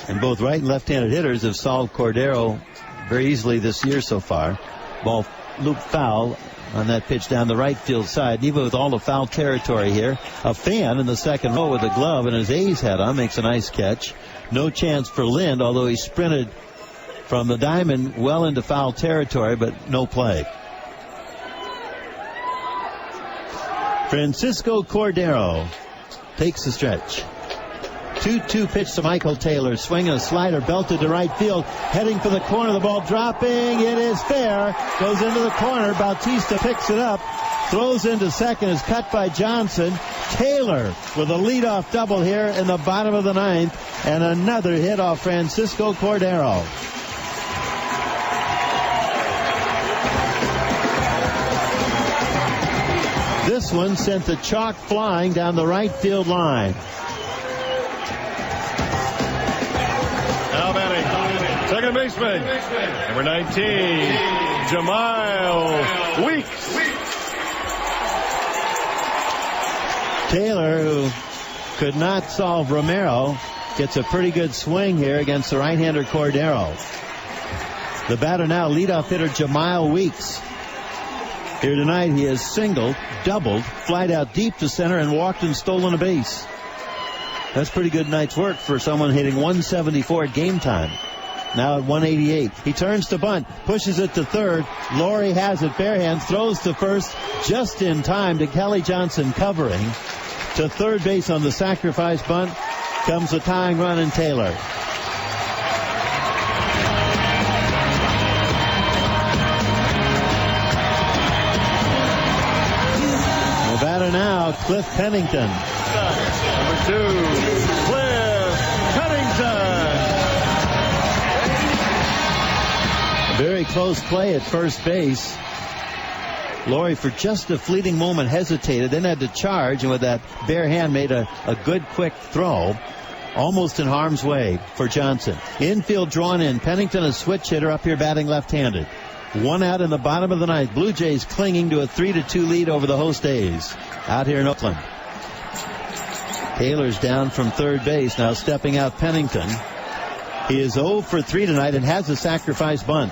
And both right and left-handed hitters have solved Cordero very easily this year so far. Ball looped foul on that pitch down the right field side. Even with all the foul territory here, a fan in the second row with a glove and his A's hat on makes a nice catch. No chance for Lind, although he sprinted from the diamond well into foul territory, but no play. Francisco Cordero takes the stretch. 2-2 pitch to Michael Taylor. Swing and a slider belted to right field. Heading for the corner. The ball dropping. It is fair. Goes into the corner. Bautista picks it up. Throws into second. Is cut by Johnson. Taylor with a leadoff double here in the bottom of the 9th. And another hit off Francisco Cordero. This one sent the chalk flying down the right field line. Now batting, second baseman, number 19, Jamal Weeks. Taylor, who could not solve Romero, gets a pretty good swing here against the right-hander Cordero. The batter now, leadoff hitter Jamal Weeks. Here tonight, he has singled, doubled, flied out deep to center, and walked and stolen a base. That's pretty good night's work for someone hitting 174 at game time. Now at 188. He turns to bunt, pushes it to third. Laurie has it, bare hands, throws to first just in time to Kelly Johnson covering. To third base on the sacrifice bunt comes the tying run in Taylor. The batter now, Cliff Pennington. Number 2, Cliff Pennington. Very close play at first base. Laurie, for just a fleeting moment, hesitated, then had to charge, and with that bare hand made a good quick throw. Almost in harm's way for Johnson. Infield drawn in. Pennington, a switch hitter, up here batting left-handed. 1 out in the bottom of the 9th. Blue Jays clinging to a 3-2 lead over the host A's out here in Oakland. Taylor's down from third base, now stepping out Pennington. He is 0 for 3 tonight and has a sacrifice bunt.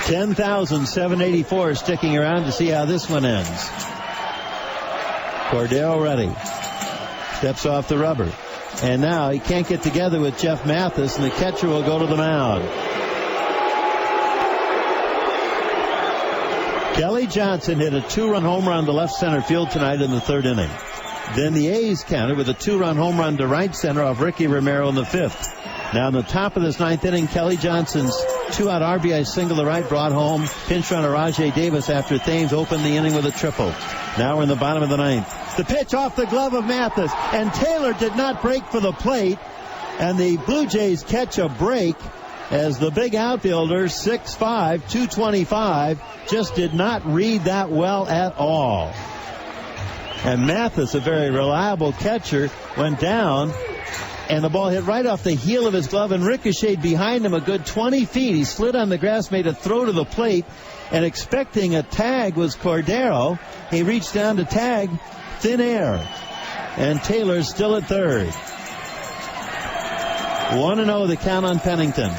10,784 sticking around to see how this one ends. Cordero ready. Steps off the rubber. And now he can't get together with Jeff Mathis, and the catcher will go to the mound. Kelly Johnson hit a 2-run home run to left center field tonight in the third inning. Then the A's countered with a 2-run home run to right center off Ricky Romero in the fifth. Now in the top of this ninth inning, Kelly Johnson's 2-out RBI single to right brought home pinch runner Rajay Davis after Thames opened the inning with a triple. Now we're in the bottom of the ninth. The pitch off the glove of Mathis, and Taylor did not break for the plate, and the Blue Jays catch a break as the big outfielder, 6'5", 225, just did not read that well at all. And Mathis, a very reliable catcher, went down, and the ball hit right off the heel of his glove and ricocheted behind him a good 20 feet. He slid on the grass, made a throw to the plate, and expecting a tag was Cordero. He reached down to tag, thin air, and Taylor's still at third. 1-0 the count on Pennington.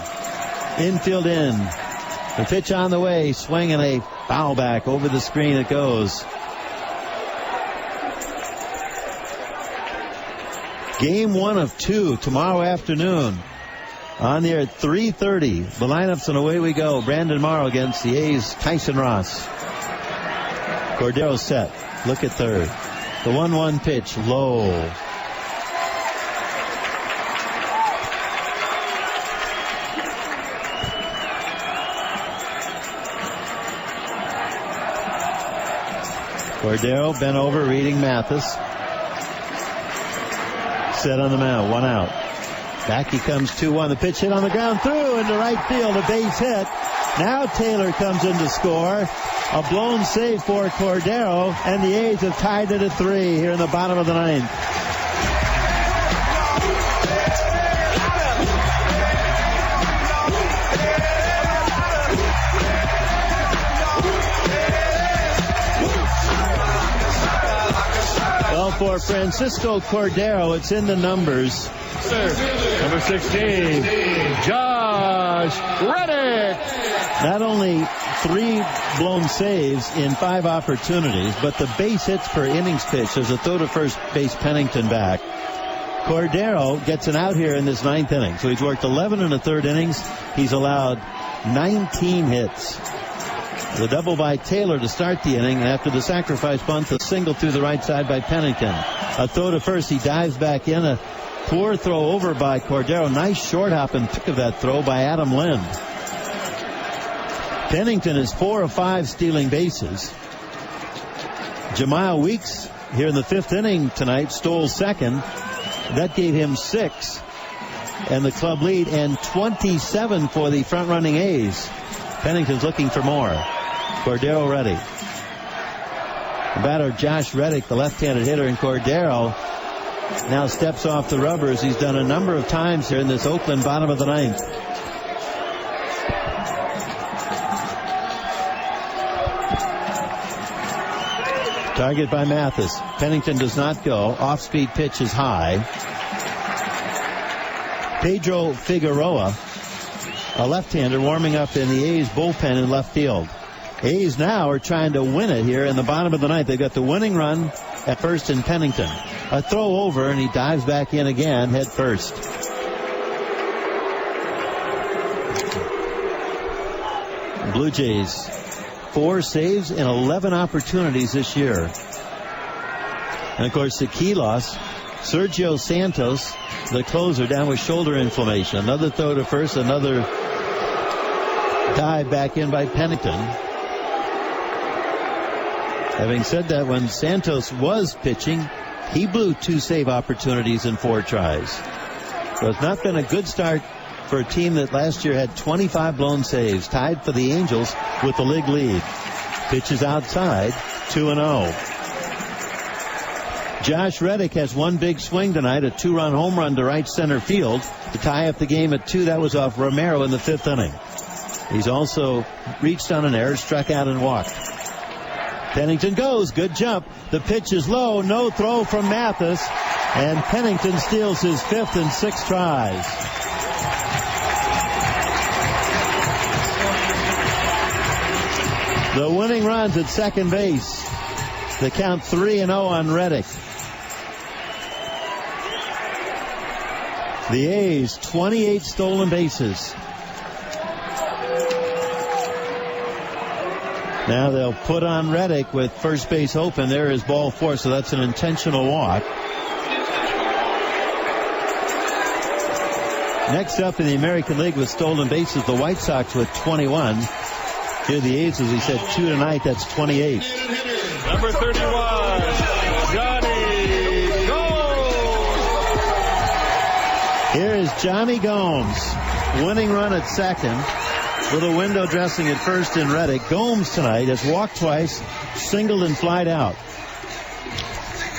Infield in. The pitch on the way. Swing and a foul back. Over the screen it goes. Game 1 of 2 tomorrow afternoon. On the air at 3:30. The lineups and away we go. Brandon Morrow against the A's Tyson Ross. Cordero set. Look at third. The 1-1 pitch. Low. Cordero bent over, reading Mathis. Set on the mound, 1 out. Back he comes, 2-1. The pitch hit on the ground, through into right field, a base hit. Now Taylor comes in to score. A blown save for Cordero, and the A's have tied it at 3 here in the bottom of the ninth. Well, for Francisco Cordero, it's in the numbers. Number 16, Josh Reddick. Not only 3 blown saves in 5 opportunities, but the base hits per innings pitch. There's a throw to first base Pennington back. Cordero gets an out here in this 9th inning. So he's worked 11 in the 3rd innings. He's allowed 19 hits. The double by Taylor to start the inning, and after the sacrifice bunt, a single through the right side by Pennington. A throw to first, he dives back in. A poor throw over by Cordero. Nice short hop and pick of that throw by Adam Lind. Pennington is 4 of 5 stealing bases. Jemiah Weeks here in the 5th inning tonight stole second. That gave him 6 and the club lead, and 27 for the front-running A's. Pennington's looking for more. Cordero ready. The batter, Josh Reddick, the left-handed hitter, and Cordero now steps off the rubber, as he's done a number of times here in this Oakland bottom of the ninth. Target by Mathis. Pennington does not go. Off-speed pitch is high. Pedro Figueroa, a left-hander, warming up in the A's bullpen in left field. A's now are trying to win it here in the bottom of the ninth. They've got the winning run at first in Pennington. A throw over, and he dives back in again, head first. Blue Jays, 4 saves in 11 opportunities this year. And, of course, the key loss, Sergio Santos, the closer, down with shoulder inflammation. Another throw to first, another dive back in by Pennington. Having said that, when Santos was pitching, he blew 2 save opportunities in 4 tries. So it's not been a good start for a team that last year had 25 blown saves, tied for the Angels with the league lead. Pitches outside, 2-0. Josh Reddick has one big swing tonight, a 2-run home run to right center field to tie up the game at 2. That was off Romero in the 5th inning. He's also reached on an error, struck out and walked. Pennington goes. Good jump. The pitch is low. No throw from Mathis. And Pennington steals his 5th in 6 tries. The winning runs at second base. The count 3-0 on Reddick. The A's 28 stolen bases. Now they'll put on Reddick with first base open. There is ball 4, so that's an intentional walk. Next up in the American League with stolen bases, the White Sox with 21. Here the A's, as we said, 2 tonight. That's 28. Number 31, Johnny Gomes. Here is Johnny Gomes. Winning run at second. Little window dressing at first in Reddick. Gomes tonight has walked twice, singled and flied out.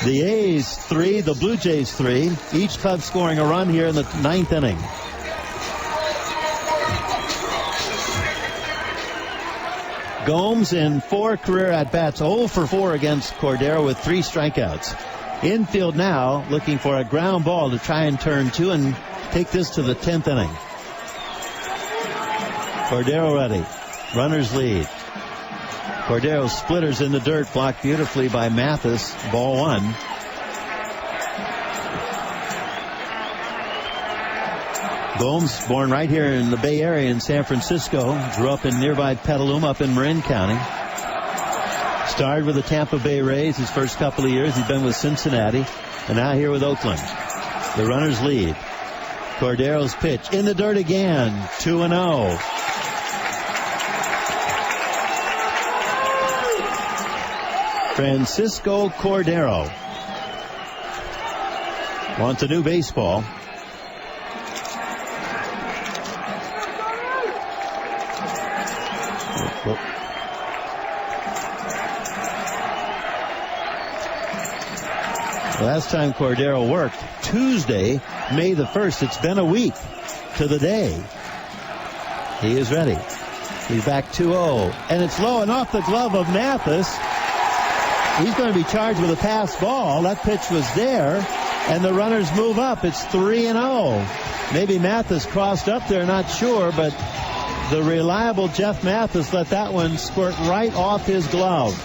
The A's 3, the Blue Jays 3. Each club scoring a run here in the 9th inning. Gomes in 4 career at-bats, 0 for 4 against Cordero with 3 strikeouts. Infield now looking for a ground ball to try and turn 2 and take this to the 10th inning. Cordero ready. Runners lead. Cordero splitters in the dirt, blocked beautifully by Mathis. Ball 1. Gomes, born right here in the Bay Area in San Francisco, grew up in nearby Petaluma up in Marin County. Started with the Tampa Bay Rays his first couple of years. He's been with Cincinnati, and now here with Oakland. The runners lead. Cordero's pitch in the dirt again. 2-0. Francisco Cordero wants a new baseball. Last time Cordero worked, Tuesday, May the 1st. It's been a week to the day. He is ready. He's back 2-0. And it's low and off the glove of Mathis. He's going to be charged with a pass ball. That pitch was there, and the runners move up. It's 3-0. Maybe Mathis crossed up there, not sure, but the reliable Jeff Mathis let that one squirt right off his glove.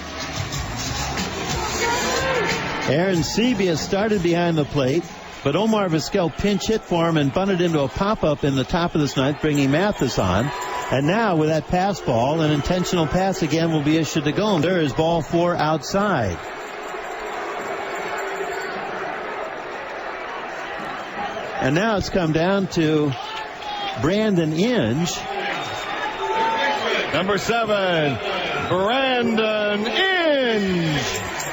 Aaron Sebia started behind the plate, but Omar Vizquel pinch hit for him and bunted into a pop-up in the top of this ninth, bringing Mathis on. And now with that pass ball, an intentional pass again will be issued to Gomes. There is ball 4 outside. And now it's come down to Brandon Inge. Number 7, Brandon Inge.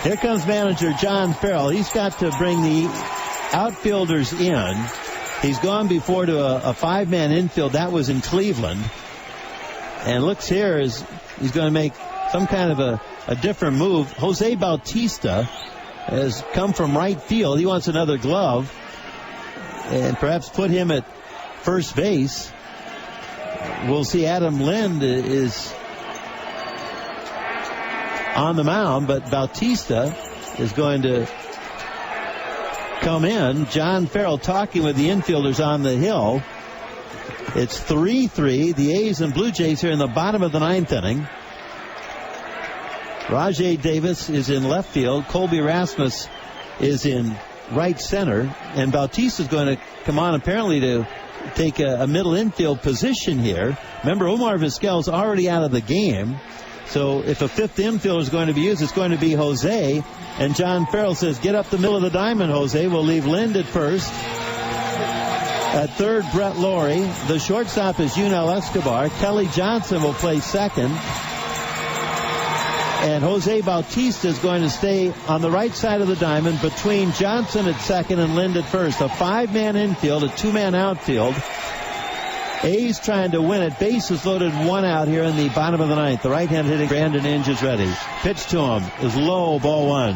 Here comes manager John Farrell. He's got to bring the outfielders in. He's gone before to a 5-man infield. That was in Cleveland. And looks here as he's going to make some kind of a different move. Jose Bautista has come from right field. He wants another glove and perhaps put him at first base. We'll see. Adam Lind is on the mound, but Bautista is going to come in. John Farrell talking with the infielders on the hill. It's 3-3. The A's and Blue Jays here in the bottom of the 9th inning. Rajay Davis is in left field. Colby Rasmus is in right center. And Bautista is going to come on apparently to take a middle infield position here. Remember, Omar Vizquel's already out of the game. So if a 5th infielder is going to be used, it's going to be Jose. And John Farrell says, get up the middle of the diamond, Jose. We'll leave Lind at first. At third, Brett Laurie. The shortstop is Yunel Escobar. Kelly Johnson will play second. And Jose Bautista is going to stay on the right side of the diamond between Johnson at second and Lind at first. A 5-man infield, a 2-man outfield. A's trying to win it. Bases loaded, 1 out here in the bottom of the 9th. The right-hand hitting Brandon Inge is ready. Pitch to him is low, ball 1.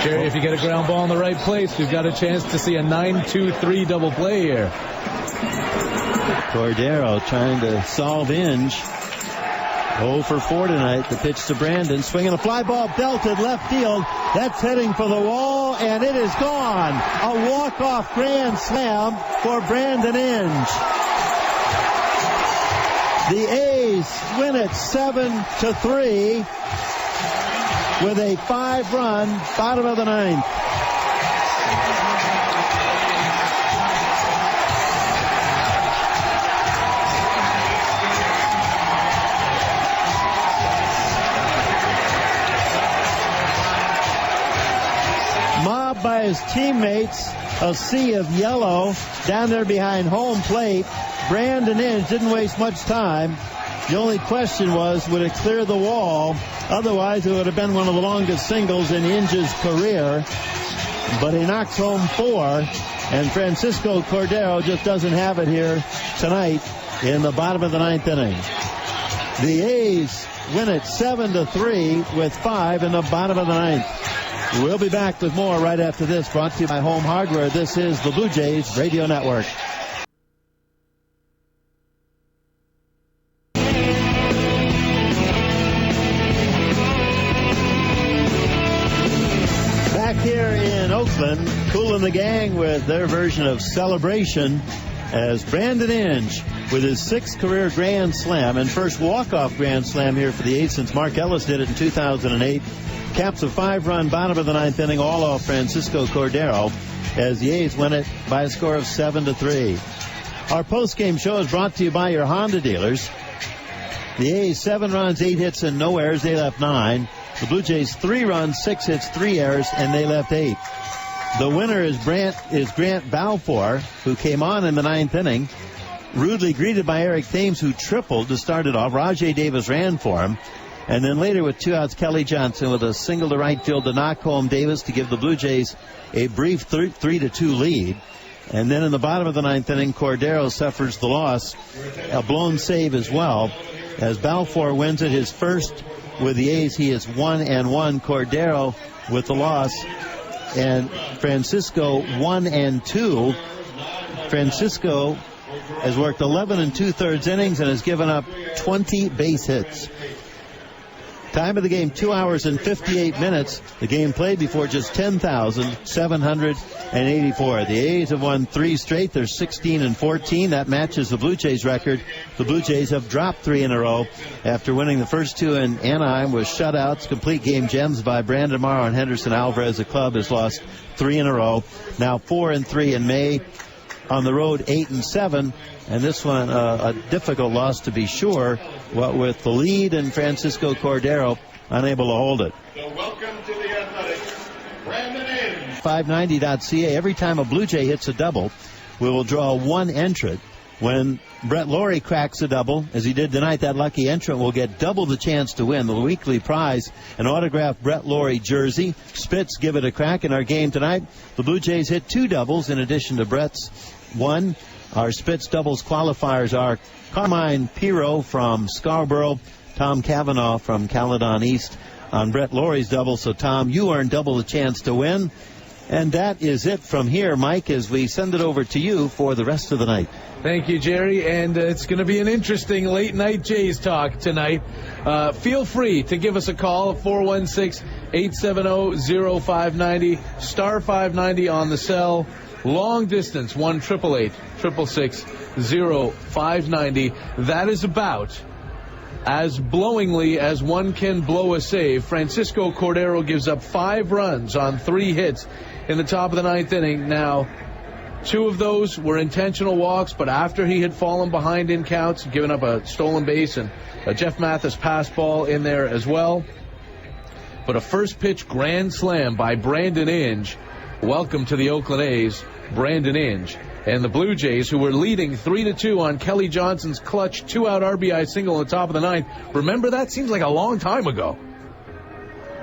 Jerry, if you get a ground ball in the right place, we've got a chance to see a 9-2-3 double play here. Cordero trying to solve Inge. 0 for 4 tonight. The pitch to Brandon. Swinging a fly ball, belted left field. That's heading for the wall, and it is gone. A walk-off grand slam for Brandon Inge. The A's win it 7-3 with a 5-run bottom of the ninth. Mobbed by his teammates, a sea of yellow down there behind home plate. Brandon Inge didn't waste much time. The only question was, would it clear the wall? Otherwise, it would have been one of the longest singles in Inge's career. But he knocks home 4, and Francisco Cordero just doesn't have it here tonight in the bottom of the ninth inning. The A's win it 7-3 with 5 in the bottom of the ninth. We'll be back with more right after this, brought to you by Home Hardware. This is the Blue Jays Radio Network. Back here in Oakland, Kool and the gang with their version of Celebration as Brandon Inge with his 6th career Grand Slam and first walk-off Grand Slam here for the A's since Mark Ellis did it in 2008. Caps a 5-run bottom of the ninth inning, all off Francisco Cordero, as the A's win it by a score of 7-3. Our post-game show is brought to you by your Honda dealers. The A's 7 runs, 8 hits, and no errors. They left 9. The Blue Jays 3 runs, 6 hits, 3 errors, and they left 8. The winner is Grant Balfour, who came on in the ninth inning, rudely greeted by Eric Thames, who tripled to start it off. Rajay Davis ran for him. And then later with 2 outs, Kelly Johnson with a single to right field to knock home Davis to give the Blue Jays a brief 3-2 lead. And then in the bottom of the ninth inning, Cordero suffers the loss, a blown save as well, as Balfour wins it, his first with the A's. He is 1-1. Cordero with the loss, and Francisco 1-2. Francisco has worked 11 2/3 innings and has given up 20 base hits. Time of the game, 2 hours and 58 minutes. The game played before just 10,784. The A's have won 3 straight. They're 16-14. That matches the Blue Jays record. The Blue Jays have dropped 3 in a row after winning the first 2 in Anaheim with shutouts, complete game gems by Brandon Morrow and Henderson Alvarez. The club has lost 3 in a row. Now 4-3 in May. On the road, 8-7, and this one a difficult loss to be sure. What with the lead and Francisco Cordero unable to hold it. So welcome to the Athletics, Brandon Inge. 590.ca. Every time a Blue Jay hits a double, we will draw 1 entrant. When Brett Lawrie cracks a double, as he did tonight, that lucky entrant will get double the chance to win the weekly prize, an autographed Brett Lawrie jersey. Spitz give it a crack in our game tonight. The Blue Jays hit 2 doubles in addition to Brett's 1. Our Spitz doubles qualifiers are Carmine Piro from Scarborough, Tom Cavanaugh from Caledon East on Brett Lawrie's double. So, Tom, you earn double the chance to win. And that is it from here, Mike, as we send it over to you for the rest of the night. Thank you, Jerry, and it's going to be an interesting late-night Jays talk tonight. Feel free to give us a call at 416-870-0590, star 590 on the cell. Long distance, 1-888-666-0590. That is about as blowingly as one can blow a save. Francisco Cordero gives up 5 runs on 3 hits in the top of the ninth inning. Now, 2 of those were intentional walks, but after he had fallen behind in counts, given up a stolen base and a Jeff Mathis pass ball in there as well. But a first pitch grand slam by Brandon Inge. Welcome to the Oakland A's, Brandon Inge. And the Blue Jays, who were leading 3-2 on Kelly Johnson's clutch 2-out RBI single on the top of the ninth. Remember that? Seems like a long time ago.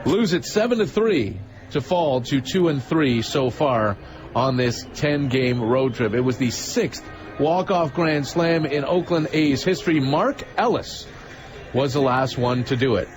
Lose it 7-3 to fall to 2-3 so far on this 10-game road trip. It was the 6th walk-off grand slam in Oakland A's history. Mark Ellis was the last one to do it.